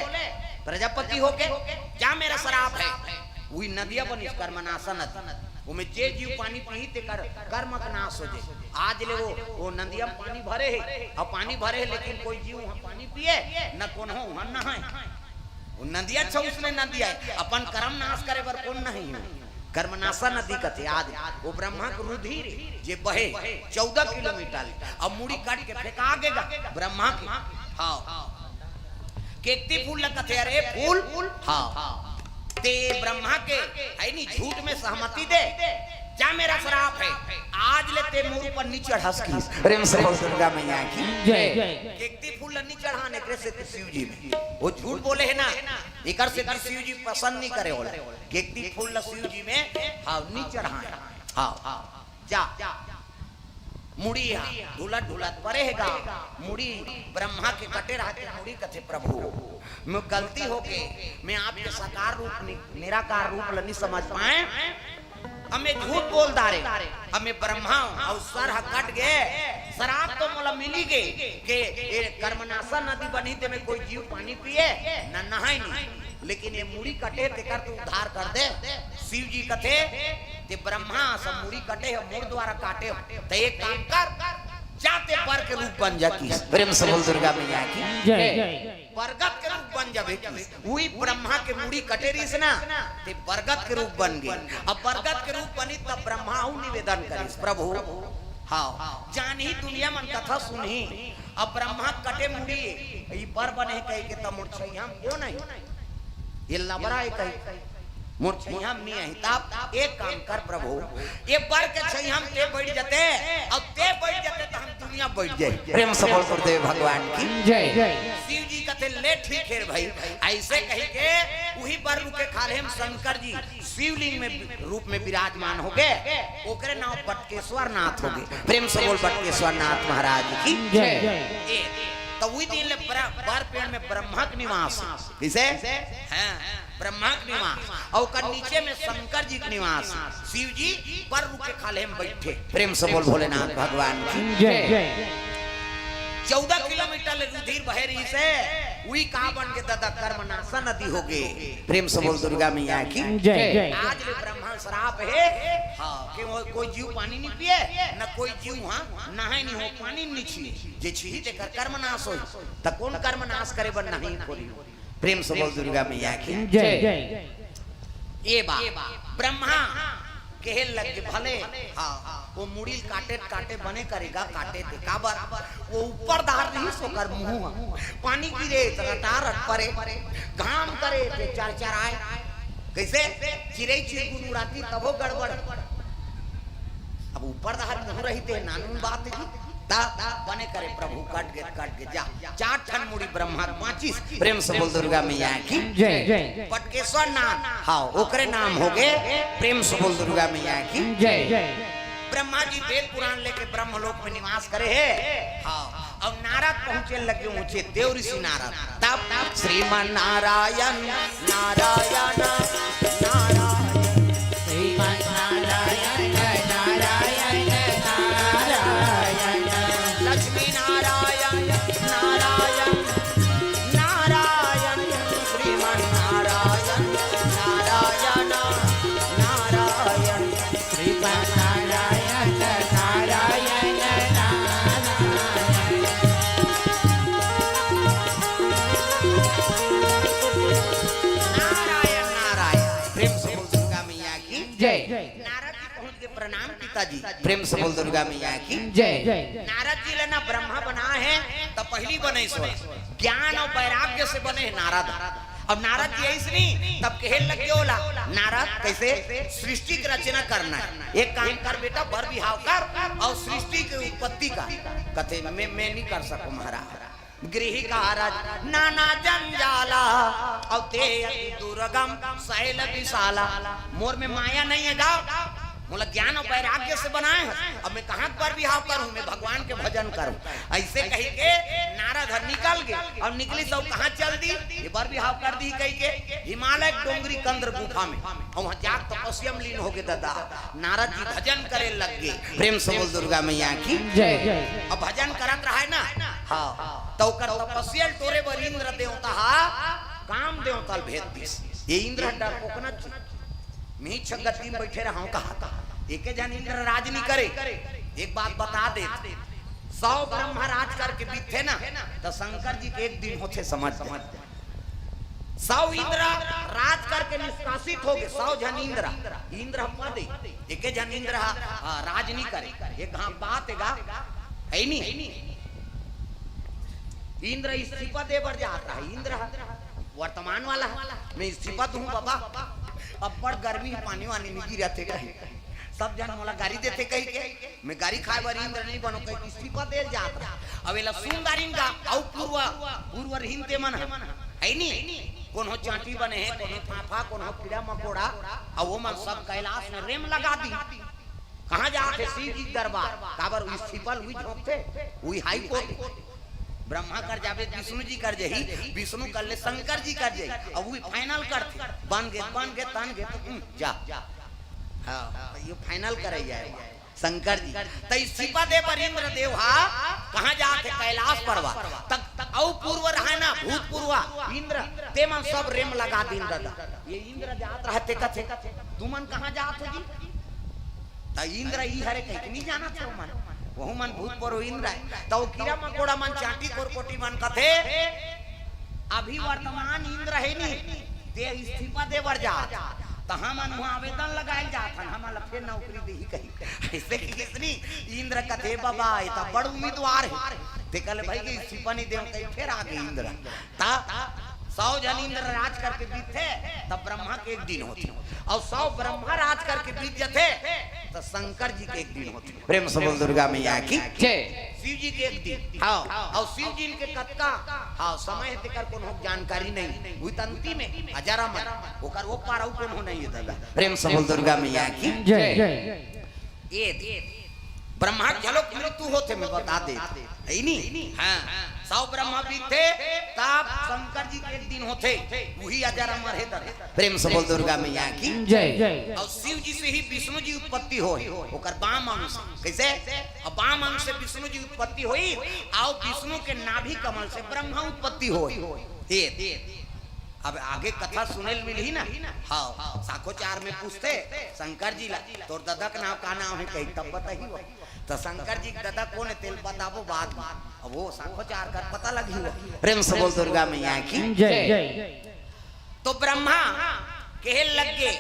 प्रजापति होके क्या मेरा श्राप है वही नदिया बनी कर्मनाशा नदी उमे जे जीव पानी पी ते कर्म का नाश हो जाए आज ले वो नदिया में पानी भरे है और पानी भरे है लेकिन कोई जीव वहाँ पानी पिए न कौन हो वहाँ नहाए वो नदिया अच्छा उसने नदिया अपन कर्म नाश करे पर कौन नहीं है कर्मनाशा नदी कथे आज वो ब्रह्मा को रुधिर जे बहे 14 किलोमीटर अब मुड़ी काट के फेंका गेगा ब्रह्मा की हाँ केकती फूल कथे अरे फूल हाँ ते ब्रह्मा के है नी झूठ में सहमति दे क्या मेरा श्राप है आज ले ते मोर ऊपर नी चढ़ास की प्रेम से बोल दुर्गा मैया की जय केकती फूल नी चढ़ाने के से शिव जी वो झूठ बोले है ना इकर से शिव जी पसंद नहीं करे होला केकती फूल शिव जी में हाँ नी चढ़ाए हाँ जा मुड़ी ढूलत ढूलत परेगा मुड़ी ब्रह्मा के कटे रहते मुड़ी कथे प्रभु मैं गलती हो गई मैं आपके साकार रूप निराकार रूप नहीं समझ पाए हमें झूठ बोल दारे हमें ब्रह्मा और सर कट गए शराब तो मोला मिली गई के कर्मनाशा नदी बनी ते में कोई जीव पानी पिए न नहाए नहीं लेकिन ये मुड़ी कटे ते कर तू उद्धार कर दे शिव जी कथे ते ब्रह्मा सब मुड़ी कटे है मोर द्वारा काटे ते एक काम कर जाते पर के रूप बन जा की प्रेम से बोल दुर्गा मैया की जय बरगद के रूप बन जावे वही ब्रह्मा के मुड़ी कटे रही से ना ते बरगद के रूप बन गई अब बरगद के रूप बनी तब ब्रह्मा निवेदन करिस प्रभु हाँ जान ही दुनिया मन कथा सुनी अब ब्रह्मा कटे मुड़ी ये बर बने कहे के तब मुर्छई हम क्यों नहीं ये लबरा है कहीं मुर्छई हम नहीं है तब एक काम कर प्रभु ये बर के छई हम ते बैठ जाते अब ते बैठ जाते तो हम दुनिया बैठ जाए प्रेम से बोल गुरुदेव भगवान की जय शिव जी कथे ले ठीक है भाई ऐसे कही के वही बर रुके खाले हम शंकर जी शिवलिंग में रूप में विराजमान हो गए ओकरे नाम बटकेश्वर नाथ हो गए प्रेम से बोल बटकेश्वर नाथ महाराज की जय तो वही दिन ले बर पेड़ में ब्रह्मा का निवास किसे हैं ब्रह्मा का निवास और कर नीचे में शंकर जी का निवास शिव जी पर रुके खाले में बैठे प्रेम से बोल भोलेनाथ भगवान की जय 14 किलोमीटर रुधिर बहे रही से वही कहा बन के दादा कर्मनाशा नदी हो गए प्रेम से बोल दुर्गा मैया की जय आज ले ब्रह्मा श्राप है हाँ कि कोई जीव पानी नहीं पिए न कोई जीव वहाँ नहाए नहीं हो पानी नहीं छीए जे छीही ते कर्मनाश हो त कौन कर्मनाश करे बन नहीं खोली प्रेम से बोल दुर्गा मैया की जय ये बात ब्रह्मा कहे लग भले हाँ वो मुड़ी काटे काटे बने करेगा काटे थे काबर वो ऊपर धार नहीं सोकर मुंह पानी गिरे रटार परे घाम करे पे चार चार आए कैसे चिड़ै चिड़गुन उड़ाती तबो गड़बड़ अब ऊपर धार मुंह रही थे नानून बात की ता बने करे प्रभु काट के जा 4 ठन मुड़ी ब्रह्मा 25 प्रेम से बोल दुर्गा मैया की जय बटकेश्वर नाथ हाँ ओकरे नाम हो गए प्रेम से बोल दुर्गा मैया की जय ब्रह्मा जी वेद पुराण लेके ब्रह्मलोक में निवास करे है हाँ अब नारद पहुंचे लगे ऊंचे देव ऋषि नारद तब श्रीमन नारायण नारायण नारायण श्रीमन नारायण नारायण नारायण पिताजी प्रेम से बोल दुर्गा मैया की जय। नारद जी लेना ब्रह्मा बना है तब पहली बने सो ज्ञान और वैराग्य से बने नारद। अब नारद जी ऐसे नहीं तब कहे लग गया होला नारद कैसे सृष्टि की रचना करना है। एक काम कर बेटा बर बिहाव कर और सृष्टि की उत्पत्ति का कथे मैं नहीं कर सकूं महाराज। गृह कारज नाना जंजाला और ते दुर्गम शैल विशाला। मोर में माया नहीं है गाँव बोला ज्ञान और वैराग्य से बनाए हैं। अब मैं कहाँ पर विहाव करूं मैं भगवान के भजन करूं ऐसे कही के नारद निकल गए और निकली सब कहाँ चल दी ये बार विहाव कर दी कही के हिमालय डोंगरी कंद्र गुफा में और वहाँ जाग तपस्या में लीन हो गए दादा। नारद जी भजन करे लग गए प्रेम से बोल दुर्गा मैया की जय। अब भजन करत रहा है ना हाँ तो कर तपस्या टोरे बर इंद्र देवता काम देवता भेद दिस ये इंद्र डर कोकना मी छगती में बैठे रहा हूं कहा एक जन इंद्र राज नहीं करे। एक बात बता दे 100 ब्रह्मा राज करके बीते ना तो शंकर जी के एक दिन होते समझ 100 इंद्र राज करके निष्कासित हो गए 100 जन इंद्र पद एक जन इंद्र राज नहीं करे। एक बात है नहीं इंद्र इस्तीफा दे बढ़ जाता है। इंद्र वर्तमान वाला मैं इस्तीफा दूं बाबा अब बड़ गर्मी पानी वानी में गिरा थे कहीं सब जन वाला गाड़ी देते कहीं के मैं गाड़ी खाए बार इंद्र नहीं बनो कहीं इस्तीफा दे जाता। अब एला सुंदरिन का औ पूर्व हिंदे मन है नहीं कौन हो चांटी बने हैं कौन हो फाफा कौन हो कीड़ा मकोड़ा और वो मन सब कैलाश में रेम लगा दी। कहाँ जाते शिव जी दरबार काबर इस्तीफा हुई झोंकते हुई हाई कोर्ट ब्रह्मा कर जावे विष्णु जी कर जही विष्णु कर ले शंकर जी कर जही अब वो फाइनल करते बन गए तन गए तो जा हाँ ये फाइनल करे जाए शंकर जी तो इस्तीफा दे पर इंद्र देव कहाँ जाके कैलाश परवा तक औ पूर्व रहा ना भूतपूर्वा इंद्र ते मन सब रेम लगा दिन दादा ये इंद्र जात रहते कथे तू मन कहाँ जात हो जी तो इंद्र ई हरे कहीं नहीं जाना था मन वह मन भूत पर इंद्र तो कीड़ा मकोड़ा मन चाटी कोरकोटी मन कथे अभी वर्तमान इंद्र है नहीं ते इस्तीफा दे बर जा तो हम वहाँ आवेदन लगाए जाता हमारा फिर नौकरी दे ही कही ऐसे किसनी इंद्र कथे बाबा ये तो बड़ उम्मीदवार है ते कल भाई के इस्तीफा नहीं दे कहीं फिर आ गए इंद्र ता 100 जन इंद्र राज करके बीते तब ब्रह्मा के एक दिन होती और 100 ब्रह्मा राज करके बीत जाते तो शंकर जी के एक दिन होती प्रेम से बोल दुर्गा मैया की शिव जी के एक दिन हाँ और शिव जी के कतका हाँ समय तेकर कोनो जानकारी नहीं हुई तंती में हजारा मन ओकर वो पार कौन हो नहीं दादा प्रेम से बोल दुर्गा मैया की ये ब्रह्मा झलक मृत्यु होते मैं बता दे नहीं हाँ 100 ब्रह्मा भी थे तब शंकर जी के एक दिन होते वही हजारा मरे प्रेम से बोल दुर्गा मैया की जय। और शिव जी से ही विष्णु जी उत्पत्ति हो ओकर बाम अंश कैसे अब बाम अंश से विष्णु जी उत्पत्ति हुई और विष्णु के नाभि कमल से ब्रह्मा उत्पत्ति हो अब आगे कथा सुनेल मिली ना हाँ साखो चार में पूछते शंकर जी ला तोर दादा का नाम का नाम है कहीं तब बताइए तो शंकर जी दादा कौन है तेल बताबो बाद में अब वो साखो चार का पता लगी हुआ प्रेम से बोल दुर्गा मैया की जय। तो ब्रह्मा कहे लग गए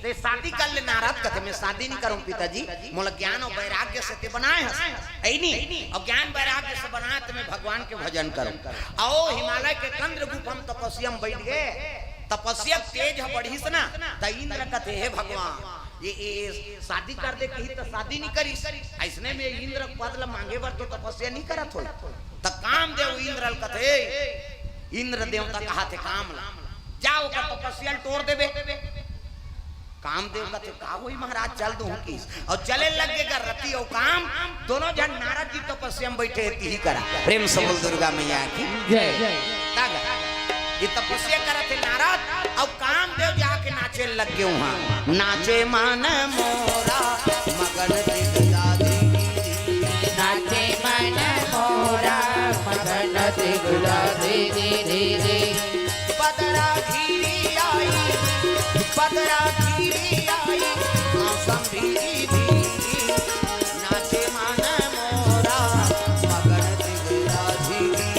ते शादी कर ले नारद कथे मैं शादी नहीं करूं पिताजी मोला ज्ञान और वैराग्य से ते बनाए है नहीं और ज्ञान वैराग्य से बनाए तो मैं भगवान के भजन करूं आओ हिमालय के कंद्र गुफा में तपस्या में बैठ गए तपस्या तेज है बढ़ी से ना तो इंद्र कथे हे भगवान ये शादी कर दे कही तो शादी नहीं करी ऐसने में इंद्र पद मांगे बर तो तपस्या नहीं करत हो तो काम देव इंद्र कथे इंद्र देवता कहा थे काम जाओ का तपस्या तोड़ देवे कामदेव का तो का वही महाराज चल दूं किस और चले लगे कर रति और काम दोनों जन नारद जी तपस्या में बैठे ही करा प्रेम से बोल दुर्गा मैया की जय। ये तपस्या करे थे नारद और कामदेव जाके नाचे लग गए वहां नाचे मान मोरा मगन नाचे मन मोरा मगन दिगला दे पदरा घीरी आई मौसम भी नाचे मन मोरा मगन दिगला धीरी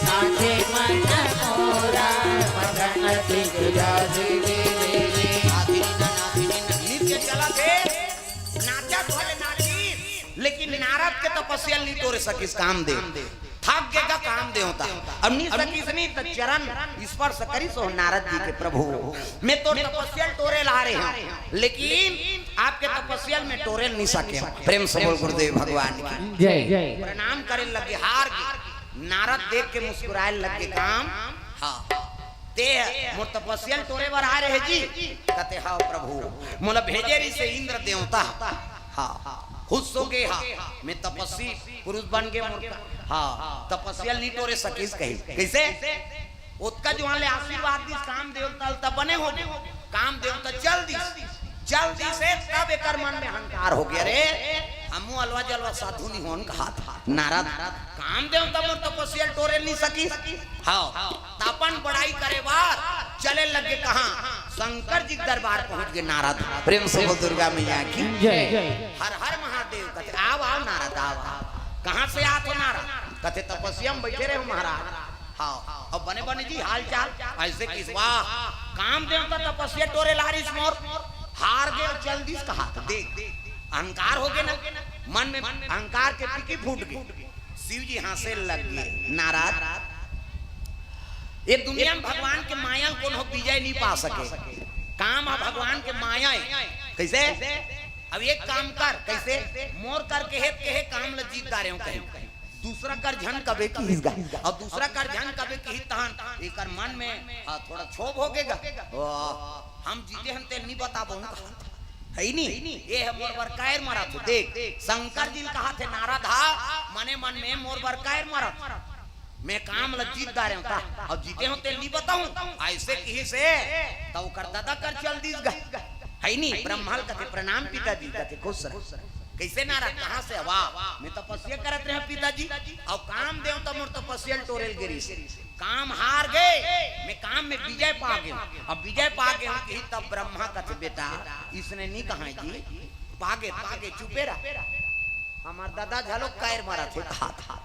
नाचे मन मोरा मगन दिगला नृत्य चला थे नाचा भले लेकिन नारद के तपस्या नहीं तोड़े सकिस काम दे थक गएगा काम दे होता अब नहीं सकिस नहीं तो चरण स्पर्श करी सो नारद जी के प्रभु मैं तो तपस्या तोड़े ला रहे हैं लेकिन आपके तपस्या में तोड़े नहीं सके प्रेम से बोल गुरुदेव भगवान की जय जय प्रणाम करे लगे हार गए नारद देख के मुस्कुराए लगे काम हाँ ते मोर तपस्या तोरे बर आ रहे जी कहते हाँ प्रभु मोला भेजे रही से इंद्र देवता हाँ खुश हो गए हाँ मैं तपस्वी पुरुष बन गए हाँ तपस्या नहीं तोरे सकीस कही कैसे उसका जो ले आशीर्वाद दी काम देवता तब बने हो काम देवता जल्दी से तब एक मन में अहंकार हो गया रे हमू अलवा जलवा साधु नहीं होन कहा था नारद काम देवता मोर तपस्या तोरे नहीं सकी हाँ तपन बड़ाई करे बार चले लगे कहाँ शंकर जी दरबार पहुंच गए नारद प्रेम से बोल दुर्गा मैया की जय हर हर महादेव कहते आओ नारद आओ कहाँ से आते नारद कहते तपस्या में बैठे रहे महाराज हाँ अब बने बने जी हाल चाल ऐसे किस वाह काम देवता तपस्या तोरे लारिस मोर हार गए जल्दी से कहा देख अहंकार हो गए ना मन में अहंकार के पिकी फूट गई शिव जी हंसे लग गए नारद ये दुनिया में भगवान के माया को विजय नहीं पा सके काम है भगवान के माया कैसे अब एक काम कर कैसे मोर करके है काम ल जीत दारे कहीं दूसरा कर झन कबे की और दूसरा कर झन कबे की तहन एक मन में थोड़ा क्षोभ हो गएगा हम जीते हम ते नहीं बताबो है नहीं ये है मोर बर कायर मरा थे देख शंकर जी कहा थे नारद हा मने मन में मोर बर कायर मरा मैं काम ल जीत दारे हूं और जीते हो ते नहीं बताऊं ऐसे कही से तो कर दादा कर चल दी है नहीं ब्रह्माल कहते प्रणाम पिताजी कहते खुश रह कैसे नारद कहां से वाह मैं तपस्या करत रहे पिताजी और काम देव तो मोर तपस्या टोरेल गिरी काम हार गए मैं काम में विजय पा गया अब विजय पा गए कि तब ब्रह्मा कहते बेटा इसने नहीं कहा जी पागे चुपे रहा हमार दादा झालो कायर मारा थे कहा था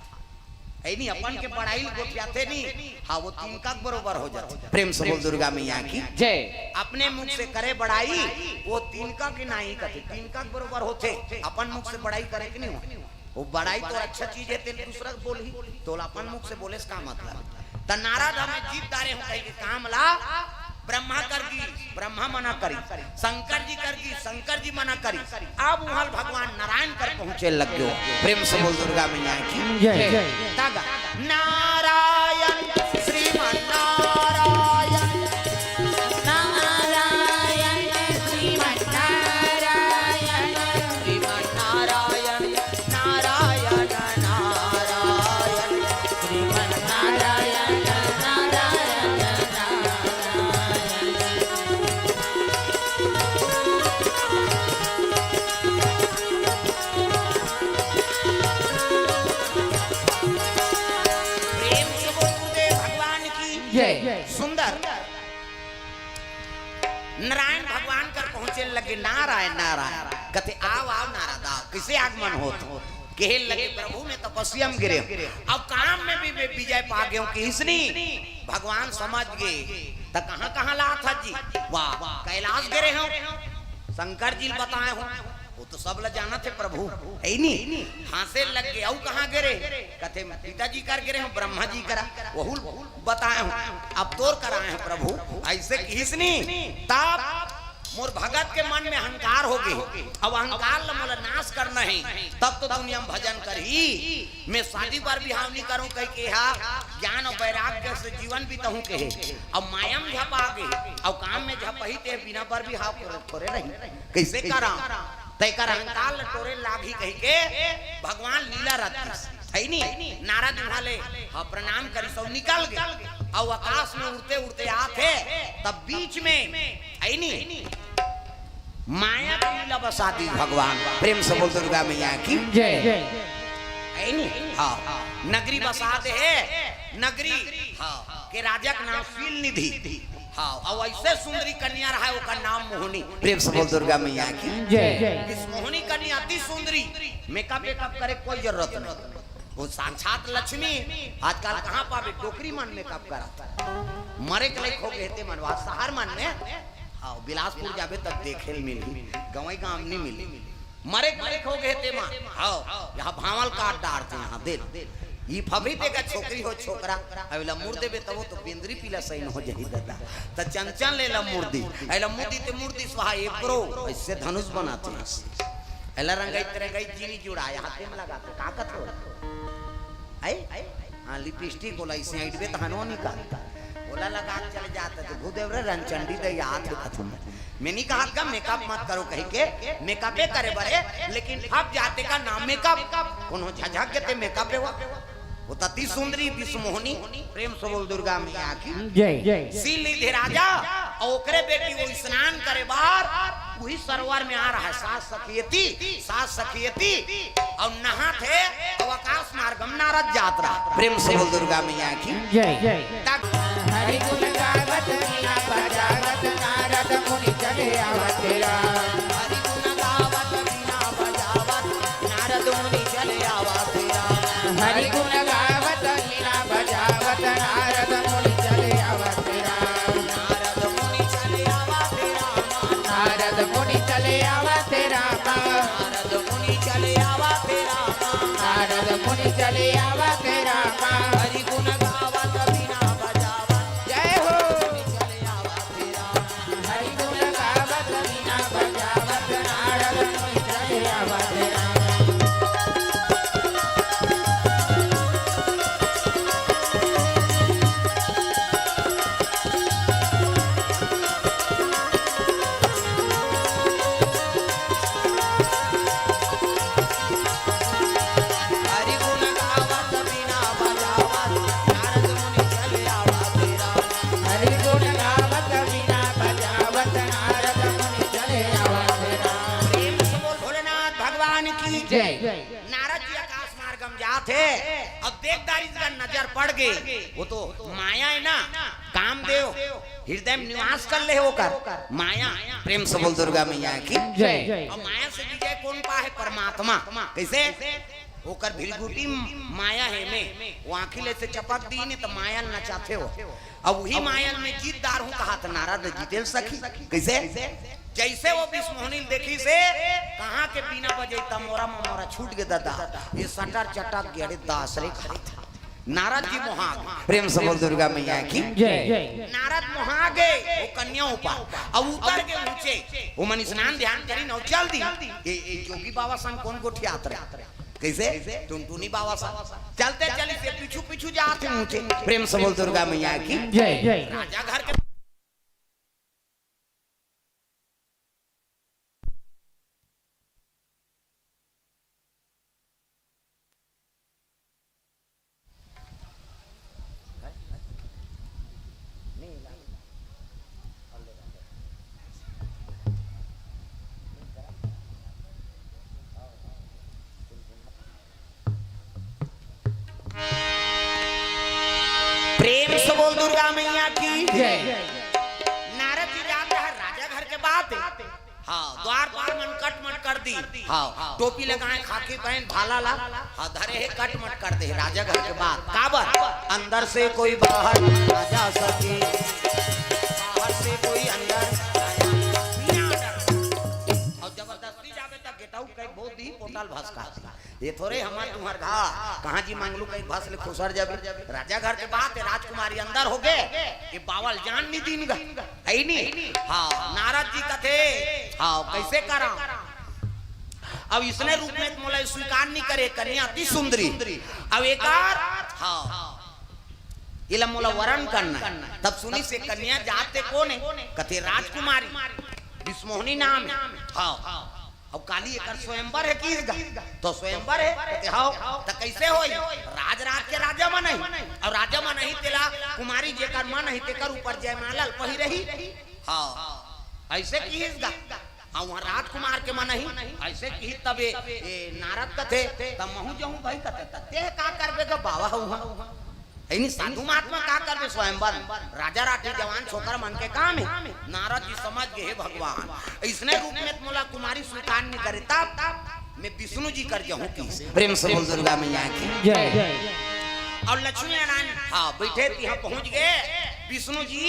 है नहीं अपन के पढ़ाई गोपियाते नहीं हाँ वो तीन का बरोबर हो जाते प्रेम से बोल दुर्गा मैया की जय अपने मुख से करे बड़ाई वो तीन का की नहीं कहते तीन का बरोबर होते अपन मुख से बड़ाई करे कि नहीं वो बड़ाई तो अच्छा चीज है तेरे दूसरा बोली तो अपन मुख से बोले इसका मतलब त नारद हमें जीत दारे हो कहीं काम ला ब्रह्मा करगी ब्रह्मा मना करी शंकर जी करगी शंकर जी मना करी अब वहां भगवान नारायण कर पहुंचे लग गयो प्रेम से बोल दुर्गा मैया की जय तागा नारायण श्रीमन नारायण नारायण श्रीमन नारायण श्रीमन नारायण नारायण नारायण श्रीमन नारायण नारायण प्रेम से बोल गुरुदेव भगवान की जय सुंदर नारायण भगवान कर पहुंचे लगे नारायण नारायण कहते आओ नारद आओ कैसे आगमन होत कहे लगे प्रभु में तपस्या में गिरे अब काम में भी विजय पा गए कि इसने भगवान समझ गए तो कहाँ ला था जी वाह कैलाश गिरे हो शंकर जी बताए हो वो तो सब ल जाना थे प्रभु है नहीं हाथे लग गए और कहाँ गिरे कहते पिताजी कर गिरे हो ब्रह्मा जी करा वहू बताए हो अब तोर कराए हैं प्रभु ऐसे किसने तब मोर भगत के मन में अहंकार हो गए अब अहंकार ल मोला नाश करना है तब तो दुनिया में भजन करी मैं शादी पर बिहाव नहीं करूं कह के ज्ञान और वैराग्य से जीवन बीतहूं कहे अब माया में झपा गए अब काम में झपही ते बिना पर बिहाव थोड़े रही कैसे करा तय कर अहंकार ल तोरे लाभी कह के भगवान लीला रत्न है नहीं नारद वाले हाँ प्रणाम करी सब निकल गए और आकाश में उड़ते उड़ते आते तब बीच में है नहीं माया की लीला बसा दी भगवान प्रेम से बोल दुर्गा मैया की जय है नहीं हाँ नगरी बसा दे नगरी हाँ के राजा का नाम शील निधि हाँ और ऐसे सुंदरी कन्या रहा है उसका नाम मोहिनी प्रेम से बोल दुर्गा मैया की जय इस मोहिनी कन्या अति सुंदरी मेकअप करे कोई जरूरत नहीं वो साक्षात लक्ष्मी आजकल कहाँ पावे टोकरी मन मेकअप करा मरे के लिए खो गए मनवा शहर मन में हाँ बिलासपुर जाबे तब देखे मिली गाँव गाँव नहीं मिली मरे मरे हो गए ते मां हां यहाँ भावल काट डारते यहाँ दे ई फभी देगा छोकरी हो छोकरा अबला मुर्दे बे तब तो बेंद्री पीला सही न हो जही दादा त चंचन ले ला मुर्दी अला मुर्दी ते मुर्दी स्वाहा एकरो इससे धनुष बनाते हैं अला रंगाई तरह गई चीनी जुड़ाया हाथे में लगाते काकत हो आई हां लिपस्टिक बोला इसे आइड बे तहनो निकाल बोला लगा चले जाते तो भूदेव रे रंचंडी दे याद खत्म मैंने कहा का मेकअप मत करो कह के मेकअप करे बरे लेकिन अब जाते का नाम मेकअप कोनो झझक के ते मेकअप वो तती सुंदरी विष्णुमोहनी प्रेम से बोल दुर्गा मैया की जय जय सी ली राजा और ओकरे बेटी वो स्नान करे बाहर वही सरोवर में आ रहा है सास सखियती और नहा थे अवकाश मार्गम नारद यात्रा प्रेम से बोल दुर्गा मैया की जय जय हरि गुण गावत मीना बजावत नारद मुनि चले आवत हरि गुण गावत मीना बजावत नारद मुनि चले आवत हरि गुण गावत मीना बजावत नारद मुनि चले आवत नारद मुनि चले आवत नारद मुनि चले आवत रामा नारद मुनि चले आवत नारद मुनि चले आवत रामा हरि गुण गावत मीना बजावत जय हो चले आवत हरि गुण गावत मीना बजावत नारद मुनि चले आवत हरि गुण गावत मीना बजावत नारद मुनि चले आवत हरि गुण गावत मीना बजावत नारद मुनि चले आवत प्रेम से बोल भोलेनाथ भगवान की जय नारद जी आकाश मार्गम जाते अब देखदारी का नजर पड़ गई वो तो माया है ना कामदेव हृदय में निवास कर ले होकर माया प्रेम से बोल दुर्गा मैया की जय और माया से विजय कौन पा है परमात्मा कैसे होकर भिलगुटी माया है में वो आंखिले से चपक दी नहीं तो माया नचाते हो अब वही माया में जीतदार हूँ कहा था नारद जीते सखी कैसे जैसे वो विष्णुमोहनी देखी से कहाँ के बिना बजे तमोरा ममोरा छूट गया दादा ये सटर चटक गया दासरे खा था नारद जी मोहा प्रेम से बोल दुर्गा मैया की जय नारद मोहा गए वो कन्या ऊपर अब उतर के ऊंचे वो मन स्नान ध्यान करी न चल दी ये जोगी बाबा संग कौन गोठी यात्रा कैसे टुनटुनी बाबा संग चलते चली से पीछू पीछू जाते ऊंचे प्रेम से बोल दुर्गा मैया की जय राजा घर के प्रेम से बोल दुर्गा मैया की जय नारद जी जाते हैं राजा घर के बात हाँ द्वार द्वार मन कट मट कर दी हाँ टोपी लगाए खाकी पहन भाला ला हाँ धरे है कट मट कर दे राजा घर के बात काबर अंदर से कोई बाहर ना जा सके बाहर से कोई अंदर बिना डर और जबरदस्ती जावे तक गेटाऊ कई बहुत ही पोटाल भसका ये थोड़े हमार तुम्हार घा कहाँ जी मांगलू कहीं भस ले खुसर जाबे राजा घर के बात है राजकुमारी अंदर हो गए ये बावल जान नहीं दीन गा है नहीं हाँ नारद जी कथे हाँ कैसे करा अब इसने रूप में मोला स्वीकार नहीं करे कन्या अति सुंदरी अब एक हाँ इला मोला वरण करना तब सुनी से कन्या जाते कौन है कथे राजकुमारी विष्णुमोहनी नाम हाँ अब काली एकर स्वयंवर है किसका तो स्वयंवर है हाँ तो कैसे होई राज के राजा मन नहीं और राजा मन नहीं तेला कुमारी जेकर मन नहीं तेकर ऊपर जयमाला पही रही हाँ ऐसे किसका हाँ वहाँ राजकुमार के मन नहीं ऐसे की तबे नारद कथे तब महू जहूं भाई कथे ते का करबे का बाबा हुआ इन्हीं साधु महात्मा का करबे स्वयंवर राजा राठी जवान छोकर मन के काम है नारद जी समझ गए हे भगवान इसने रूप में मोला कुमारी स्वीकार नहीं करे तब मैं विष्णु जी कर जाऊं की प्रेम से बोल दुर्गा मैया की जय और लक्ष्मी नारायण हाँ बैठे यहाँ पहुंच गए विष्णु जी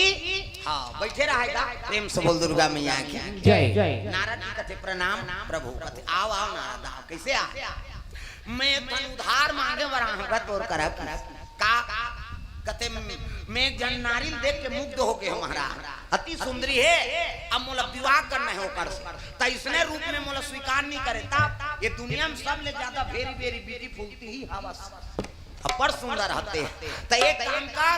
हाँ बैठे रहेगा प्रेम से बोल दुर्गा मैया की जय जय नारद जी कहते प्रणाम प्रभु कहते आओ आओ नारद आओ कैसे आ मैं तन उधार मांगे बरा तोर कर का कहते मैं जन नारी देख के मुग्ध हो गए हमारा अति सुंदरी है अब मोला विवाह करना है ओकर से त इसने रूप में मोला स्वीकार नहीं करे तब ये दुनिया में सबले ज्यादा वेरी वेरी ब्यूटीफुल ही हवा अपर सुंदर रहते त एक काम कर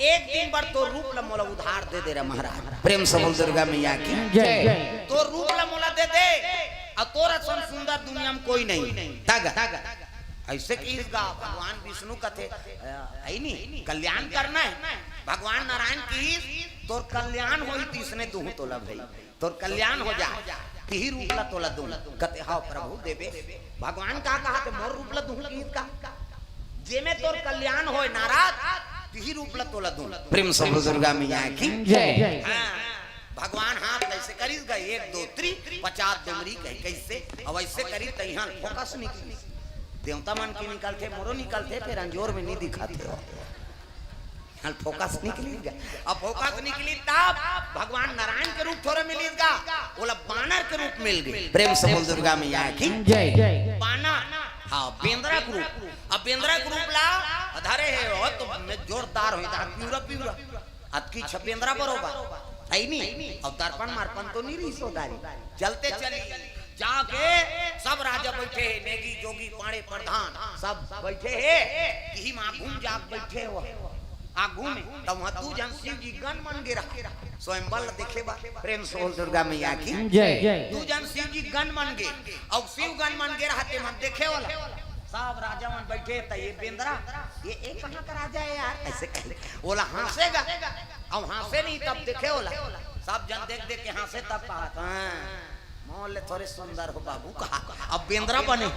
एक दिन भर तो रूप ला मोला उधार दे दे रे महाराज प्रेम से बोल दुर्गा मैया की जय तो रूप ला मोला दे दे और तोरा सन सुंदर दुनिया में कोई नहीं तग ऐसे कि इसका भगवान विष्णु का थे है नहीं कल्याण करना है भगवान नारायण की तोर कल्याण हो ही इसने दूह तोला भाई तोर कल्याण हो जाए तिही रूप ला तोला दूह कहते हाँ प्रभु देवे भगवान का कहा थे मोर रूप ला दूह की का जे में तोर कल्याण होए नाराज तिही रूप ला तोला दूह प्रेम से दुर्गा मैया की जय भगवान हाथ ऐसे करी गए 1 2 3 50 डुमरी कहे कैसे अब ऐसे करी त यहां फोकस निकली देवता मन के निकलते मोरो निकलते फिर अंजोर में नहीं दिखाते हो हल फोकस निकली गया अब फोकस निकली तब भगवान नारायण के रूप थोड़े मिलेगा बोला बानर के रूप मिल गए प्रेम से बोल दुर्गा मैया की जय जय बानर हाँ बेंद्रा के रूप अब बेंद्रा के रूप ला अधारे है हो तो मैं जोरदार हो इधर प्यूरा प्यूरा अतकी छपेंद्रा बरोबर है नहीं अब दर्पण मारपन तो नहीं रही सोदारी चलते चली जाके सब राजा बैठे हैं नेगी जोगी पाड़े प्रधान सब बैठे हैं कि मां घूम जाग बैठे हो आगू में तब वहां तू जन शिव जी गन मन गिरा स्वयं बल देखे बा प्रेम से बोल दुर्गा मैया की जय जय तू जन शिव जी गन मन गे और शिव गन मन गे रहते मन देखे वाला सब राजा मन बैठे त ये बेंद्रा ये एक कहां का राजा है यार ऐसे कहे बोला हंसेगा अब हंसे नहीं तब देखे वाला सब जन देख देख के हंसे तब कहा मोले थोड़े सुंदर हो बाबू कहा अब बेंद्रा बने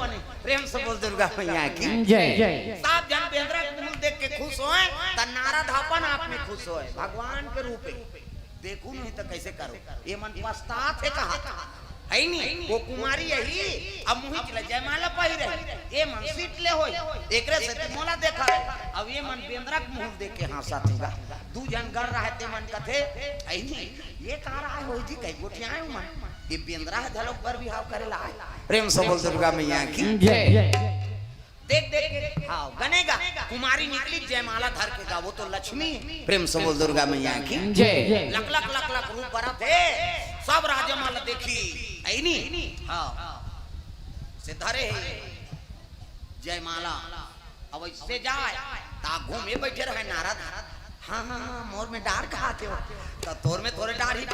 प्रेम से बोल दुर्गा मैया की जय जय सब जन बेंद्रा के मुंह देख के खुश होए त नारद अपन आप में खुश होए भगवान के रूप में देखू नहीं तो कैसे करो ये मन पछतात है कहा है नहीं वो कुमारी यही अब मुही चले जयमाला पहिरे ये मन सीट ले होई एकरे से मोला देखा अब ये मन बेंद्रा के मुंह देख के हंसा थेगा दू जन गड़ रहे ते मन कथे है नहीं ये कह रहा है होई थी कई गोटियां है मन ये बेंद्रा है धलोक पर भी हाव करेला प्रेम से बोल दुर्गा मैया की जय जय देख देख के हाँ गनेगा कुमारी निकली जयमाला धर के गा वो तो लक्ष्मी प्रेम से बोल दुर्गा मैया की जय जय लक लक लक लक रूप बना थे सब राजा माला देखी आई नहीं हाँ से धरे जयमाला अब इससे जाए ता घूमे बैठे रहे नारद हाँ हाँ हाँ मोर में डार कहा थे तो तोर में थोड़े डार ही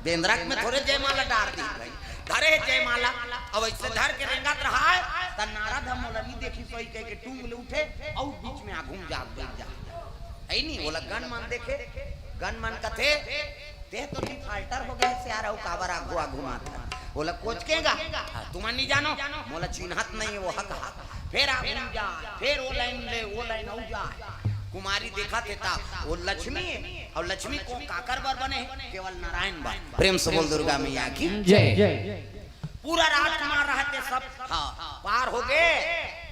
बेंद्रा में थोड़े जयमाला डार दी भाई धरे जयमाला अब ऐसे धर के रेंगत रहा है त नारद हम नहीं देखी सोई कह के टूंग ले उठे और बीच में घूम जाग बैठ जा है नहीं बोला गन मन देखे गन मन कथे ते तो डिफाल्टर हो गए से आ रहा काबर आगुआ घुमाता बोला कोच केगा तुम नहीं जानो बोला चिन्हत नहीं वो हक फिर आ घूम जा फिर वो लाइन ले वो लाइन हो जा कुमारी देखा थे ता वो लक्ष्मी है और लक्ष्मी को काकर बर बने केवल नारायण बा प्रेम से बोल दुर्गा मैया की जय जय पूरा राजकुमार रहते सब हाँ पार हो गए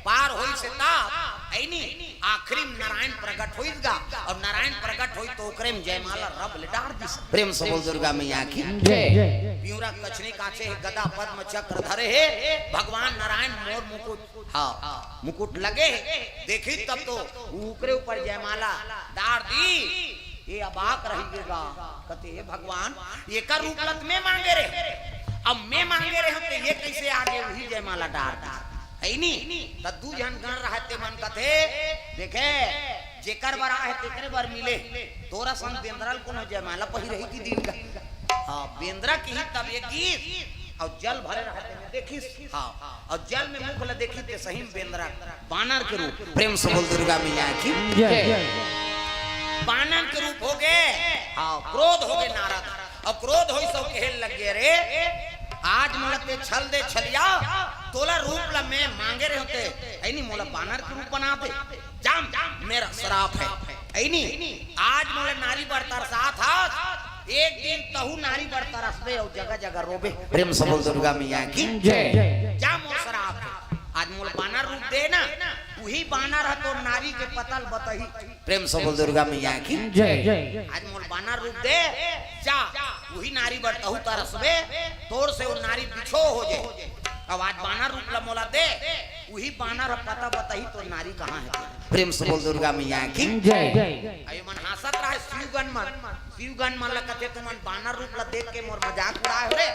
पार होई से ताप है नहीं आखिरी नारायण प्रकट होइगा और नारायण प्रकट होई तो ओकरे में जयमाला रब ले डार दी प्रेम से बोल दुर्गा मैया की जय जय प्यूरा कचने काचे है गदा पद्म चक्र धरे है भगवान नारायण मोर मुकुट हाँ मुकुट लगे देखी तब तो ऊपरे ऊपर जयमाला डार दी ये अबाक रहिएगा कहते हे भगवान ये का रूप लत में मांगे रे अब मैं मांगे रहे तो ये कैसे आगे वही जयमाला डार है नहीं तू जन गण रहते मन कथे देखे जेकर बरा है तेकरे बर मिले तोरा संग बेंद्रल कोनो जयमाला पही रही की दिन का हां बेंद्रा की ही तब ये गीत और जल भरे रहते हैं देखिस हां और जल में मुख ल देखी ते सही बेंद्रा बानर के रूप प्रेम से बोल दुर्गा मैया की जय बानर के रूप हो गए हां क्रोध हो गए नारद और क्रोध होई सब कहल लग गए रे आज मोलते छल दे छलिया तोला रूप ला मैं मांगे रहे होते ऐ नहीं मोला बानर के रूप बना दे जाम मेरा श्राप है ऐ नहीं आज मोले नारी बरतर साथ हाथ एक दिन तहु नारी बरतर रसदे और जगह जगह रोबे प्रेम से बोल दुर्गा मैया की जय जाम मोर श्राप है आज मोल बानर रूप दे ना वही बानर है तो नारी के पतल बतही। प्रेम से बोल दुर्गा मैया की जय जय। आज मोर बानर रूप दे जा वही नारी बरतहु तरसबे तोड़ से वो नारी बिछो हो जाए। अब आज बानर रूप ला मोला दे वही बानर पता बतही तो नारी कहाँ है। प्रेम से बोल दुर्गा मैया की जय जय। अये मन हंसत रहे शिवगन मन लगते तुमन बानर रूप ला देख के मोर मजाक उड़ाए रे।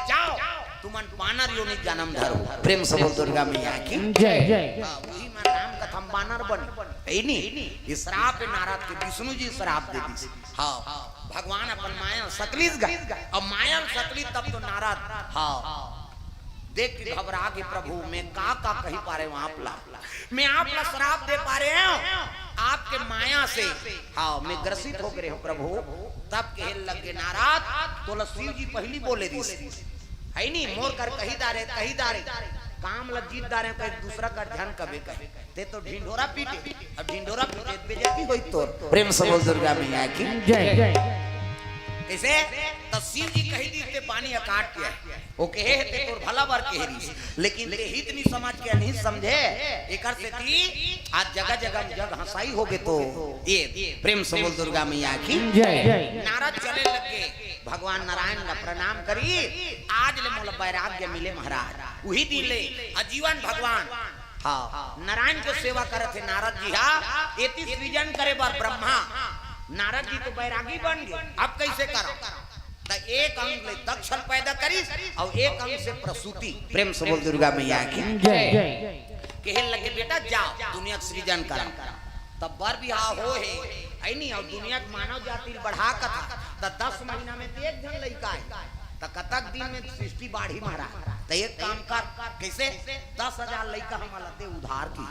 जाओ तुमन बानर योनि जन्म धरो। प्रेम से बोल दुर्गा मैया की जय जय। वही मन नाम कथम बानर बन ऐनी ये श्राप नारद के विष्णु जी श्राप दे दी। हाँ भगवान अपन माया सकलीस गए अब माया सकली तब तो नारद हाँ देख के घबरा के प्रभु मैं का कही पा रहे हूँ आप ला मैं आप ला श्राप दे पा रहे हूँ आपके माया से। हाँ मैं ग्रसित हो गए हूँ प्रभु। तब कहे लगे नाराज तो शिव जी पहली बोले दी है नहीं मोर कर कही दारे काम लज्जित दारे तो एक दूसरा का ध्यान कबे कहे ते तो ढिंढोरा पीटे अब ढिंढोरा पीटे बेइज्जती होई तो। प्रेम से बोल दुर्गा मैया की जय जय। कैसे तो शिव जी कही दी ते पानी अकाट के वो कहे ते तोर भला बार कहेरी लेकिन ते हित नहीं समझ के नहीं समझे एकर से ती आज जगह जगह जग हंसाई होगे तो ये प्रेम से बोल दुर्गा मैया की जय जय। नारद चले लगे भगवान नारायण का प्रणाम करी आज ले मोला वैराग्य मिले महाराज वही दिन ले आजीवन भगवान हाँ नारायण को सेवा करे थे नारद जी। हाँ एति सृजन करे बार ब्रह्मा नारद जी तो बैरागी बन गए। अब कैसे करो तो एक अंग ले दक्षल पैदा करी और एक अंग से प्रसूति। प्रेम से बोल दुर्गा मैया की जय जय। कहे लगे बेटा जाओ दुनिया सृजन करा तब बर बिहार हो है आई नहीं और दुनिया की मानव जाति बढ़ा कथा तो 10 महीना में एक जन लड़का है तो कतक दिन में सृष्टि बाढ़ी मारा तो एक काम कर कैसे 10,000 लड़का हमारा दे उधार की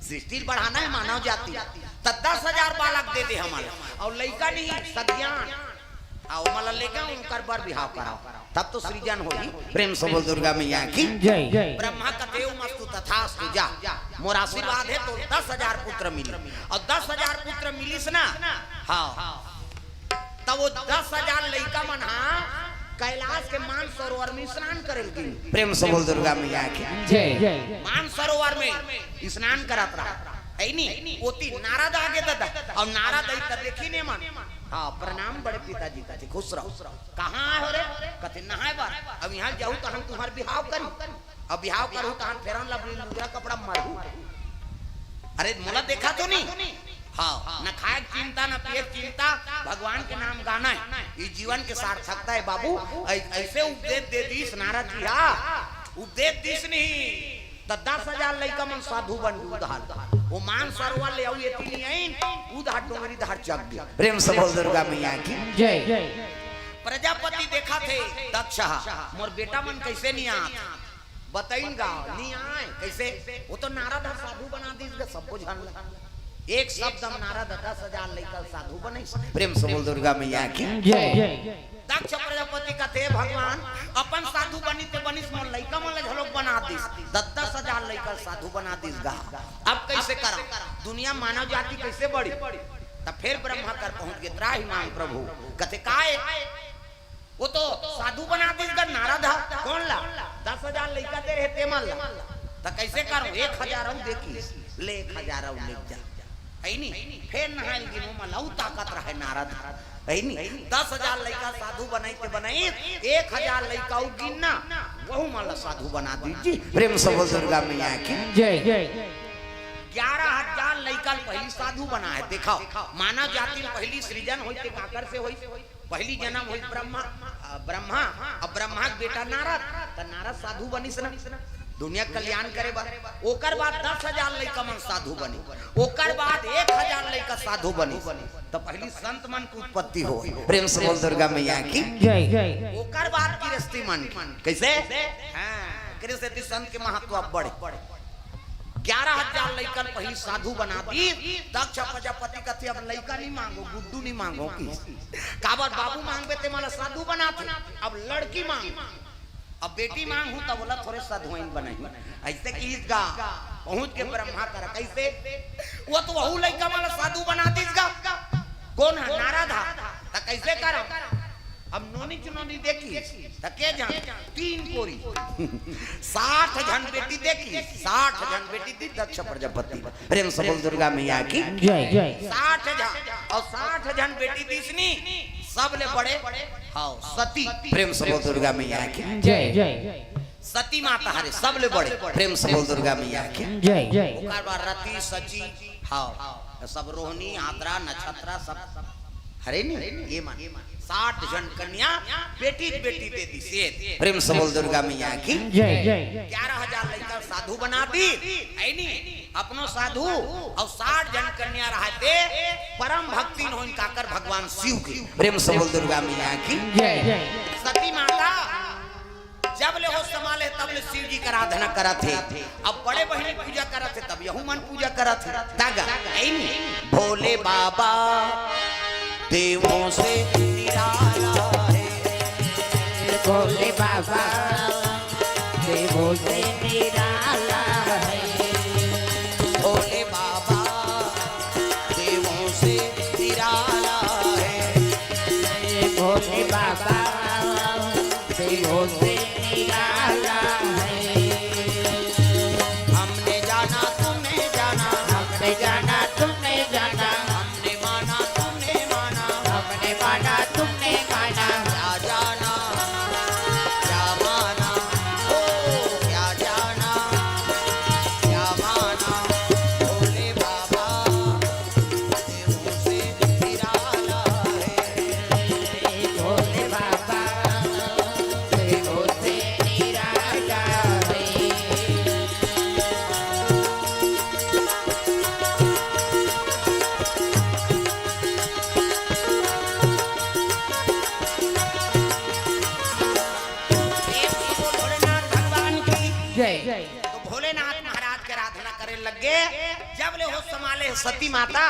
सृष्टि बढ़ाना है मानव जाति तो 10,000 बालक दे दे हमारा और लड़का नहीं सज्ञान और मला लेके उनकर बर बिहाव कराओ तब तो सृजन होगी। प्रेम से बोल दुर्गा मैया की जय जय। ब्रह्मा कथेउ मस्तु तथास्तु जा मोर आशीर्वाद है तो 10,000 पुत्र मिले और 10,000 पुत्र मिलिस ना हाँ तब वो 10,000 लड़का मन कैलाश के मान सरोवर में स्नान करेगी। प्रेम से बोल दुर्गा मैया की जय जय। मान सरोवर में स्नान करत रहा है नहीं ओती नारद आगे दादा और नारद आई त देखी ने मन हाँ प्रणाम बड़े पिताजी का खुश रहो कहाँ हो रे कथे नहाए बार अब यहाँ जाऊँ तो हम तुम्हारे बिहाव करूँ अब बिहाव करूँ तो हम फेरन लबली लुगरा कपड़ा मारू अरे मोला देखा तो नहीं हाँ न खाए चिंता न पिए चिंता भगवान के नाम गाना है ये जीवन के सार्थकता है बाबू। ऐसे उपदेश दे दीस नारद जी हाँ उपदेश दीस नहीं तो 10,000 लड़का मन साधु बन उधार वो मान सरोवर ले आऊ एती नहीं आई उधार डोंगरी धार चक गया। प्रेम से बोल दुर्गा मैया की जय जय। प्रजापति देखा थे दक्ष मोर बेटा मन कैसे नहीं आ बताइएगा नहीं आए कैसे वो तो नारद साधु बना दी सबको जान एक शब्द हम नारद 10,000 लेकर साधु बने। प्रेम से बोल दुर्गा मैया की जय जय। दक्ष प्रजापति का थे भगवान अपन साधु बनी ते बनिस मोर लइका मन झलोक बना दिस 10,000 लेकर साधु बना दिस गा। अब कैसे करा दुनिया मानव जाति कैसे बढ़ी तब फिर ब्रह्मा कर पहुंच गए त्राहि मांग प्रभु कथे काय वो तो साधु बना दिस गा नारद कौन ला 10,000 लइका दे रहे ते मन ला तो कैसे करूं 1,000 देखी ले 1,000 ले जा ऐनी फिर नहाइल गिनो मलाऊ ताकत रहे नारद ऐनी 10,000 लइका साधु बनाइते बनाई 1,000 लइका गिनना वहु माला साधु बना दीजिए। प्रेम से बोल दुर्गा मैया की जय जय। 11,000 लइका पहली साधु बनाए देखो मानव जाति पहली सृजन होई ते काकर से होई पहली जन्म होई ब्रह्मा अब ब्रह्मा के बेटा नारद त नारद साधु बनिस ना दुनिया कल्याण करे बा ओकर बाद 10,000 लइका मन साधु बनी ओकर बाद 1,000 लइका साधु बनी तो पहली संत मन की उत्पत्ति हो। प्रेम से बोल दुर्गा मैया की जय जय। ओकर बाद गृहस्थी मन कैसे हां गृहस्थी संत के महत्व अब बढ़े 11,000 लइका पहली साधु बना दी। दक्ष प्रजापति कहते अब लइका नहीं मांगो गुड्डू नहीं मांगो की काबर बाबू मांगबे ते मला साधु बनाते अब लड़की मांग अब बेटी मांग हूं तो बोला थोड़े साधुआइन बनाई ऐसे की इसका पहुंच के ब्रह्मा कर कैसे वो तो वहु लइका वाला साधु बना दीसगा कौन है नारद तो कैसे करो अब नोनी चुनोनी देखी तके जान 3 कोरी 60 जन बेटी देखी 60 जन बेटी थी दक्ष प्रजापति प्रेम से बोल दुर्गा मैया की जय जय 60 जन और 60 जन बेटी दिसनी सब ले बड़े हां सती प्रेम से बोल दुर्गा मैया की जय जय सती माता हरे सब ले बड़े प्रेम से बोल दुर्गा मैया की जय जय ओकर बाद रति सची हां सब रोहिणी आद्रा नक्षत्रा सब हरे नहीं ये मान 60 जन कन्या बेटी बेटी दे दी से प्रेम से बोल दुर्गा मैया की जय जय 11,000 लेकर साधु बना दी ऐनी अपनो साधु और 60 जन कन्या रहते परम भक्ति हो इनका कर भगवान शिव की प्रेम से बोल दुर्गा मैया की जय जय सती माता जब ले हो संभाले तब ले शिव जी का आराधना करा थे अब बड़े बहनी पूजा करा थे तब यहू मन पूजा करा थे तागा ऐनी भोले बाबा देवों से निराला है भोले बाबा देवों से निराला है भोले बाबा देवों से निराला है भोले बाबा देवों से निराला है हमने जाना तुमने जाना हमने जाना तुमने जाना हमने माना तुमने माना हमने माना तुमने माना क्या जाना क्या माना ओ क्या जाना क्या माना भोले बाबा देवों से निराला है भोले बाबा देवों से निराला है भोलेनाथ भगवान की जय तो भोलेनाथ महाराज के आराधना करे लगे जब ले हो संभाले सती माता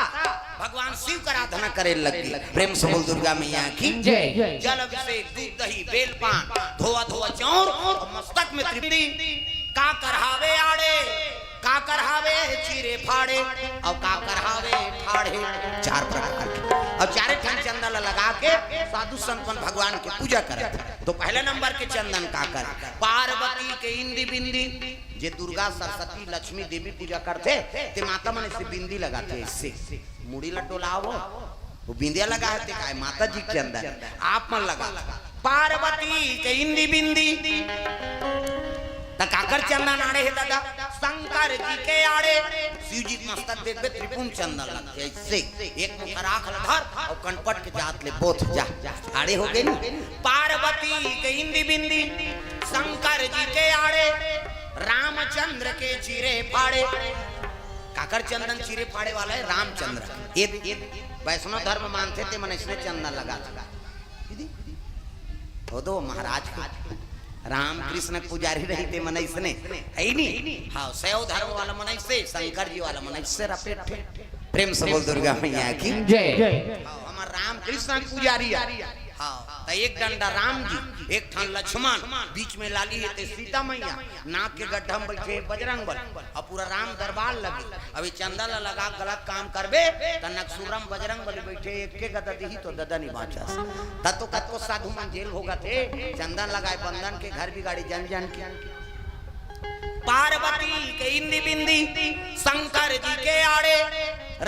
भगवान शिव का आराधना करे लगी प्रेम से बोल दुर्गा मैया की जय जय जल अभिषेक दूध दही बेलपान धोआ धोआ चौर और मस्तक में त्रिपुटी का करहावे आड़े का करहावे चीरे फाड़े और का करहावे फाड़े 4 प्रकार के और चारे ठन चंदन लगा के साधु संतन भगवान के पूजा करे तो पहले नंबर के चंदन का कर पार्वती के इंदी बिंदी जे दुर्गा सरस्वती लक्ष्मी देवी पूजा करते ते माता मन से बिंदी लगाते इससे मुड़ी लटोलाओ वो बिंदिया लगा है काय माता जी के अंदर आप मन लगा पार्वती के इंदी बिंदी काकर चंदन आड़े है दादा शंकर जी के आड़े शिव जी मस्तक देख बे त्रिपुम चंदन लगते ऐसे एक मुख राख धर और कनपट के जात ले बोथ जा आड़े हो गई नी पार्वती के इंदी बिंदी शंकर जी के आड़े रामचंद्र के चीरे फाड़े काकर चंदन चीरे फाड़े वाला है रामचंद्र ये वैष्णव धर्म मानते थे मन इसने चंदन लगा हो दो महाराज को राम कृष्ण पुजारी रही थे मन इसने है नहीं हाँ शैव धर्म वाला मन से शंकर जी वाला मन से रपेट प्रेम से बोल दुर्गा मैया की जय जय हमार राम कृष्ण पुजारी हाँ तो एक डंडा राम जी एक ठान लक्ष्मण बीच में लाली है सीता मैया नाक के गड्ढा में बैठे बजरंग बल और पूरा राम दरबार लगे अभी चंदन लगा गलत काम करबे तो नक्सुरम बजरंग बल बैठे एक के गदा दी तो ददा नहीं बाचा तब तो कत को साधु मन जेल होगा थे चंदन लगाए बंधन के घर भी गाड़ी जन जन की पार्वती के इंदी बिंदी शंकर जी के आड़े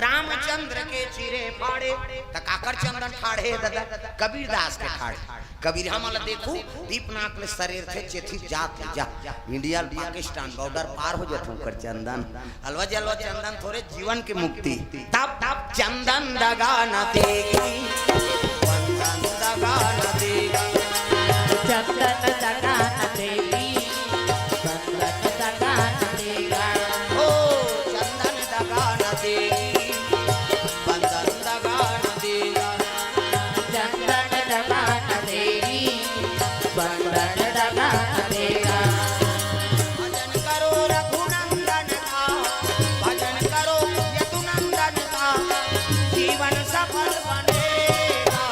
रामचंद्र के चीरे फाड़े काकर चंदन ठाड़े दादा कबीर दास के ठाड़े कबीर हम देखू दीपनाथ में शरीर थे चेथी जात जा इंडिया पाकिस्तान बॉर्डर पार हो जाते कर चंदन अलवा जलवा चंदन थोड़े जीवन की मुक्ति तब तब चंदन दगा न देगी चंदन दगा न देगी चंदन दगा न देगी चंदन दगा न देगा ओ चंदन दगा न देगी बंधन दगा न देगा चंदन दगा न देगी बंधन दगा न देगा भजन करो रघुनंदन का भजन करो यदुनंदन का जीवन सफल बनेगा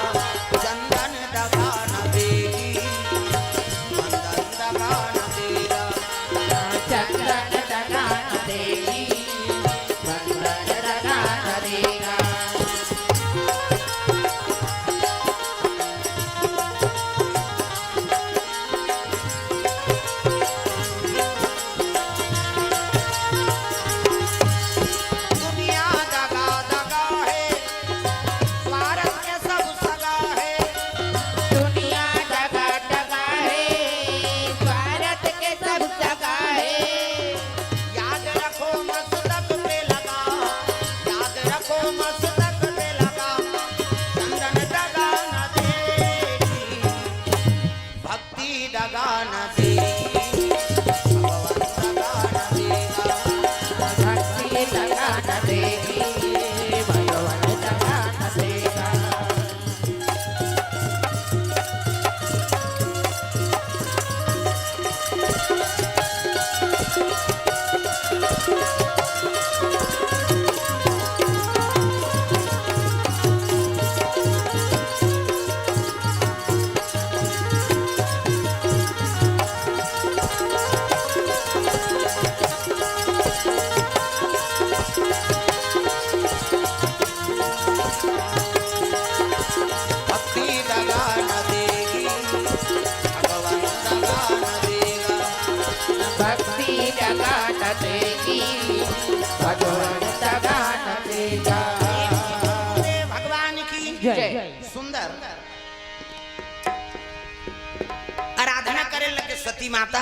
सती माता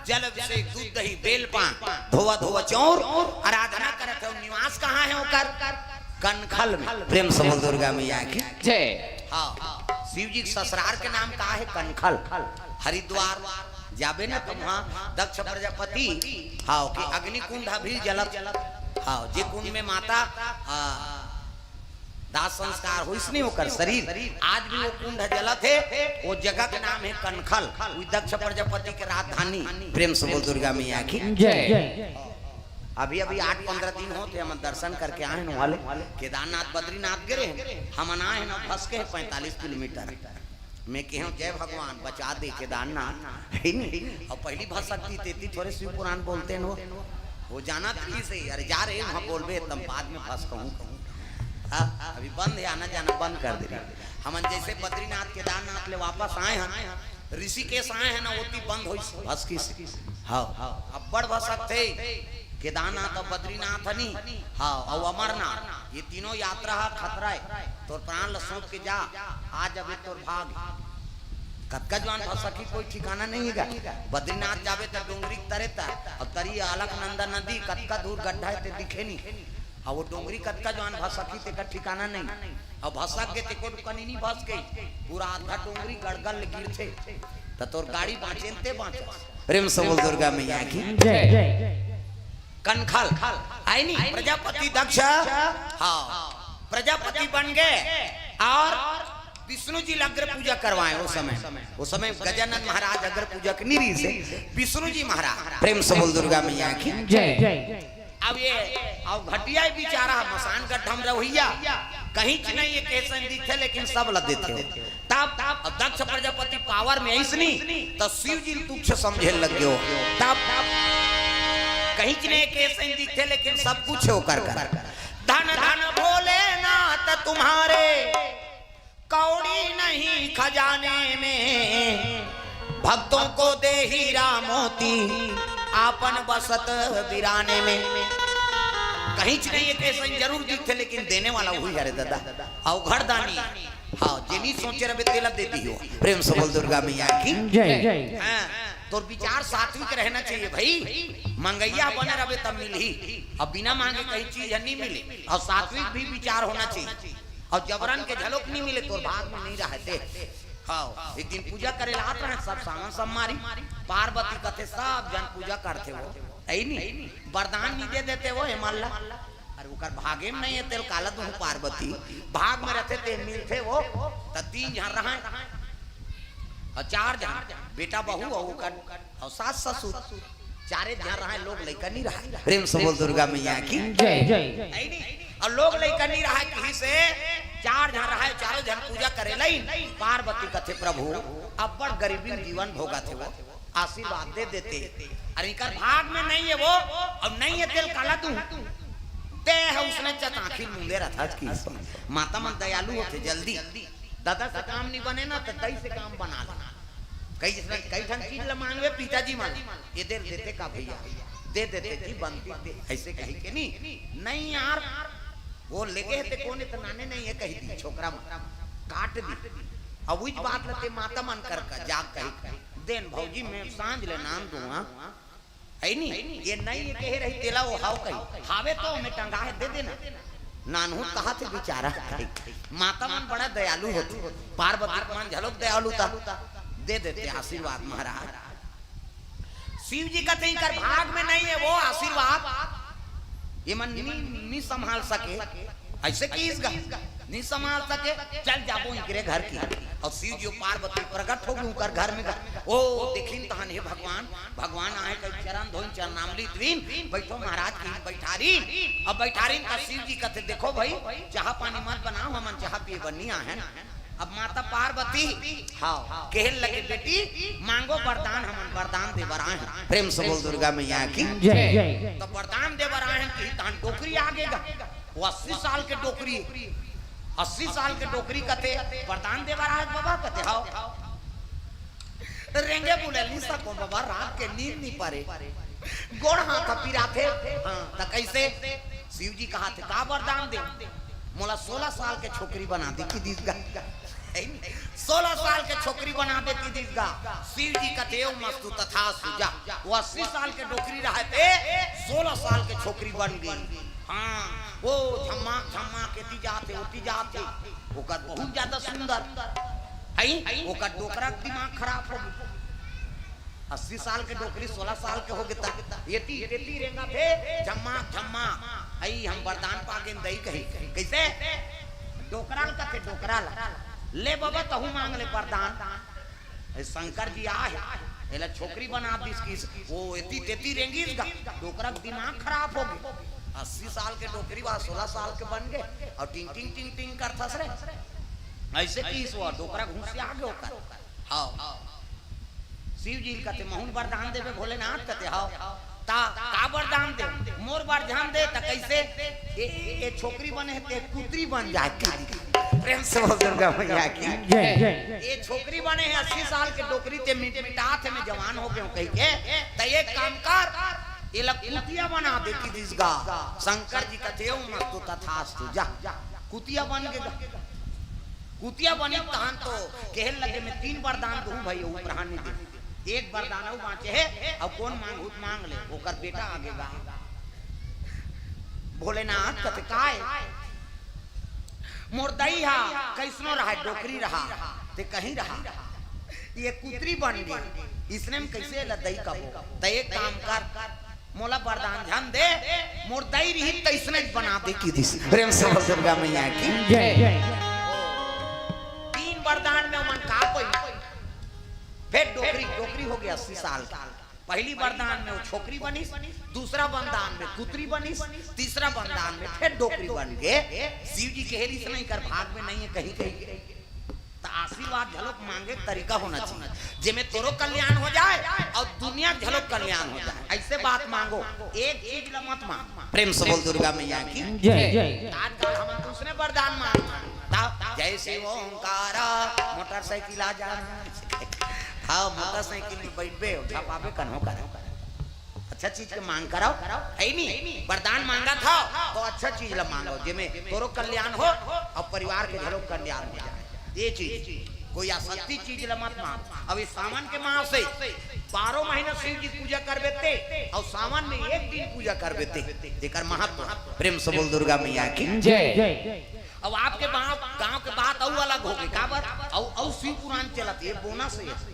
जल अभिषेक दूध दही बेल पान धोवा धोवा चौर आराधना करत हो। निवास कहाँ है ओकर? कनखल में। प्रेम से बोल दुर्गा मैया की जय। हाँ, शिव जी के ससुराल के नाम का है कनखल। हरिद्वार जाबे ना तुम वहाँ दक्ष प्रजापति हाँ कि अग्निकुंड भी जलत हाँ जे कुंड में माता दाह संस्कार हो इसने होकर शरीर आज भी वो कुंड जलत है। वो जगह का नाम है कनखल, दक्ष प्रजापति के राजधानी। प्रेम से बोल दुर्गा मैया की जय। अभी 8-15 दिन होते हम दर्शन करके आए न वाले केदारनाथ बद्रीनाथ गिरे हम आए न फंस के 45 किलोमीटर मैं कह जय भगवान बचा दे केदारनाथ है नहीं। और पहली भसकती तेती थोड़े शिव पुराण बोलते हैं वो जाना थी से अरे जा रहे वहाँ बोलबे तब बाद में फंस कहूँ अभी बंद है आना जाना बंद कर दे। हम जैसे बद्रीनाथ केदारनाथ ले वापस आए हैं ऋषिकेश आए हैं ना वो बंद हो भस की हाँ अब बड़ भसक थे केदारनाथ और बद्रीनाथ नहीं हाँ और अमरनाथ ये तीनों यात्रा खतरा है तो प्राण लसों के जा आज अभी तो भाग कतका जवान भसकी कोई ठिकाना नहीं है। बद्रीनाथ जावे तो डोंगरी तरेता और तरी अलकनंदा नदी कतका दूर गड्ढा है दिखे नहीं और वो डोंगरी कतका जवान भसकी ते का ठिकाना नहीं और भसक के ते को कनी नहीं भस गई पूरा आधा डोंगरी गड़गड़ गिर थे तो तोर गाड़ी बाँचेंते बाँच। प्रेम से बोल दुर्गा मैया की जय। कनखल आई नहीं प्रजापति दक्ष हाँ प्रजापति बन गए और विष्णु जी अग्र पूजा करवाए। उस समय गजानन महाराज अग्र पूजा की निरी से विष्णु जी महाराज। प्रेम से बोल दुर्गा मैया की जय। अब ये अब घटिया बेचारा मसान गड्ढा में रहिया कहीं नहीं ये कैसे दिखे लेकिन सब लद देते हो तब दक्ष प्रजापति पावर में इसनी तो शिव जी तुच्छ समझे लग गयो तब कहीं नहीं कैसे दिखे लेकिन सब कुछ हो कर धन धन भोलेनाथ तुम्हारे कौड़ी नहीं खजाने में भक्तों को दे हीरा मोती आपन बसत बिराने में। कहीं नहीं ये कैसे जरूर दिखते लेकिन देने वाला वही है रे दादा अवघड़दानी हाँ जिनी सोचे रहे तेला देती हो। प्रेम से बोल दुर्गा मैया की जय। तो विचार सात्विक रहना चाहिए भाई मंगैया बने रहे तब मिल ही अब बिना मांगे कहीं चीज नहीं मिले और सात्विक भी विचार होना चाहिए और जबरन के झलक नहीं मिले तो भाग में नहीं रहते। हाँ एक दिन पूजा करे लात रहे सब सामान सब मारी पार्वती कथे सब जन पूजा करते वो ऐ नहीं वरदान नहीं दे देते वो हिमालय अरे उकर भागे में नहीं है तेल काला दूं पार्वती भाग में रहते थे मिलते वो तो 3 जन रहा और 4 जन बेटा बहू और सास ससुर 4 जन रहा लोग लड़का नहीं रहा। प्रेम से बोल दुर्गा मैया की जय। और लोग लड़का नहीं रहा कहीं से 4 जन रहा 4 जन पूजा करे लाई पार्वती कथे प्रभु अब बड़ गरीबी जीवन भोगा थे वो आशीर्वाद दे देते अरे इनका भाग में नहीं है वो अब नहीं है तेल काला तू ते है उसने चताखिल मुंगे रहा था माता मन दयालु होते जल्दी दादा से काम नहीं बने ना तो दही से काम बना लेना कई ठन चीज मांगे पिताजी मांगे ये देर देते का भैया दे देते जी बनती ऐसे कही के नहीं यार वो लेके थे कोने तो नाने नहीं है कही दी छोकरा काट दी अब उस बात लेते माता मन कर जाग कही देन भौजी में सांझ ले नाम दूंगा है नहीं ये नहीं ये कह रही तेला वो हाव कही हावे तो मैं टंगा है दे देना नानू कहा थे बेचारा माता मन बड़ा दयालु होती पार्वती मन झलक दयालु था दे देते आशीर्वाद महाराज। शिव जी का कहीं कर भाग में नहीं है वो आशीर्वाद ये मन नहीं संभाल सके ऐसे किसका नहीं संभाल सके चल जाबो इनके घर की और शिव जी पार्वती प्रकट हो गई कर घर में ओ देखिन तहन हे भगवान आए कर चरण धोइन चरणामृत बीन बैठो महाराज की बैठारीन अब बैठारीन का शिव जी कहते देखो भाई चाह पानी मत बनाओ हम चाह पिए बनिया है अब माता पार्वती हाँ कहन लगे बेटी मांगो वरदान हम वरदान दे बराए हैं। प्रेम से बोल दुर्गा मैया की जय। तो वरदान दे बराए हैं कि तान डोकरी आगेगा वो 80 साल के डोकरी 80 साल के डोकरी कथे वरदान दे बराए बाबा कथे हां रेंगे बोले ली सको बाबा रात के नींद नहीं पारे गोड़ हाथ पीरा थे हां त कैसे शिव जी कहा थे का वरदान दे मोला 16 साल के छोकरी बना दी कि दिस 16 साल के छोकरी बना देती दिसगा शिव जी का देव मस्तु तथा सुजा। वो 80 साल के डोकरी रहे थे 16 साल के छोकरी बन गई। हाँ वो झम्मा झम्मा के जाते होती जाते ओकर बहुत ज्यादा सुंदर है। ओकर डोकरा दिमाग खराब हो गई। 80 साल के डोकरी 16 साल के हो गए ये रेंगा थे झम्मा झम्मा आई हम वरदान पागे दही कही कैसे डोकरा का थे डोकरा ले बाबा तहु मांग ले वरदान। शंकर जी आए एला छोकरी बना दी इसकी वो एती रेंगी डोकरा दिमाग खराब हो गई। 80 साल के डोकरी बा 16 साल के बन गए और टिंग टिंग टिंग टिंग करता रे ऐसे तीस वो डोकरा घुस आ गए ओकर। हाँ शिव जी कहते महून वरदान देवे भोलेनाथ कहते हां ता का वरदान दे मोर वरदान दे त कैसे ए छोकरी बने ते पुत्री बन जाए। प्रेम से बोल दुर्गा मैया की ये छोकरी बने हैं 80 साल के डोकरी ते मिटात में जवान हो गए कह के त एक काम कर ये कुतिया बना दे की दिसगा। शंकर जी कहते हो मत तो तथास्तु जा कुतिया बन गए। कुतिया बने तहन तो कहल लगे मैं 3 वरदान दूं भाई वो प्रहानी दे एक वरदान बाँचे है अब कौन मांग ले ओकर बेटा आगे गा। भोलेनाथ कहते काय मोर दई हा कैसनो रहा डोकरी रहा ते कहीं रहा ये कुतरी बन गई इसने में कैसे लदई का हो त एक काम कर मोला वरदान ध्यान दे मोर दई रही त इसने बना दे की दिस। प्रेम से दुर्गा मैया की जय। 3 वरदान में मन का कोई फिर डोकरी हो गया 80 साल का। पहली वरदान में वो छोकरी बनी दूसरा वरदान में कुतरी बनी तीसरा वरदान में फिर डोकरी बन गए। शिव जी कहेली से नहीं कर भाग में नहीं है कहीं कहीं तो आशीर्वाद झलक मांगे तरीका होना चाहिए जिसमें तोरो कल्याण हो जाए और दुनिया झलक कल्याण हो जाए ऐसे बात मांगो एक चीज मत मांग। प्रेम से बोल दुर्गा मैया की जय। आजकल हम दूसरे वरदान मांग जय शिव ओंकारा मोटरसाइकिल आ जा हाँ मोटरसाइकिल में बैठबे पापे कन्हो करो अच्छा चीज के मांग कराओ है नहीं वरदान मांगा था तो अच्छा चीज ला मांगो जिसमें तोरो कल्याण हो और परिवार के घरों कल्याण हो जाए। ये चीज कोई असत्य चीज ला मत मांग। अब इस सावन के माह से 12 महीना शिव जी पूजा कर बेते और सावन में एक दिन पूजा कर बेते जेकर महत्व। प्रेम से बोल दुर्गा मैया की जय। अब आपके गांव के बात और अलग हो गई का बात और शिव पुराण चलती है बोनस है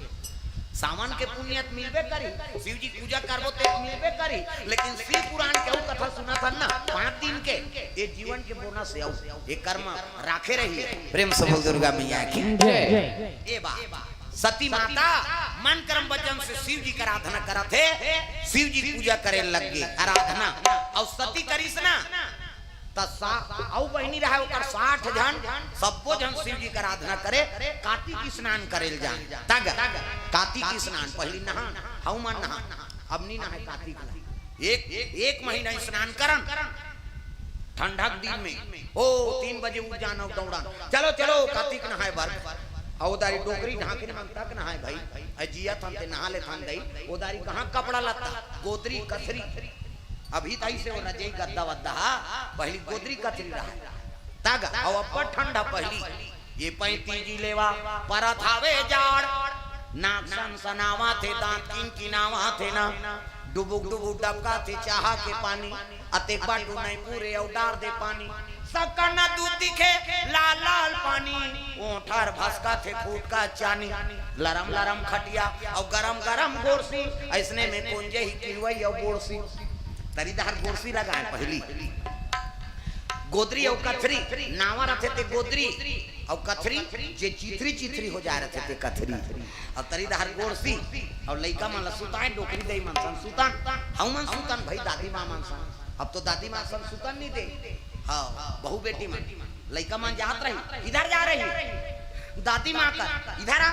सावन के पुण्यत मिलबे करी शिव जी पूजा करबो ते मिलबे करी लेकिन शिव पुराण के कथा सुना था ना 5 दिन के ये जीवन के बोनस है ये कर्म राखे रही। प्रेम से बोल दुर्गा मैया की जय। ए बा सती माता मन कर्म वचन से शिव जी का आराधना करत है शिव जी पूजा करे लग गए आराधना और सती करिस ना बहनी रहा 60 जन सबो जन शिव जी का आराधना करे कार्तिक स्नान करे तग कार्तिक स्नान पहली नहा हऊ मन नहा अब नहीं नहा कार्तिक एक महीना स्नान करन ठंडा दिन में ओ 3 बजे उठ जाना दौड़ा चलो चलो कार्तिक नहाए बर औदारी डोकरी ढाकरी मांगता के नहाए भाई जिया थान ते नहा ले थान दई ओदारी कहां कपड़ा लत्ता गोदरी कथरी अभी तई से वो रजई गद्दा वद्दा पहली गोदरी कतरी रहा तागा और अपर ठंडा पहली ये 35 लेवा परत आवे जाड़ नाक सन सनावा थे दांत किनकिनावा थे ना डुबुक डुबुक डबका थे चाहा के पानी अते बाटू नहीं पूरे और डार दे पानी सबका ना दूध दिखे लाल लाल पानी ओठार भसका थे फूट का चानी लरम लरम खटिया और गरम गरम गोरसी ऐसने में कुंजे ही किलवई और गोरसी तरीदार गोरसी लगाए पहली गोदरी और कथरी नावा रथे थे गोदरी और कथरी जे चिथरी चिथरी हो जा रहे थे कथरी और तरीदार गोरसी और लइका मन सुताए डोकरी दई मनसन सुतन हम मन सुतन भाई दादी मां मनसन अब तो दादी मां सन सुतन नहीं दे हां बहू बेटी मन लइका मन जात रही इधर जा रही दादी मां का इधर आ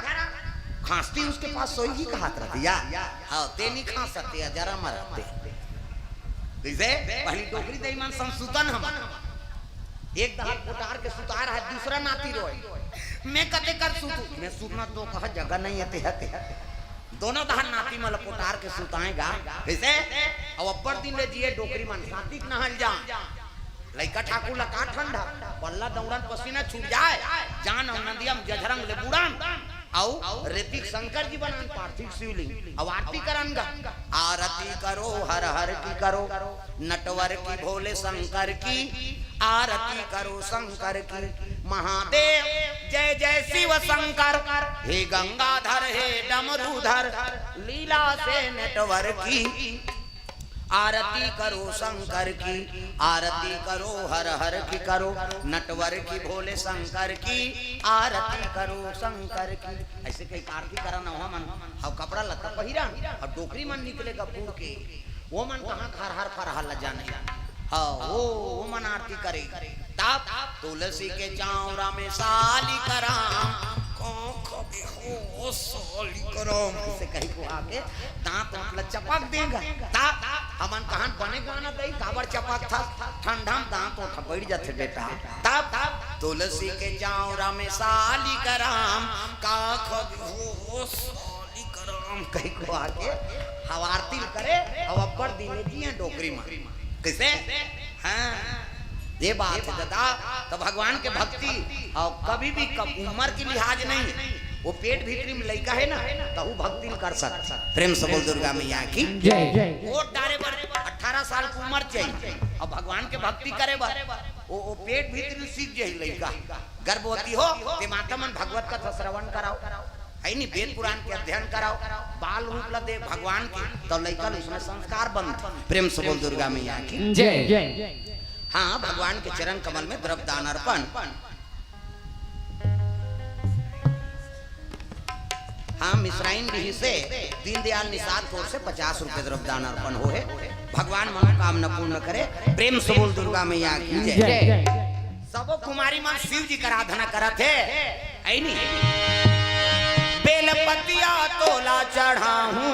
खांसती उसके पास सोई ही का हाथ रहती या हां ते नहीं खा सकते जरा मरते पहली डोकरी दई मन संसुतन हम एक दहाड़ कोटार के सुतार है दूसरा नाती रोए मैं कते कर सुतू मैं सुतना तो कहा जगह नहीं है दोनों दहाड़ नाती मल कोटार के सुताएगा कैसे अब अपर दिन ले जिए डोकरी मन कार्तिक नहल जा लइका ठाकुर ला का ठंडा बल्ला दौड़न पसीना छूट जाए जान और नदिया में जझरंग ले बुड़ान औ ऋतिक शंकर जी बनान पार्थिव शिवलिंग अब आरती करनगा आरती करो हर हर की करो नटवर की भोले शंकर की आरती करो शंकर की महादेव जय जय शिव शंकर हे गंगाधर हे डमरूधर लीला से नटवर की आरती करो शंकर की आरती करो हर हर की करो नटवर की भोले शंकर की आरती करो शंकर की ऐसे कई आरती करा न हो मन अब कपड़ा लत्ता पहिरा और डोकरी मन निकलेगा पूर के वो मन कहाँ खरहर फरहर ल जाने हाँ वो मन आरती करे ताप तुलसी के चावरा में साली कराम हो साली कराम इसे कहीं को आके दांत मतलब चपक देगा ताप हमन कहां बनेगा ना दई काबर चपक था ठंडा में दांत उठा बैठ जाते बेटा ताप तुलसी के चावरा में साली कराम का हो साली कराम कहीं को आके हवारती करे और अब्बर दिने जी डोकरी में कैसे हाँ ये बात है दादा तो भगवान के भक्ति और कभी भी उम्र की लिहाज नहीं वो पेट भीतरी में लइका है ना तो वो भक्ति कर सकता प्रेम से बोल दुर्गा मैया की जय वोट डारे बर 18 साल की उम्र चाहिए और भगवान के भक्ति करे बर वो पेट भीतरी सीख जाए लइका गर्भवती हो ते माता मन भगवत का श्रवण कराओ है नहीं वेद पुराण के अध्ययन कराओ बाल रूप ला दे भगवान की तो लइका उसमें संस्कार बनते प्रेम से बोल दुर्गा मैया की जय हाँ भगवान के चरण कमल में द्रव्य दान अर्पण हाँ मिश्राइन भी से दीनदयाल निषाद कोर से 50 रुपए द्रव्य दान अर्पण हो है भगवान मनोकामना पूर्ण करे प्रेम से बोल दुर्गा मैया की जय सबो कुमारी मन शिव जी का आराधना करत है ऐ नहीं बेलपतिया तोला चढ़ाऊं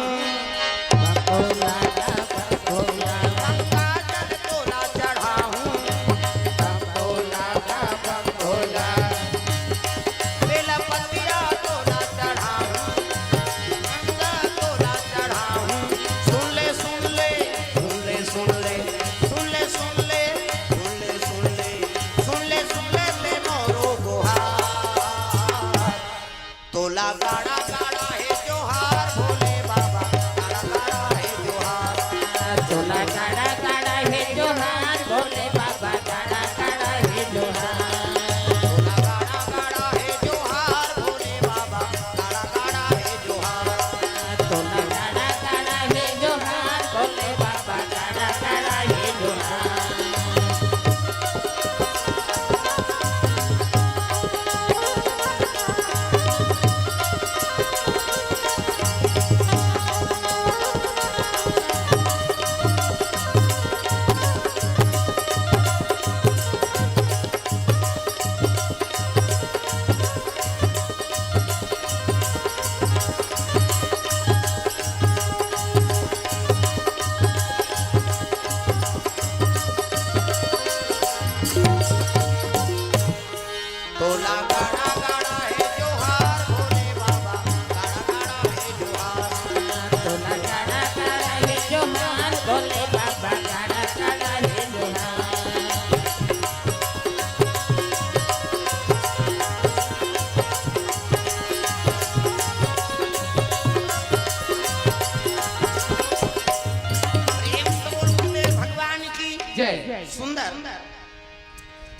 सुंदर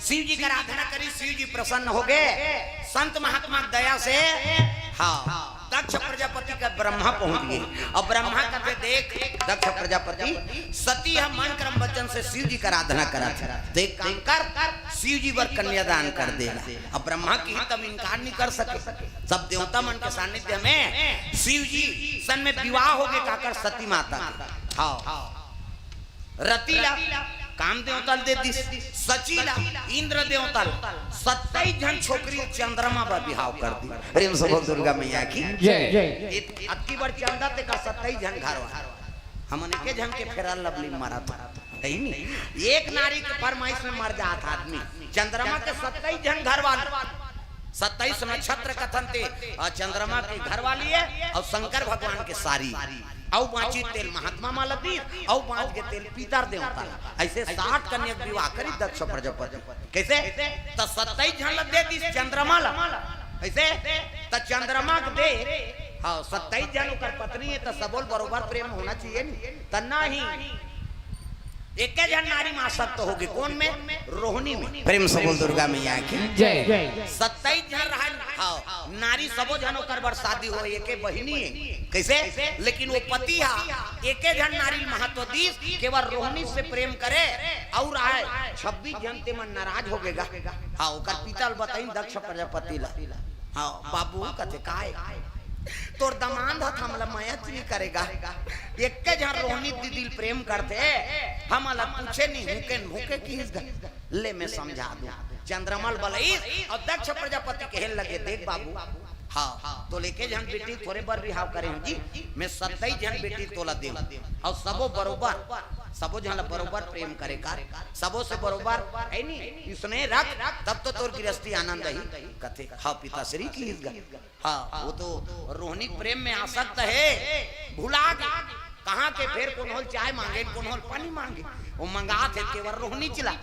शिव जी का आराधना करी शिव जी प्रसन्न हो गए संत महात्मा दया से हाँ दक्ष प्रजापति का ब्रह्मा पहुंच गए और ब्रह्मा कहते देख दक्ष प्रजापति सती हम मन क्रम वचन से शिव जी का आराधना करा देख काम कर शिव जी वर कन्यादान कर देगा अब ब्रह्मा की तब इनकार नहीं कर सके सब देवता मन के सानिध्य में शिव जी सन में विवाह हो गए काकर सती माता हाँ रतीला काम देवतल दे दी सचीला इंद्र देवतल 27 जन छोकरी चंद्रमा पर बिहाव कर दी प्रेम से बोल दुर्गा मैया की जय अति बड़ चंदा ते का 27 जन घरवा हमने के जन के फेरा लवली मारा था है नहीं एक नारी के फरमाइश में मर जात आदमी चंद्रमा के 27 जन घरवाले 27 नक्षत्र कथन थे और चंद्रमा के घरवाली है और शंकर भगवान के सारी औ बाची तेल महात्मा माला दी औ बाच के तेल पीतर देवता ऐसे 60 कन्या विवाह करी दक्ष प्रजापति कैसे त 27 जन दे दी चंद्रमा ला ऐसे त चंद्रमा के दे हां 27 जन कर पत्नी है त सबोल बरोबर प्रेम होना चाहिए त नहीं एक जन नारी में आसक्त होगी कौन में रोहिणी में प्रेम सबोल दुर्गा मैया की जय 27 जन रहा हाँ नारी सबो जनों कर बर शादी हो एक बहिनी है कैसे लेकिन वो पति हा एक जन नारी महत्व दीस केवल रोहिणी से प्रेम करे और आए 26 जन ते मन नाराज हो गएगा हाँ ओकर पिता बताई दक्ष प्रजापति ला हाँ बाबू कथे काय तोर दमांद हाथ हमला माया चली करेगा एक के जहां रोहिणी दीदी प्रेम करते हमला पूछे नहीं भूखे भूखे किस ले मैं समझा दूं चंद्रमल बलईस और दक्ष प्रजापति कहने लगे देख बाबू हाँ तो लेके जन बेटी थोड़े बार रिहाव करे जी मैं 27 जन बेटी तोला दे और सबो बरोबर सबो जन बरोबर प्रेम करेगा सबो से बरोबर है नहीं इसने रख तब तो तोर गृहस्थी आनंद ही कथे हाँ पिताश्री की हाँ वो तो रोहिणी प्रेम में आसक्त है भुला गई कहाँ के फिर कौन होल चाय मांगे कौन होल पानी मांगे वो मंगा थे केवल रोहिणी चिला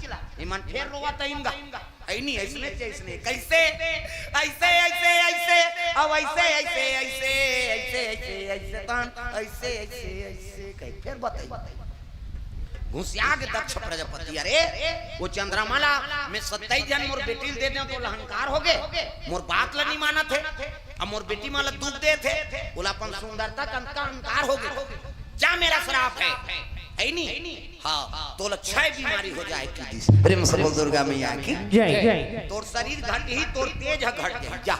इमन फिर रोवा तइंगा ऐनी ऐसने ऐसने कैसे ऐसे ऐसे ऐसे अब ऐसे ऐसे ऐसे ऐसे ऐसे ऐसे तान ऐसे ऐसे ऐसे कहीं फिर बताइए घुसिया के दक्ष प्रजापति अरे वो चंद्रमाला में 27 जन मोर बेटी दे दे तो अहंकार हो गए मोर बात ला नहीं माना थे अब मोर बेटी माला दूध दे थे बोला अपन सुंदरता का अहंकार हो गए क्या मेरा श्राप है नहीं हाँ तो 6 बीमारी हो जाएगी प्रेम सबोल दुर्गा मैया की जय तोर शरीर घट ही तोर तेज घट जा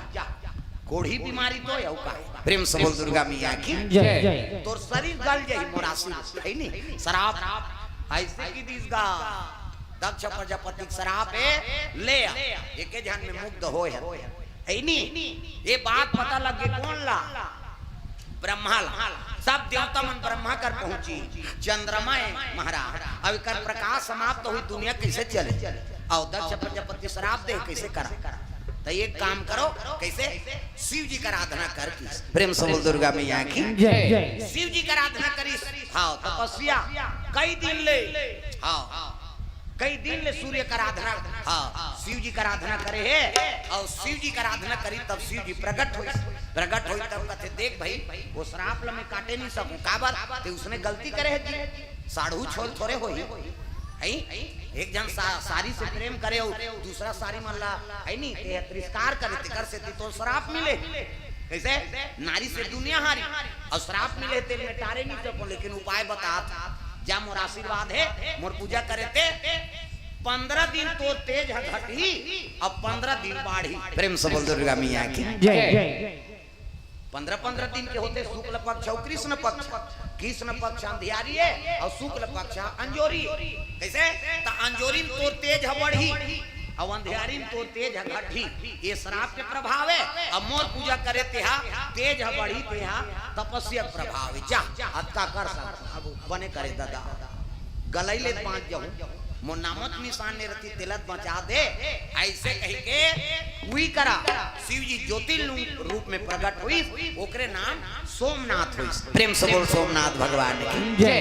कोढ़ी बीमारी तो यौ का प्रेम सबोल दुर्गा मैया की जय तोर शरीर गल जाई मोरासी है नहीं शराब ऐसे की दिसगा दक्ष प्रजापति शराब है ले एक ध्यान में मुग्ध होय है नहीं ये बात पता लग गई कौन ला ब्रह्मा ला सब देवता मन ब्रह्मा कर पहुंची चंद्रमा महाराज अब कर प्रकाश समाप्त हुई दुनिया कैसे चले और दक्ष प्रजापति शराब दे कैसे करा तो एक काम करो कैसे शिव जी का आराधना कर प्रेम सबोल दुर्गा मैया की जय शिव जी का आराधना करी हाँ तपस्या कई दिन ले हाँ कई दिन ले सूर्य का आराधना हाँ शिव जी का आराधना करे है और शिव जी का आराधना करी तब शिव जी प्रकट हुई तब कहते देख भाई वो श्राप ला मैं काटे नहीं सकूं का बात ते उसने गलती करे है जी साढ़ू छोल थोड़े होई एक जन सारी से प्रेम करे और दूसरा सारी मल्ला है नहीं ते तिरस्कार करे ते कर से तो श्राप मिले कैसे नारी से दुनिया हारी और श्राप मिले ते मिटारे नहीं सको लेकिन उपाय बता जा मोर आशीर्वाद है मोर पूजा करे थे 15 दिन तो तेज घटी अब 15 दिन बाढ़ी प्रेम सबोल दुर्गा मैया की जय 15 दिन के होते शुक्ल पक्ष और कृष्ण पक्ष अंधियारी है और शुक्ल पक्ष अंजोरी कैसे तो अंजोरी तो तेज बढ़ी और अंधियारी तो तेज घटी ये श्राप के प्रभाव है अब मोर पूजा करे तेहा तेज बढ़ी तेहा तपस्या प्रभाव जा अतका कर अब बने करे दादा गलैले 5 जाऊं मोर नामत निशान ने रती तिलक बचा दे ऐसे कह के हुई करा शिव जी ज्योतिर्लिंग रूप में प्रकट हुई ओकरे नाम सोमनाथ हुई प्रेम सबोल सोमनाथ भगवान की जय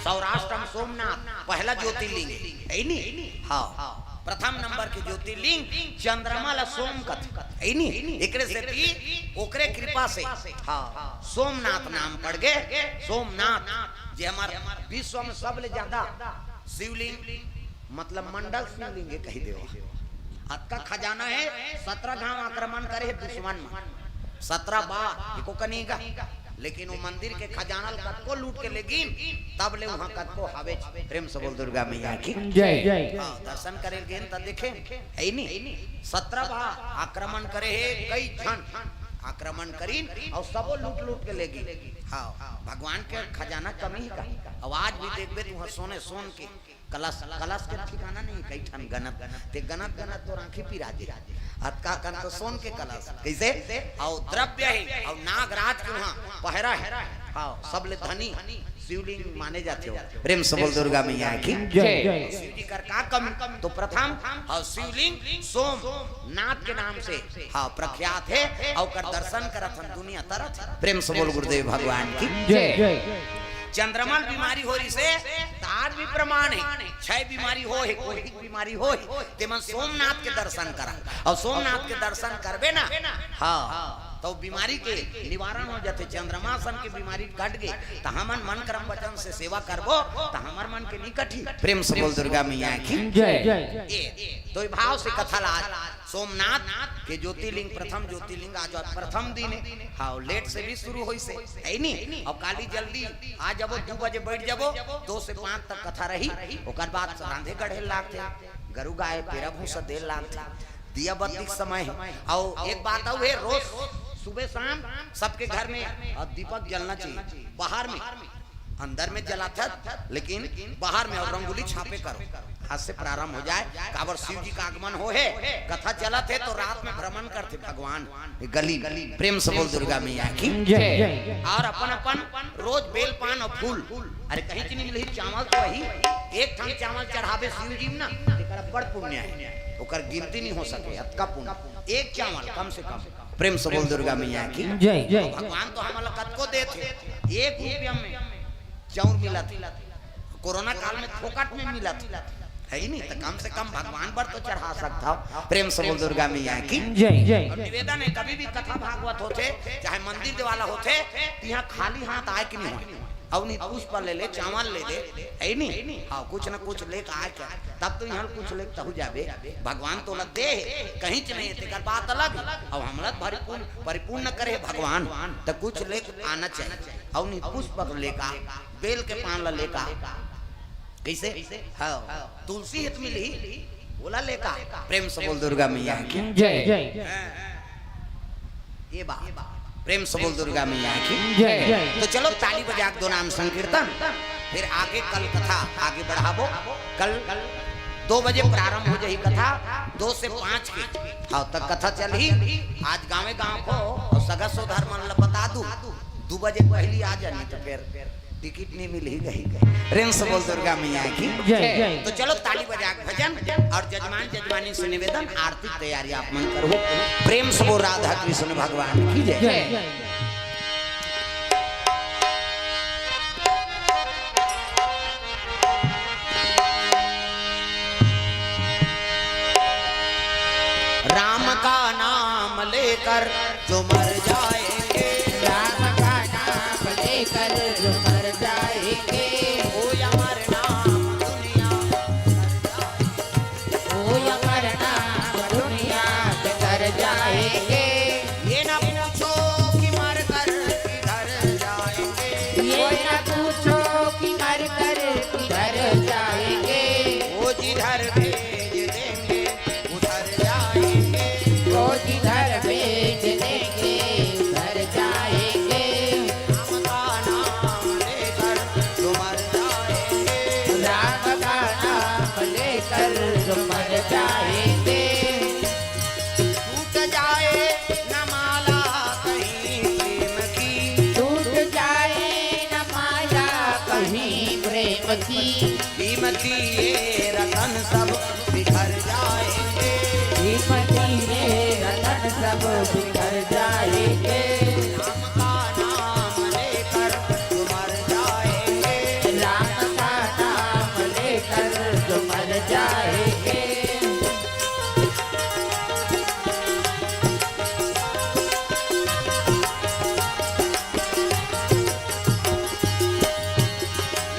सौराष्ट्र में सोमनाथ पहला ज्योतिर्लिंग है नहीं हाँ प्रथम नंबर के ज्योतिर्लिंग चंद्रमा ला सोम है नहीं एकरे से भी ओकरे कृपा से हाँ सोमनाथ नाम पड़ गए सोमनाथ जे हमारे विश्व में सब ले ज्यादा शिवलिंग मतलब मंडल शिवलिंग कही दे हाथ का खजाना है 17 घाव आक्रमण करे है दुश्मन में 17 बार को कनीगा लेकिन वो मंदिर के खजाना कद को लूट के लेकिन तब ले वहां कद को हवे प्रेम सबोल दुर्गा मैया की जय दर्शन करे गेन त देखे है नहीं 17 बार आक्रमण करे है कई क्षण आक्रमण करी और सबो लूट लूट के लेगी हाँ भगवान के खजाना कमी का आवाज भी देखबे तू सोने सोन के कलश कलश के ठिकाना नहीं कई ठन गनत ते गनत गनत तो आंखी पिरा दे अतका कन तो सोन के कलश कैसे और द्रव्य है और नागराज के वहां पहरा है हाँ सबले धनी शिवलिंग माने जाते हो। प्रेम से बोल दुर्गा मैया की जय। शिव जी कर का कमी तो प्रथम हाँ शिवलिंग सोमनाथ के नाम से हाँ प्रख्यात है और कर दर्शन करथन दुनिया तरफ। प्रेम से बोल गुरुदेव भगवान की जय। चंद्रमल बीमारी हो रही से तार भी प्रमाण है। क्षय बीमारी हो है कोई बीमारी हो तेमन सोमनाथ के दर्शन करा और सोमनाथ के दर्शन करबे ना हाँ तो बीमारी के निवारण हो जाते। चंद्रमासन की बीमारी कट गई तो हमन मन कर्म वचन से सेवा करबो तो हमार मन के निकट ही। प्रेम से बोल दुर्गा मैया की जय। तो भाव से कथा लाज सोमनाथ के ज्योतिर्लिंग प्रथम ज्योतिर्लिंग आज प्रथम दिन हाँ लेट से भी शुरू हुई से है नहीं। अब काली जल्दी आ जाबो 2 बजे बैठ जाबो 2 से 5 तक कथा रही। ओकर बाद रांधे गढ़े लागते गरु गाय पेरा भूसा दे लागते दिया बत्ती समय है। और एक बात और है रोज सुबह शाम सबके घर में दीपक जलना चाहिए। बाहर में अंदर में जलाता लेकिन बाहर में और रंगोली छापे करो आज से प्रारंभ हो जाए। काबर शिव जी का आगमन हो है कथा चलत है तो रात में भ्रमण करते भगवान गली गली। प्रेम से बोल दुर्गा मैया की जय। और अपन अपन रोज बेल पान और फूल अरे कहीं की नहीं मिली चावल तो वही एक थान चावल चढ़ावे शिव जी ना बड़ पुण्य है ओकर गिनती नहीं हो सके अतका पुण्य एक चावल कम से कम। प्रेम से बोल दुर्गा मैया की जय। भगवान तो हम लोग कत को देते 1 रुपया में चाउर मिला था कोरोना काल में फोकट में मिला था है ही नहीं तो कम से कम भगवान पर तो चढ़ा सकता। प्रेम से बोल दुर्गा मैया की जय। और निवेदन है कभी भी कथा भागवत होते चाहे मंदिर वाला होते यहाँ खाली हाथ आए कि नहीं और नहीं पुष्प ले ले चावल ले दे है नहीं हाँ कुछ न कुछ ले आए क्या तब तो यहाँ कुछ ले तहु जाबे भगवान तो लग दे कहीं च नहीं तेकर बात अलग और हमरा परिपूर्ण करे भगवान तो कुछ ले आना चाहिए और नहीं पुष्प लेका बेल के पान ला लेका कैसे हाँ तुलसी हित मिली बोला लेका। प्रेम से बोल दुर्गा मैया की जय। ये बात प्रेम से बोल दुर्गा मैया की जय। तो चलो ताली बजा दो नाम संकीर्तन फिर आगे कल कथा आगे बढ़ाबो। कल 2 बजे प्रारंभ हो जाही कथा 2 से 5 के हाँ तक कथा चली। आज गाँव को और सगा सोधर मन ला बता दू 2 बजे पहली आ जानी तो फिर टिकट नहीं मिल ही गई। प्रेम से बोल दुर्गा मैया की जय। तो चलो ताली बजा भजन और जजमान जजमानी से निवेदन आरती तैयारी आप मन करो। प्रेम से बोल राधा कृष्ण भगवान की जय। राम का नाम लेकर जो मर जाएंगे राम का नाम लेकर जो मर जाएंगे वो अमर नाम दुनिया वो अमर नाम दुनिया में कर जाएंगे। ये ना पूछो कि मर कर किधर जाएंगे ये न पूछो कि मर कर किधर जाएंगे वो जिधर भेज देंगे उधर जाएंगे वो जिधर भेज देंगे उधर जाएंगे। राम का नाम लेकर जो मर जाएंगे राम का नाम लेकर जो मर जाएंगे टूट जाए न माला कहीं प्रेम की टूट जाए न माला कहीं प्रेम की कीमती ये रतन सब बिखर जाएंगे कीमती ये रतन सब बिखर जाएंगे। राम का नाम लेकर जो मर जाएंगे राम का नाम लेकर जो मर जाएंगे।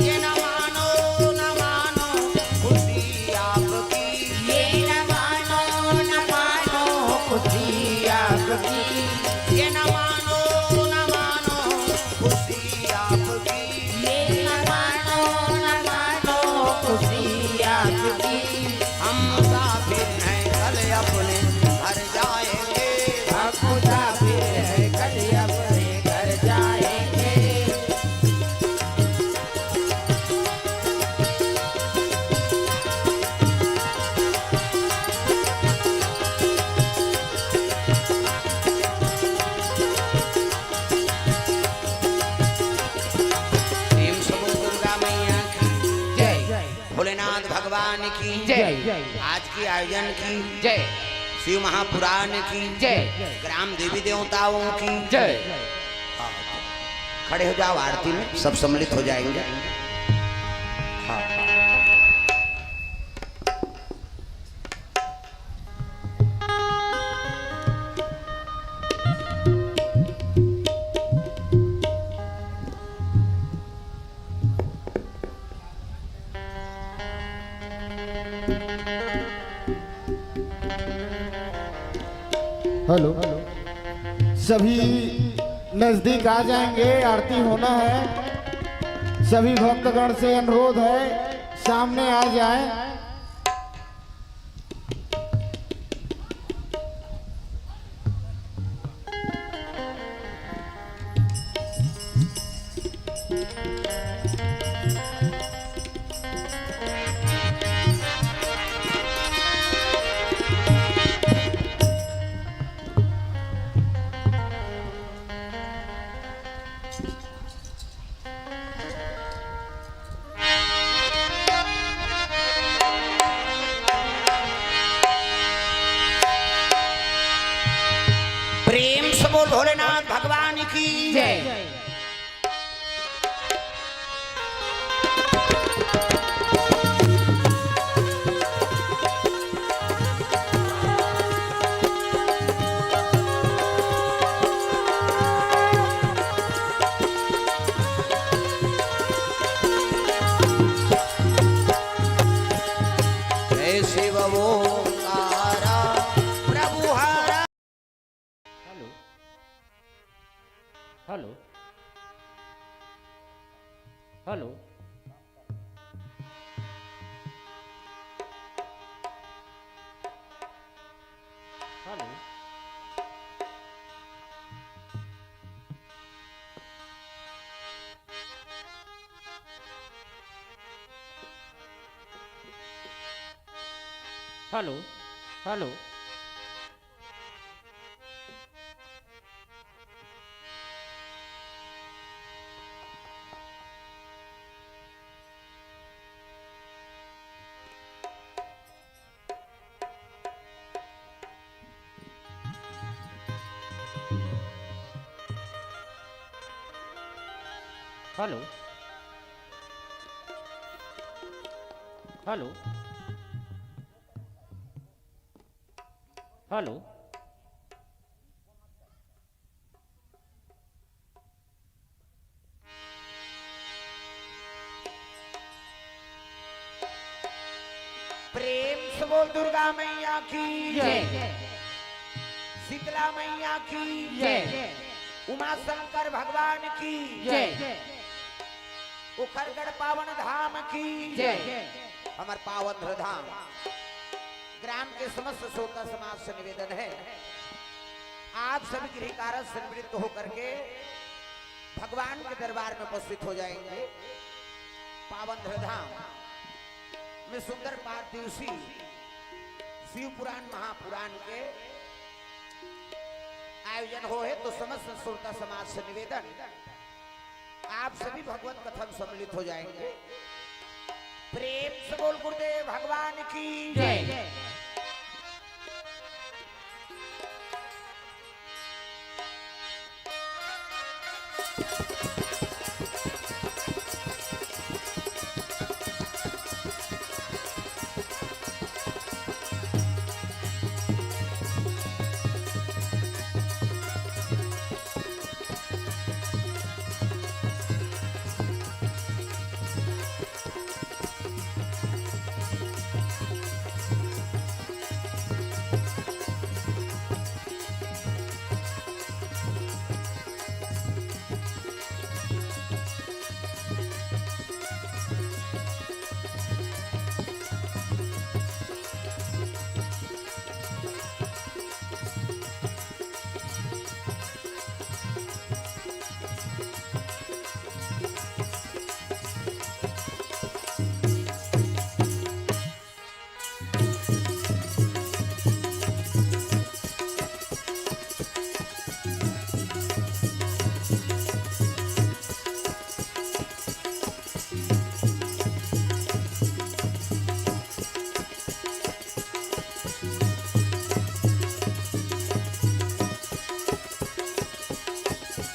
ये न मानो खुशी आपकी ये न मानो खुशी आपकी ये न मानो खुशी आपकी ये न मानो खुशी आपकी भोलेनाथ भगवान की जय। आज की आयोजन की जय शिव महापुराण की जय। ग्राम देवी देवताओं की जय। खड़े हो जाओ, आरती में सब सम्मिलित हो जाएंगे। हाँ। हेलो, सभी नजदीक आ जाएंगे, आरती होना है। सभी भक्तगण से अनुरोध है सामने आ जाएं। प्रेम से बोल भोलेनाथ भगवान की जय। जय शिव ओंकारा प्रभु हरा। Hello hello hello hello hello hello hello hello hello प्रेम से बोल दुर्गा मैया की जय। शीतला मैया की जय। उमा शंकर भगवान की जय उखरगढ़ पावन धाम की जय। हमार पावन धाम ग्राम के समस्त श्रोता समाज से निवेदन है, आप सभी गृहकारक सम्मिलित होकर के भगवान के दरबार में उपस्थित हो जाएंगे। पावन धाम में सुंदर 5 दिवसीय शिव पुराण महापुराण के आयोजन हो है, तो समस्त श्रोता समाज से निवेदन आप सभी भगवत कथा में सम्मिलित हो जाएंगे। प्रेम से बोल गुरुदेव भगवान की जय।